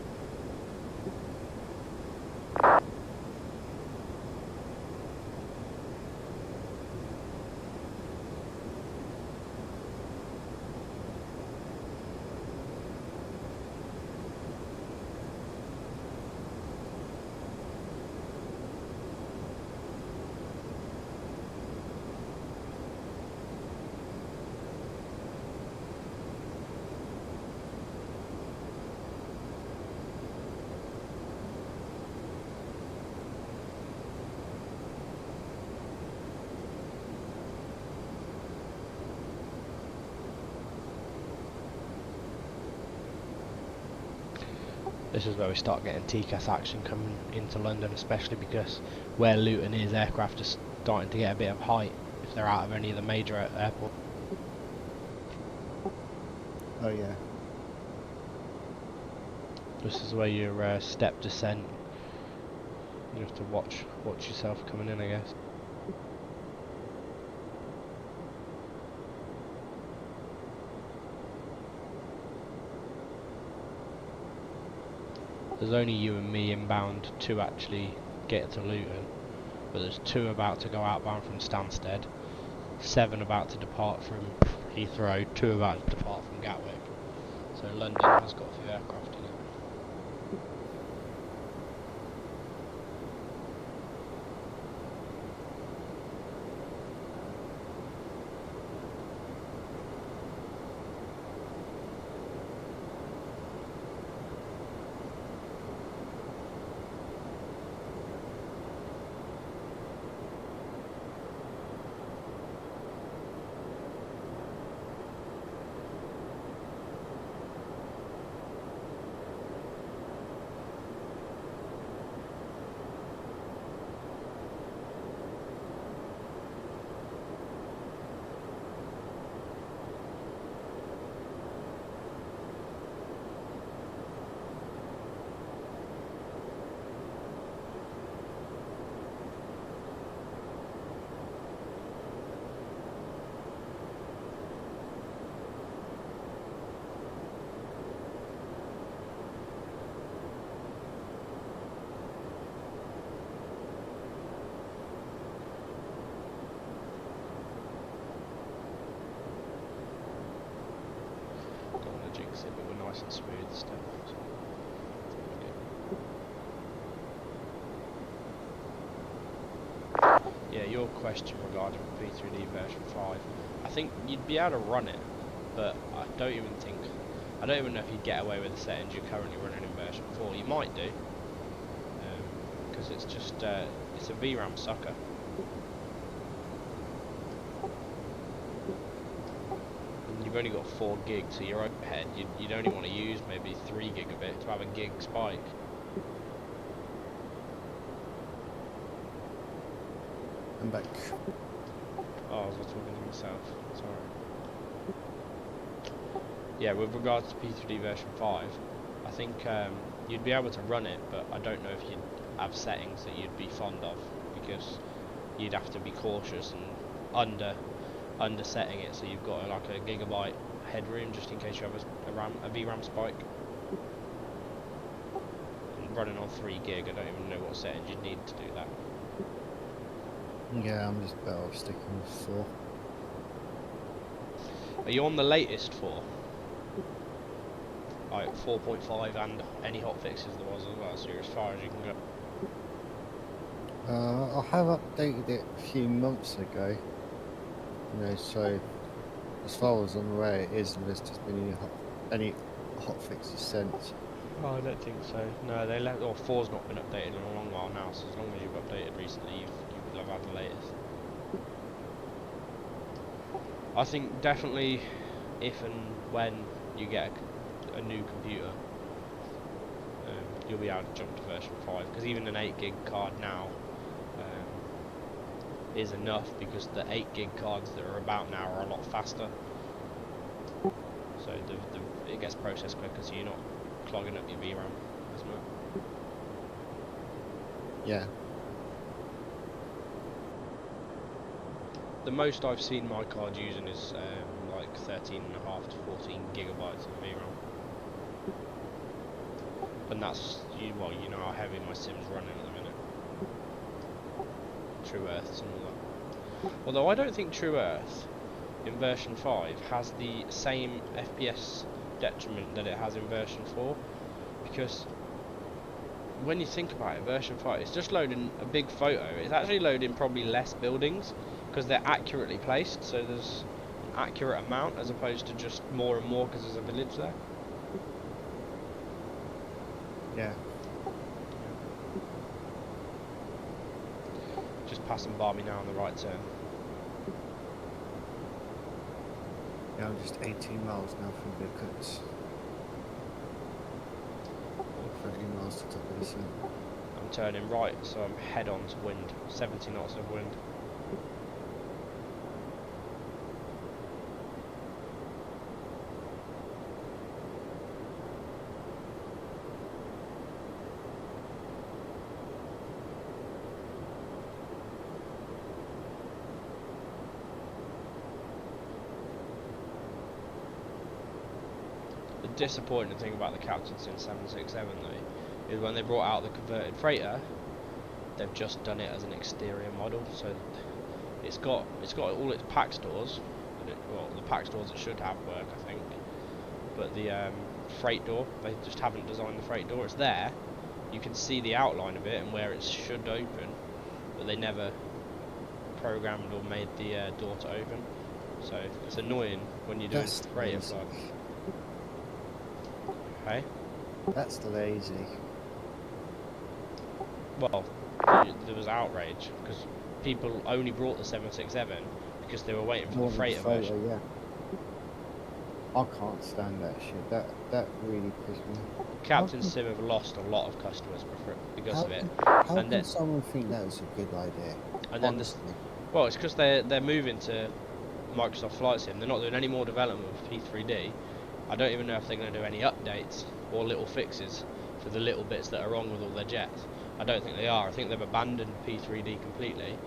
This is where we start getting TCAS action coming into London, especially because where Luton is, aircraft are starting to get a bit of height if they're out of any of the major airports. Oh yeah. This is where your step descent, you have to watch yourself coming in, I guess. There's only you and me inbound to actually get to Luton, but there's 2 about to go outbound from Stansted, 7 about to depart from Heathrow, 2 about to depart from Gatwick. So London has got a few aircraft in it. Jinx it, but we're nice and smooth still. So yeah, your question regarding P3D version 5, I think you'd be able to run it, but I don't even know if you'd get away with the settings you're currently running in version 4. You might do, because it's just it's a VRAM sucker. You've only got 4 gig, so your overhead, you'd only want to use maybe 3 gigabit to have a gig spike. I'm back. Oh, I was talking to myself, sorry. Yeah, with regards to P3D version 5, I think you'd be able to run it, but I don't know if you'd have settings that you'd be fond of, because you'd have to be cautious and under setting it, so you've got like a gigabyte headroom just in case you have a VRAM spike. And running on 3 gig, I don't even know what settings you'd need to do that. Yeah, I'm just better off sticking with 4. Are you on the latest 4? Like 4.5 and any hotfixes there was as well, so you're as far as you can go? I have updated it a few months ago. You know, so as far as I'm aware, it is, and there's just been any hotfixes sent. Oh, I don't think so. No, they left. Or 4's not been updated in a long while now. So as long as you've updated recently, you will have had the latest. I think definitely, if and when you get a new computer, you'll be able to jump to version 5. Because even an 8 gig card now is enough, because the 8 gig cards that are about now are a lot faster. So it gets processed quicker, so you're not clogging up your VRAM as much. Yeah. The most I've seen my card using is like 13.5 to 14 gigabytes of VRAM. And that's, well, you know how heavy my sim's running at the minute. True Earths and all that. Although I don't think True Earth in version 5 has the same FPS detriment that it has in version 4, because when you think about it, version 5, it's just loading a big photo. It's actually loading probably less buildings because they're accurately placed, so there's an accurate amount as opposed to just more and more because there's a village there. Yeah. Just passing by me now on the right turn. Yeah, I'm just 18 miles now from Bickers. 30 miles to top of the sun. I'm turning right, so I'm head on to wind, 70 knots of wind. The disappointing thing about the Captain Sin 767 though is when they brought out the converted freighter, they've just done it as an exterior model, so it's got all its pack stores. Well, the pack stores it should have work, I think. But the freight door, they just haven't designed the freight door. It's there. You can see the outline of it and where it should open, but they never programmed or made the door to open. So it's annoying when you're doing freighter flights. Hey? That's lazy. Well, there was outrage because people only brought the 767 because they were waiting for the freighter version. Yeah. I can't stand that shit. That really pissed me. Captain Sim have lost a lot of customers because of it. How can someone think that was a good idea? And then well, it's because they're moving to Microsoft Flight Sim. They're not doing any more development with P3D. I don't even know if they're going to do any updates or little fixes for the little bits that are wrong with all their jets. I don't think they are. I think they've abandoned P3D completely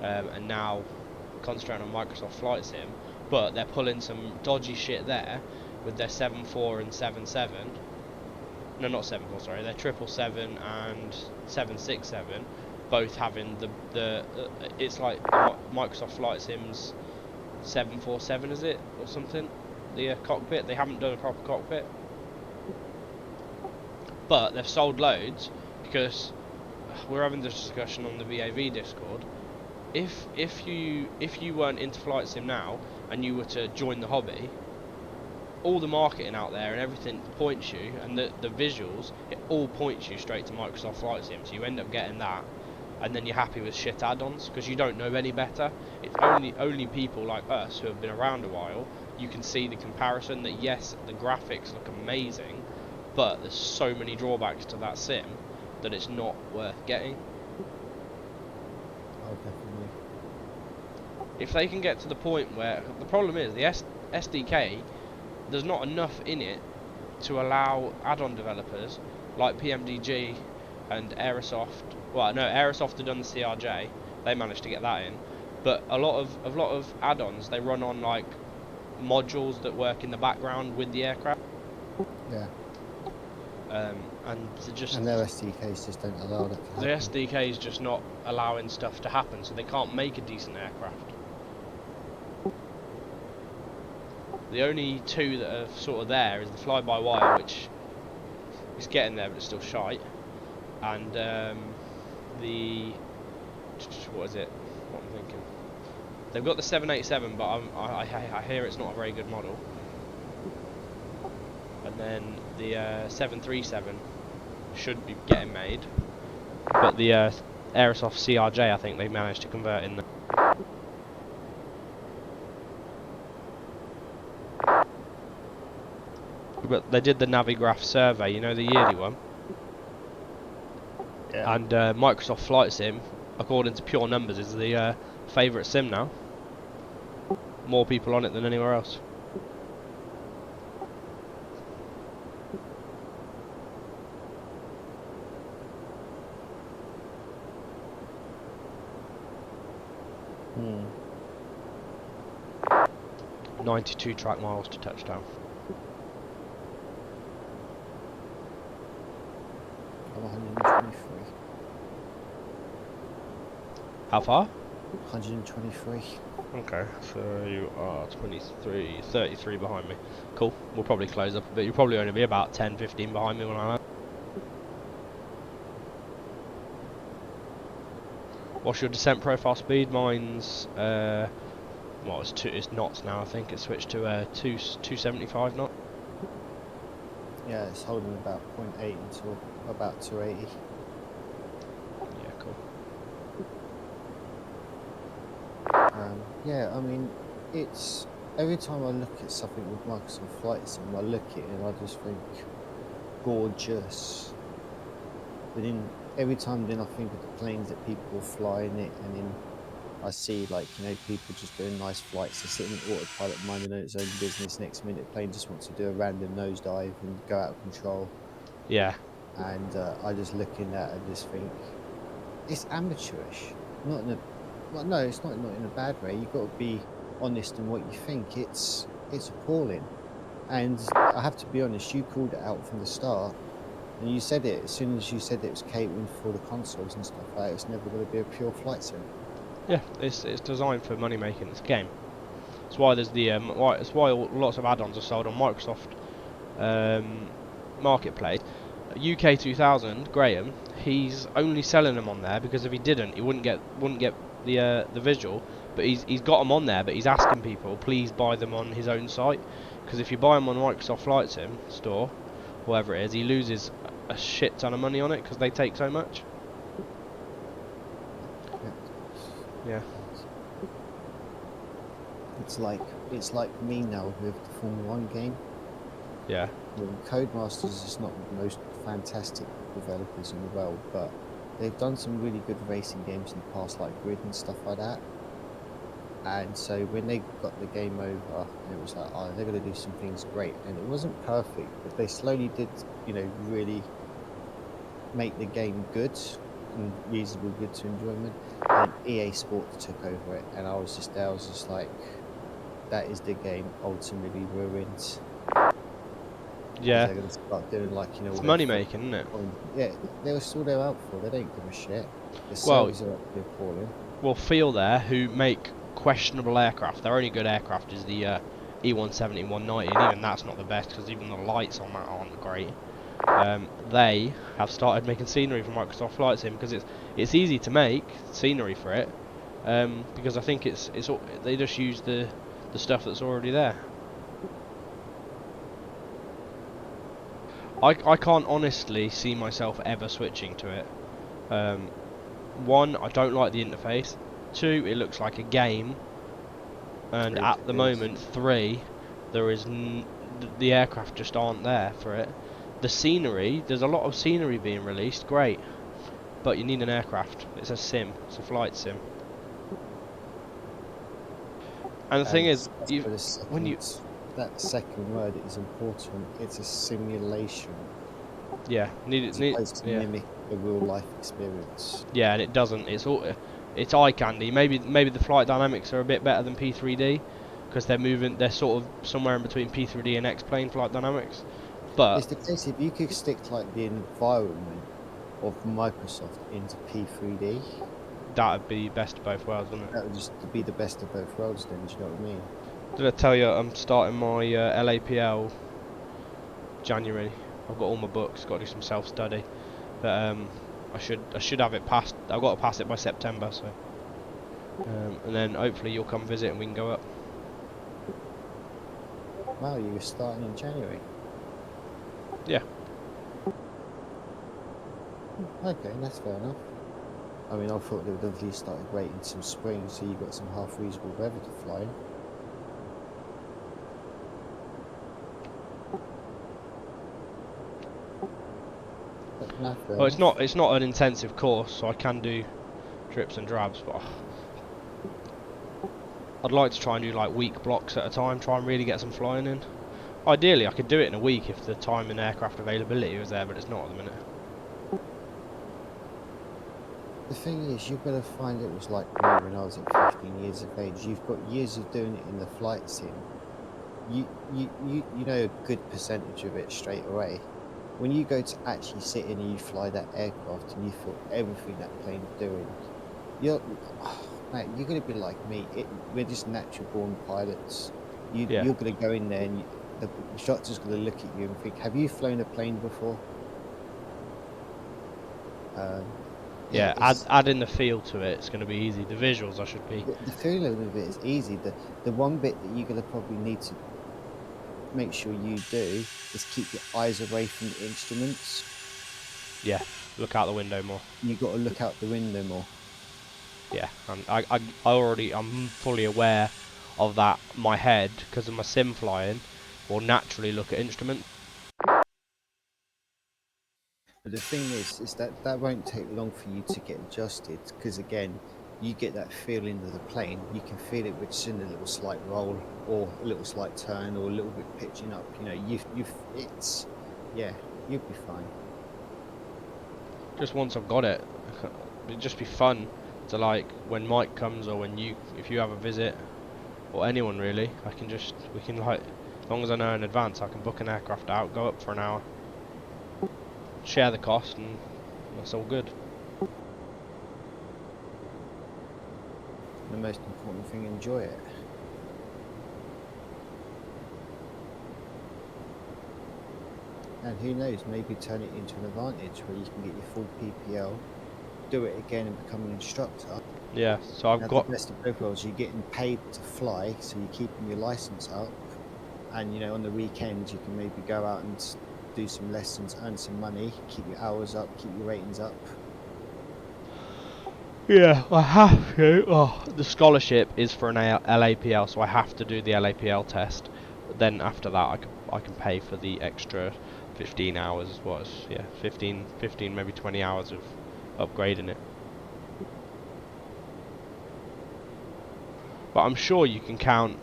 and now concentrating on Microsoft Flight Sim. But they're pulling some dodgy shit there with their 7.4 and 7.7. No, not 7.4. Sorry, they're 777 and 767. Both having the it's like Microsoft Flight Sim's 747, is it, or something? The cockpit. They haven't done a proper cockpit, but they've sold loads because we're having this discussion on the VAV Discord. If you weren't into Flight Sim now and you were to join the hobby, all the marketing out there and everything points you, and the visuals, it all points you straight to Microsoft Flight Sim. So you end up getting that, and then you're happy with shit add-ons because you don't know any better. It's only people like us who have been around a while. You can see the comparison that yes, the graphics look amazing, but there's so many drawbacks to that sim that it's not worth getting. Oh, definitely. If they can get to the point where the problem is the SDK, there's not enough in it to allow add-on developers like PMDG and Aerosoft. Well, no, Aerosoft had done the CRJ. They managed to get that in, but a lot of add-ons, they run on like modules that work in the background with the aircraft. Yeah. And their SDKs just don't allow that to happen. The SDK is just not allowing stuff to happen, so they can't make a decent aircraft. The only two that are sort of there is the fly-by-wire, which is getting there, but it's still shite. And the what is it? What I'm thinking? They've got the 787, but I hear it's not a very good model. And then the 737 should be getting made, but the Aerosoft CRJ, I think they managed to convert in. But they did the Navigraph survey, you know, the yearly one. Yeah. And Microsoft Flight Sim, according to pure numbers, is the favourite sim now. More people on it than anywhere else. Hmm. 92 track miles to touchdown. I'm 123. How far? 123. Okay, so you are 33 behind me. Cool, we'll probably close up a bit. You'll probably only be about 10-15 behind me when I land. What's your descent profile speed? Mine's well, it's knots now. I think it's switched to 275 knot. Yeah, it's holding about 0.8 until about 280. Yeah, cool. Yeah, I mean, it's every time I look at something with Microsoft Flight Sim, I look at it and I just think gorgeous. But then every time then I think of the planes that people will fly in it, and then I see, like, you know, people just doing nice flights. They're sitting in autopilot, minding its own business. Next minute, the plane just wants to do a random nosedive and go out of control. Yeah. And I just look in that and just think it's amateurish. Not in a, well, no, it's not in a bad way. You've got to be honest in what you think. It's appalling. And I have to be honest. You called it out from the start. And you said it as soon as you said it was catering for the consoles and stuff like that. It's never going to be a pure flight sim. Yeah, it's designed for money making. It's a game. That's why there's the it's why lots of add-ons are sold on Microsoft Marketplace. UK 2000 Graham, he's only selling them on there because if he didn't, he wouldn't get the visual. But he's got them on there, but he's asking people please buy them on his own site, because if you buy them on Microsoft Flight Sim store, whatever it is, he loses a shit ton of money on it because they take so much. Yeah. It's like me now with the Formula 1 game. Yeah. Well, Codemasters is not the most fantastic developers in the world, but they've done some really good racing games in the past, like Grid and stuff like that. And so when they got the game over, it was like, oh, they're going to do some things great. And it wasn't perfect, but they slowly did, you know, really make the game good and reasonably good to enjoyment. And EA Sports took over it, and I was just like, that is the game ultimately ruined. Yeah. They're going to start doing, like, you know, it's money making, isn't it? Yeah, that's all they're out for. They don't give a shit. The Well, servers are actually appalling. Well, Feel there, who make questionable aircraft. Their only good aircraft is the E170, 190, and even that's not the best because even the lights on that aren't great. They have started making scenery for Microsoft Flight Sim because it's easy to make scenery for it, because I think they just use the stuff that's already there. I can't honestly see myself ever switching to it. One, I don't like the interface. Two, it looks like a game. And at the moment, three, there is the aircraft just aren't there for it. The scenery, there's a lot of scenery being released, great, but you need an aircraft. It's a sim, it's a flight sim. And the thing is, that second word is important. It's a simulation. Yeah, it's supposed to mimic a real life experience. Yeah, and it doesn't. It's eye candy. Maybe the flight dynamics are a bit better than P3D because they're sort of somewhere in between P3D and X-plane flight dynamics. But it's the case if you could stick like the environment of Microsoft into P3D, that would be best of both worlds, wouldn't it? That would just be the best of both worlds. Then, do you know what I mean? Did I tell you I'm starting my LAPL January? I've got all my books. Got to do some self-study, but I should have it passed. I've got to pass it by September, so and then hopefully you'll come visit and we can go up. Wow, you were starting in January. Yeah. Okay, that's fair enough. I mean, I thought they would have at least started waiting until spring, so you got some half reasonable weather to fly in. Well, it's not an intensive course, so I can do drips and drabs, but I'd like to try and do like week blocks at a time, try and really get some flying in. Ideally, I could do it in a week if the time and aircraft availability was there, but it's not at the minute. The thing is, you've got to find it was like me when I was at 15 years of age. You've got years of doing it in the flight sim. You know a good percentage of it straight away. When you go to actually sit in and you fly that aircraft and you feel everything that plane's doing, you're going to be like me. We're just natural born pilots. You're going to go in there and the instructor's going to look at you and think, have you flown a plane before? Yeah, add in the feel to it. It's going to be easy. The visuals, I should be. The feel of it is easy. The one bit that you're going to probably need to make sure you do is keep your eyes away from the instruments. Yeah, look out the window more. You've got to look out the window more. Yeah, and I'm fully aware of that. My head, because of my sim flying, will naturally look at instruments. But the thing is that won't take long for you to get adjusted, because again, you get that feeling of the plane. You can feel it with just in a little slight roll, or a little slight turn, or a little bit pitching up. You know, you'll be fine. Just once I've got it, it'd just be fun to, like, when Mike comes, or if you have a visit, or anyone really, we can like, as long as I know in advance, I can book an aircraft out, go up for an hour, share the cost, and that's all good. The most important thing, enjoy it. And who knows, maybe turn it into an advantage where you can get your full PPL, do it again and become an instructor. Yeah, so I've got... the best of both worlds, you're getting paid to fly, so you're keeping your license up, and you know, on the weekends you can maybe go out and do some lessons, earn some money, keep your hours up, keep your ratings up. Yeah, I have to. Oh, the scholarship is for an LAPL, so I have to do the LAPL test. But then after that, I can pay for the extra 15 hours. Yeah, 15 maybe 20 hours of upgrading it. But I'm sure you can count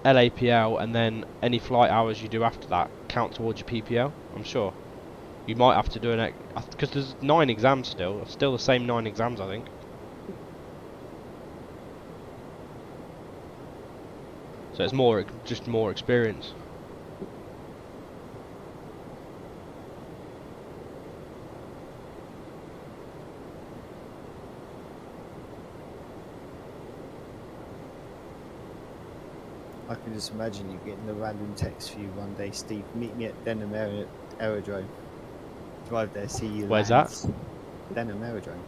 LAPL and then any flight hours you do after that count towards your PPL. I'm sure. You might have to do an because there's 9 exams still. Still the same 9 exams, I think. So it's just more experience. I can just imagine you getting a random text for you one day, Steve, meet me at Denham Aerodrome. Drive there, see you. Where's that? Denham Aerodrome.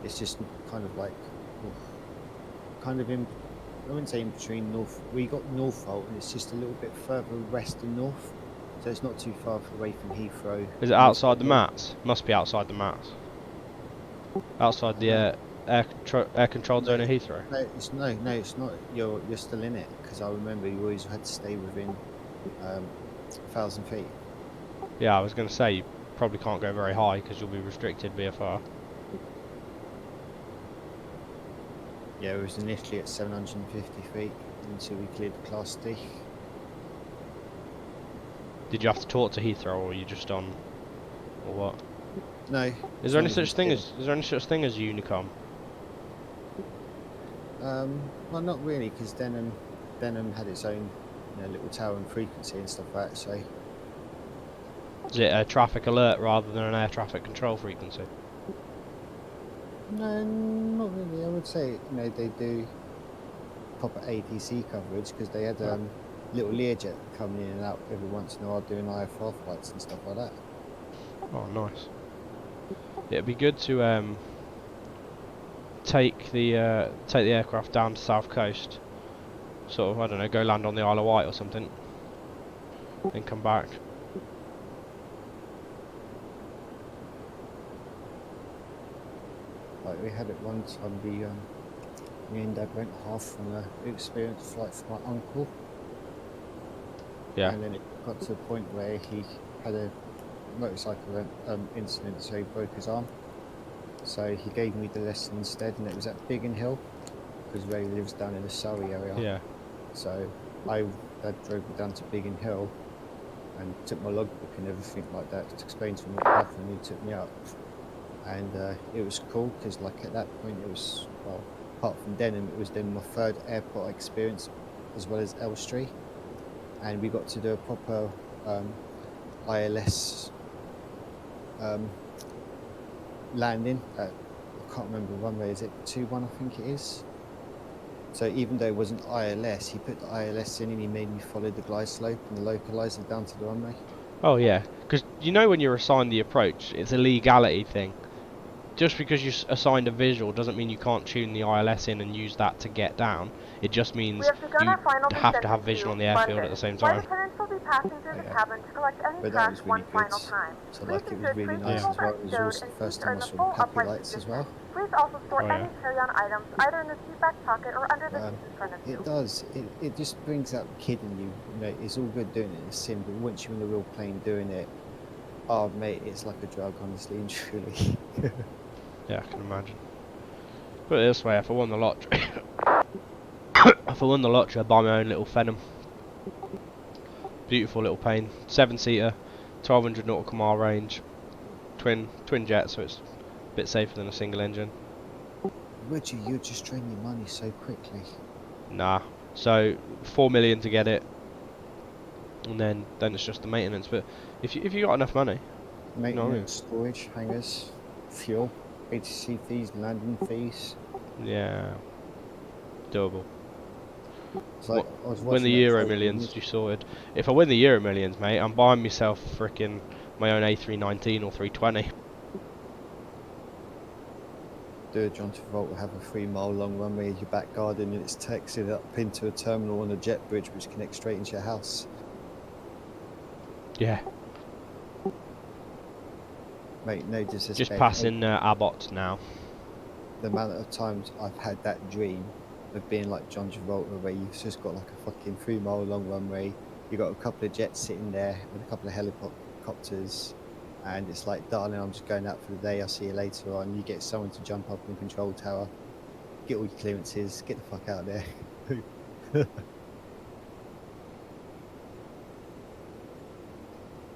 It's just kind of like, kind of in, I wouldn't say in between North. We got Northolt, and it's just a little bit further west than North, so it's not too far away from Heathrow. Is it outside the mats? Must be outside the mats. Outside the air control zone of Heathrow. No, it's not. You're still in it, because I remember you always had to stay within 1,000 feet. Yeah, I was going to say you probably can't go very high because you'll be restricted VFR. Yeah, it was initially at 750 feet until we cleared the Class D. Did you have to talk to Heathrow, or were you just on, or what? No. Is there any such thing as Unicom? Well, not really, because Denham had its own, little tower and frequency and stuff like that. So. Is it a traffic alert rather than an air traffic control frequency? No, not really. I would say, they do proper ATC coverage, because they had little Learjet coming in and out every once in a while doing IFR flights and stuff like that. Oh, nice. It'd be good to take the aircraft down to South Coast. Sort of, I don't know, go land on the Isle of Wight or something, then come back. Like we had it one time, me and Dad went half on an experience flight for my uncle. Yeah. And then it got to the point where he had a motorcycle incident, so he broke his arm. So he gave me the lesson instead, and it was at Biggin Hill, because Ray lives down in the Surrey area. Yeah. So Dad drove me down to Biggin Hill and took my logbook and everything like that to explain to him what happened, and he took me up. And it was cool, because like at that point it was, well, apart from Denham, it was then my 3rd airport experience, as well as Elstree, and we got to do a proper ILS landing at, I can't remember the runway, is it 21 I think it is. So even though it wasn't ILS, he put the ILS in and he made me follow the glide slope and the localizer down to the runway. Oh yeah, because when you're assigned the approach, it's a legality thing. Just because you're assigned a visual doesn't mean you can't tune the ILS in and use that to get down. It just means you have to have vision on the airfield at the same time. Attendants will be passing through the cabin to collect any trash one final time. So like it was really nice as well. It was also the first time I saw the puppy lights as well. Please also store any carry-on items either in the seat back pocket or under the seat in front of you. It does. It just brings out the kid in you. It's all good doing it in a sim, but once you're in a real plane doing it, oh mate, it's like a drug, honestly and truly. Yeah, I can imagine. Put it this way, if I won the lottery, I'd buy my own little Phenom. Beautiful little plane, 7-seater, 1200 nautical mile range, twin jet, so it's a bit safer than a single engine. Would you just drain your money so quickly? Nah, so 4 million to get it, and then it's just the maintenance. But if you got enough money, Maintenance, you know what I mean? storage, hangars, fuel, ATC fees, landing fees. Yeah, doable. It's like, I was Win the watching that Euro trade Millions, you sorted. If I win the Euro Millions, mate, I'm buying myself frickin' my own A319 or 320. Do John Travolta have a 3-mile long runway in your back garden, and it's taxied up into a terminal on a jet bridge which connects straight into your house. Yeah. Mate, no disrespect. Just passing Abbott now. The amount of times I've had that dream of being like John Travolta, where you've just got like a fucking 3-mile long runway, you've got a couple of jets sitting there with a couple of helicopters, and it's like, darling, I'm just going out for the day, I'll see you later on. You get someone to jump up in the control tower, get all your clearances, get the fuck out of there.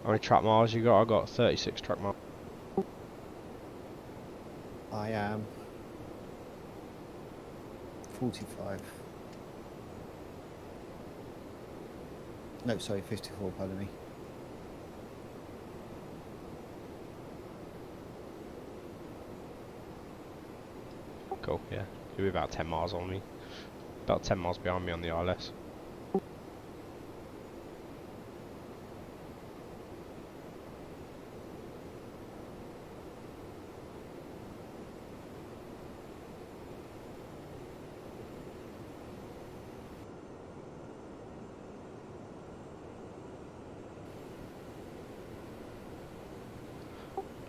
How many track miles you got? I got 36 track miles. I am 45. No, sorry, 54, pardon me. Cool, yeah. You'll be about 10 miles on me. About 10 miles behind me on the ILS.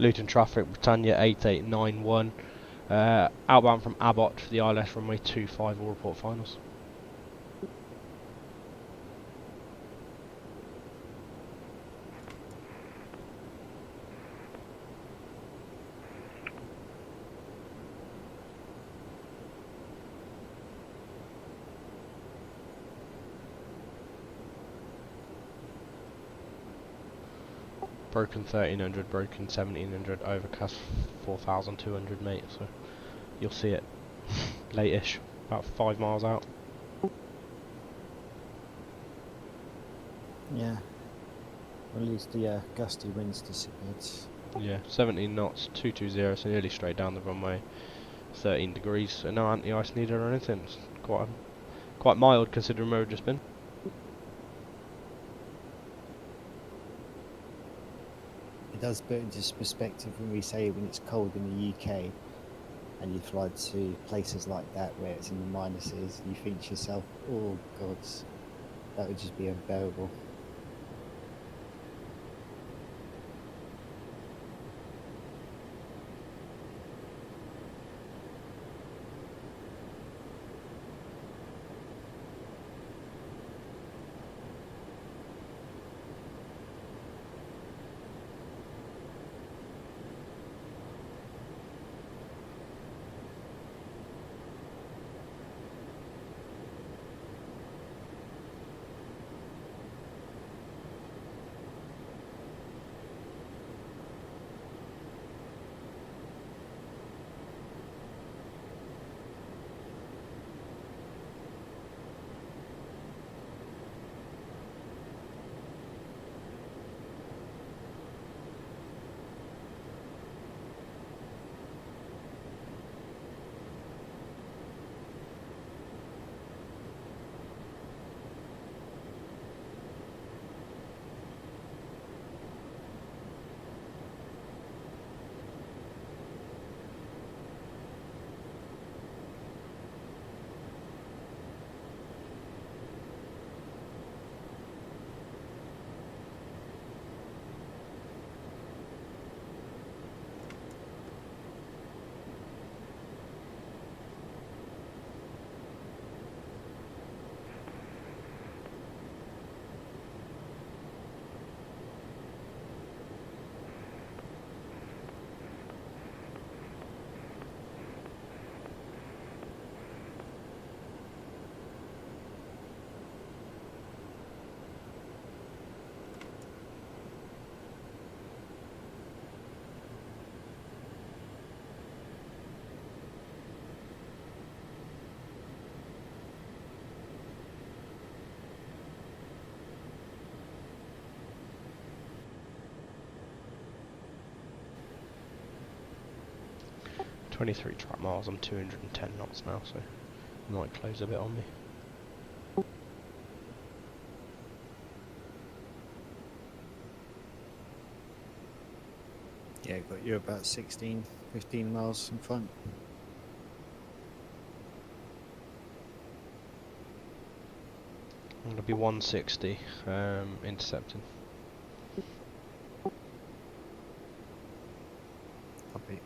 Luton traffic, Britannia 8891. Outbound from Abbott for the ILS runway 25, all report finals. Broken 1300, broken 1700, overcast 4200, mate, so you'll see it late-ish, about 5 miles out. Yeah. At least the gusty winds disappeared. Yeah, 17 knots, 220, so nearly straight down the runway, 13 degrees, so no anti-ice needed or anything. It's quite mild considering where we've just been. It does put into perspective when we say when it's cold in the UK and you fly to places like that where it's in the minuses, you think to yourself, oh gods, that would just be unbearable. 23 track miles, I'm 210 knots now, so it might close a bit on me. Yeah, got you about 16, 15 miles in front. I'm gonna be 160, intercepting. Copy.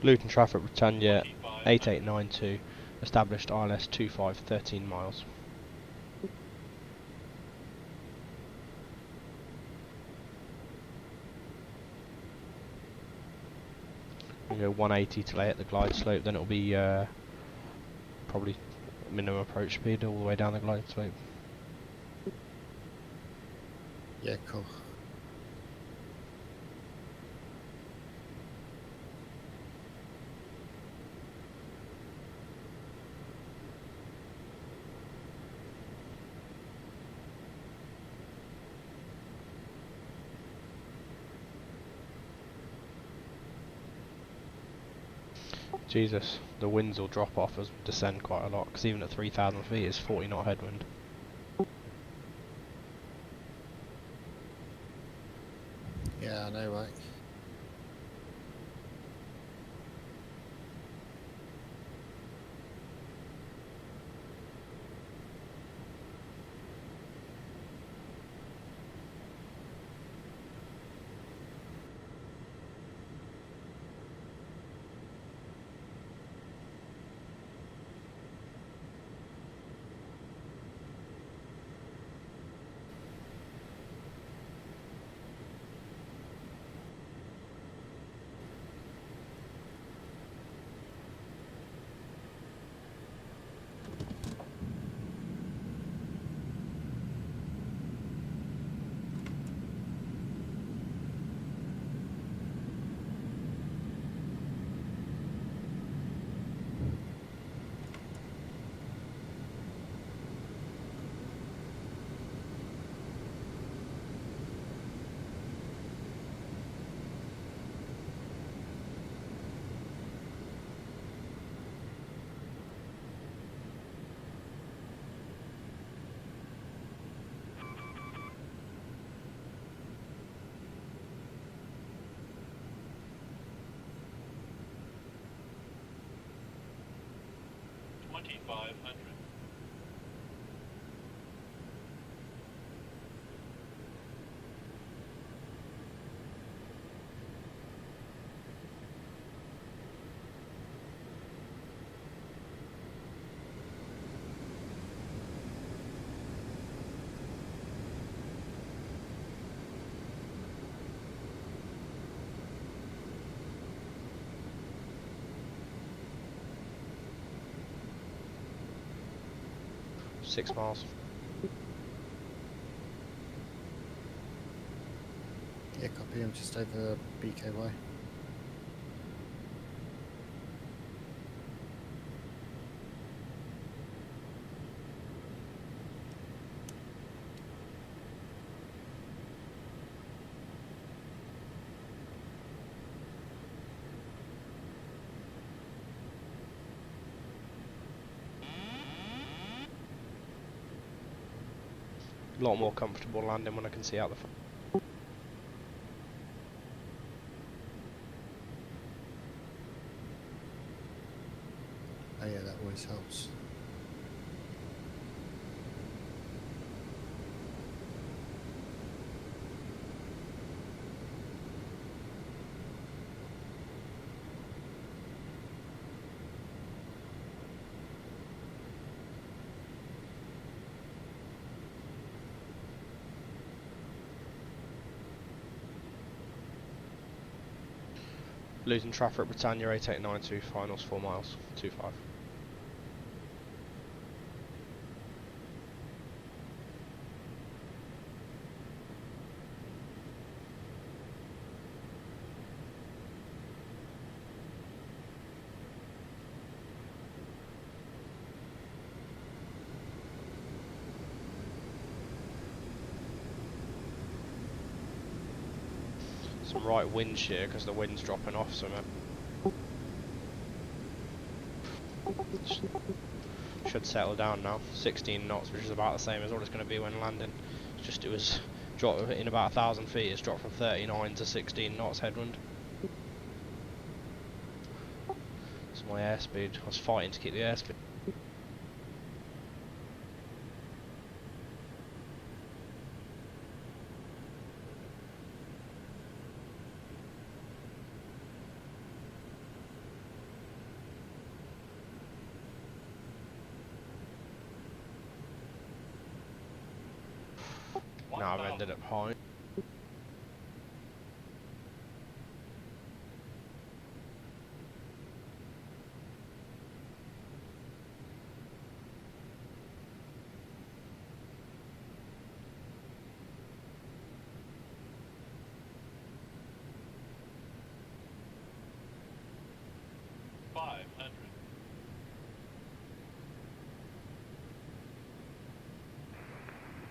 Luton traffic Britannia 8892, established ILS 25, 13 miles. We go 180 till I hit the glide slope, then it'll be probably minimum approach speed all the way down the glide slope. Yeah, cool. Jesus, the winds will drop off as we descend quite a lot, because even at 3,000 feet it's 40 knot headwind. Yeah, I know, right? 2500. Six miles. Yeah, copy. I'm just over BKY. A lot more comfortable landing when I can see out the front. Oh yeah, that always helps. Losing traffic, Britannia 8892, finals 4 miles, 25. Some right wind shear because the wind's dropping off somewhere. Should settle down now. 16 knots, which is about the same as what it's going to be when landing. It's just it was dropped in about 1,000 feet. It's dropped from 39 to 16 knots headwind. It's my airspeed. I was fighting to keep the airspeed. Now I've ended up high.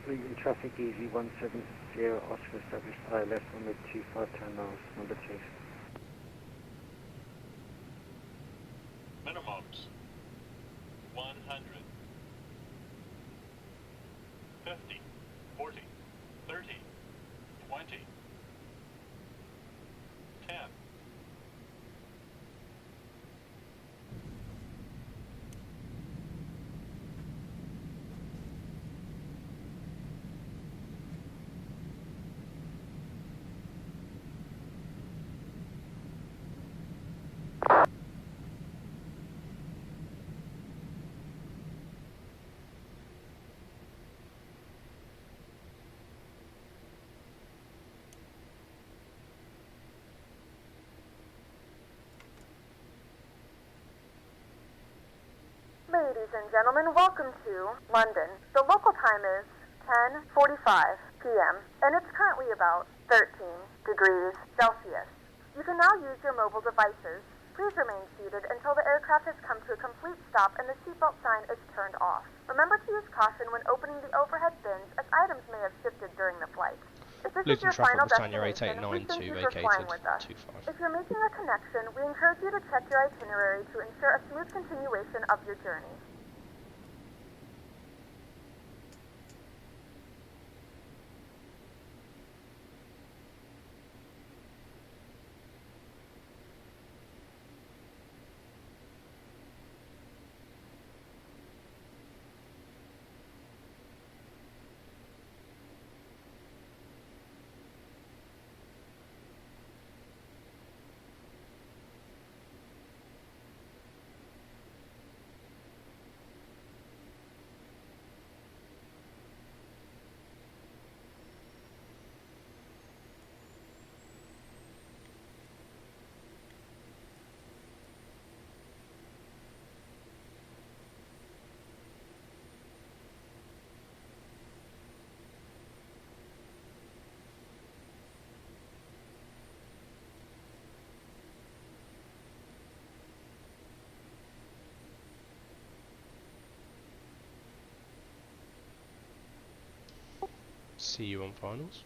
In traffic easy 170 Oscar established ILS on the 2510 miles, number 2. Minimums 100, 50, 40, 30, 20, 10. Ladies and gentlemen, welcome to London. The local time is 10:45 p.m. and it's currently about 13 degrees Celsius. You can now use your mobile devices. Please remain seated until the aircraft has come to a complete stop and the seatbelt sign is turned off. Remember to use caution when opening the overhead bins as items may have shifted during the flight. If this is your final destination, we thank you for flying with us. If you're making a connection, we encourage you to check your itinerary to ensure a smooth continuation of your journey. see you on finals.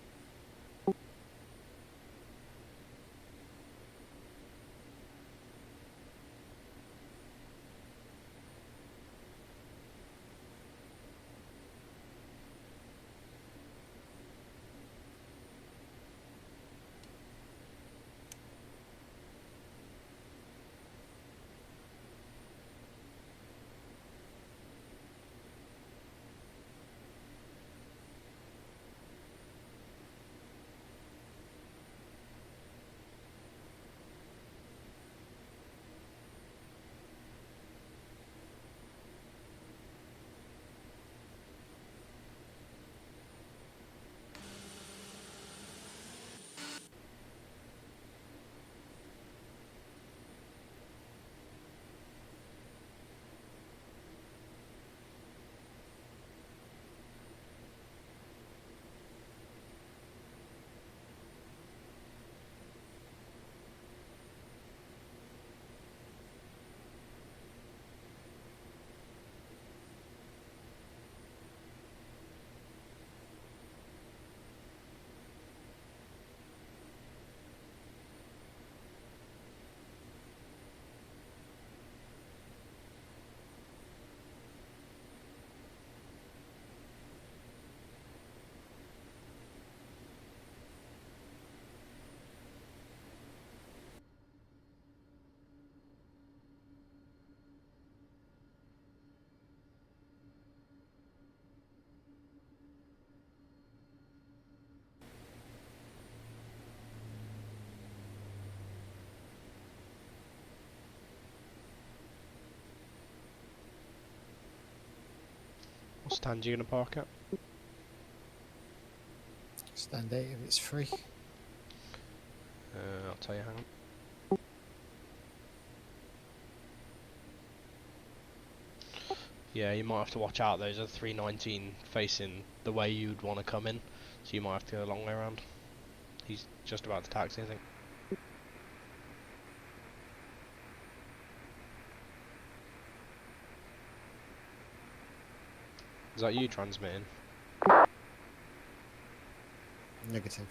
What stand are you going to park at? Stand 8 if it's free. I'll tell you, hang on. Yeah, you might have to watch out, those are 319 facing the way you'd want to come in, so you might have to go a long way around. He's just about to taxi, I think. Is that you transmitting? Negative.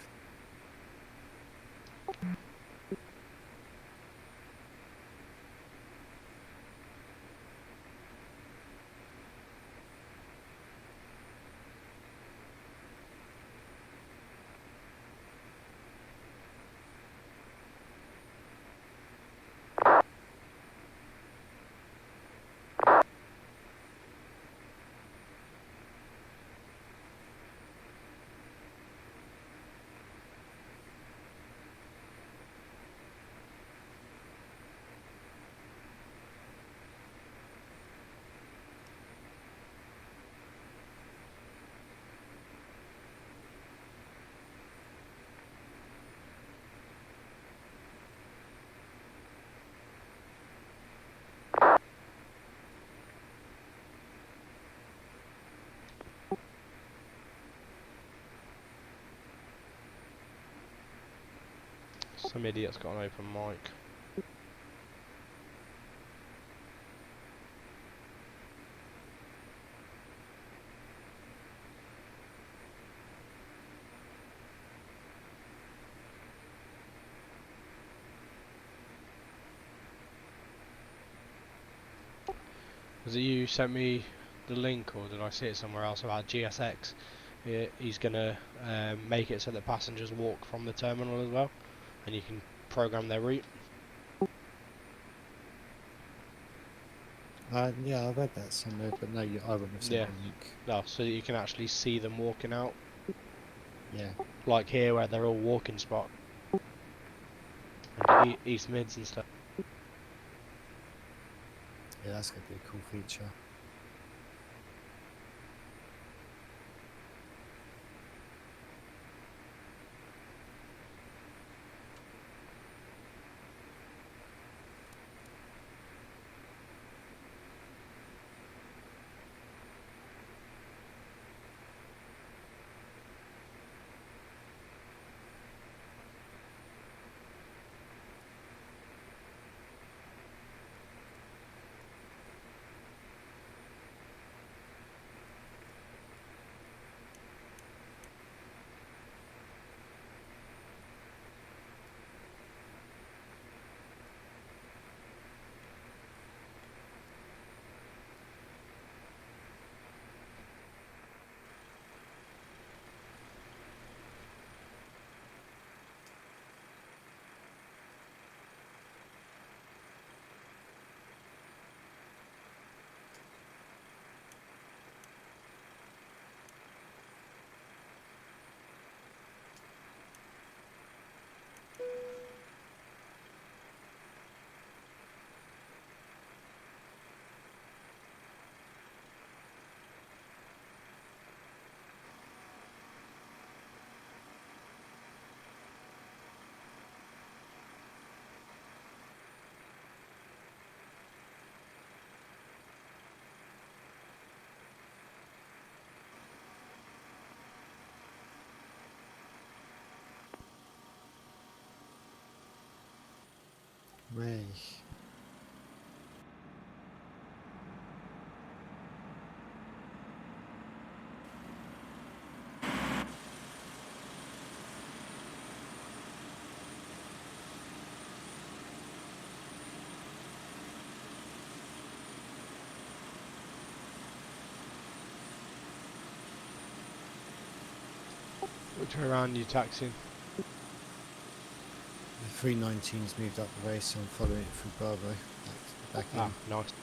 Some idiot's got an open mic. Was it you who sent me the link, or did I see it somewhere else about GSX? He's gonna make it so that passengers walk from the terminal as well, and you can program their route. Yeah, I read that somewhere, but no, I wouldn't have sent the link. No, so that you can actually see them walking out. Yeah. Like here, where they're all walking spot. And East Mids and stuff. Yeah, that's gonna be a cool feature. Way. Which way around are you taxiing? The 319's moved up the way, so I'm following it through Bravo. Back in. Ah, nice.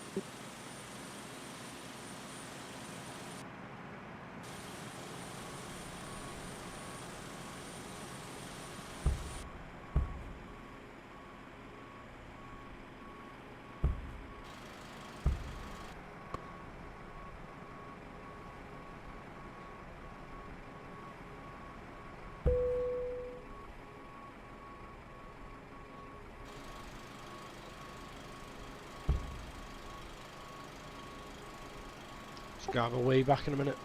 Just grab a wee back in a minute.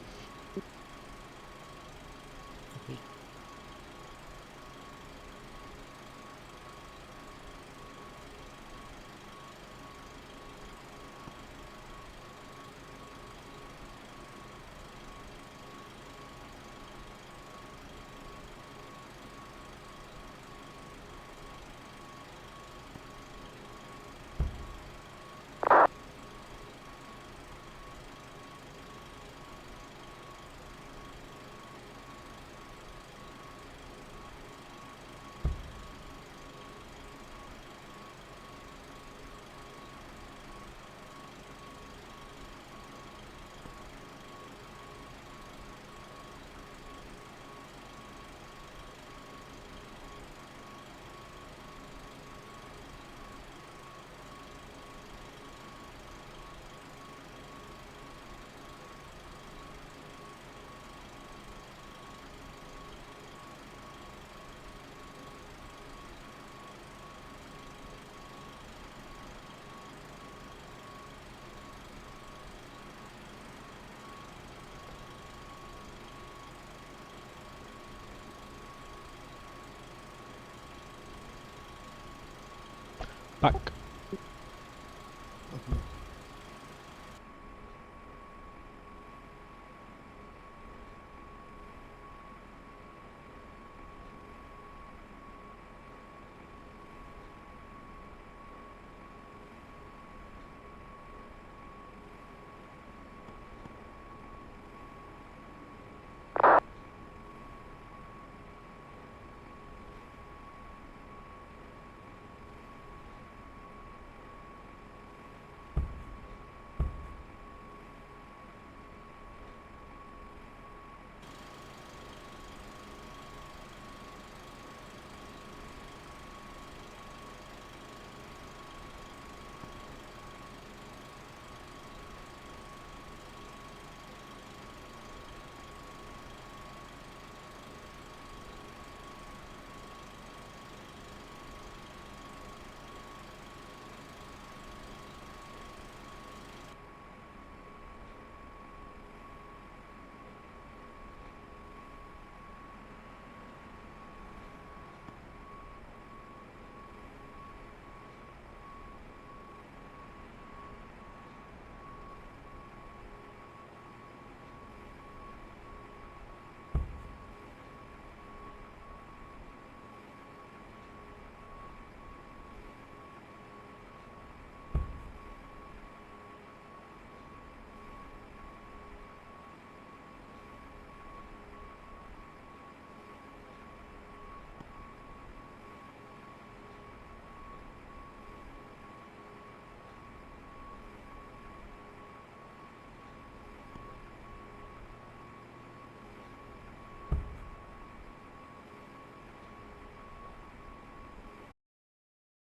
Back.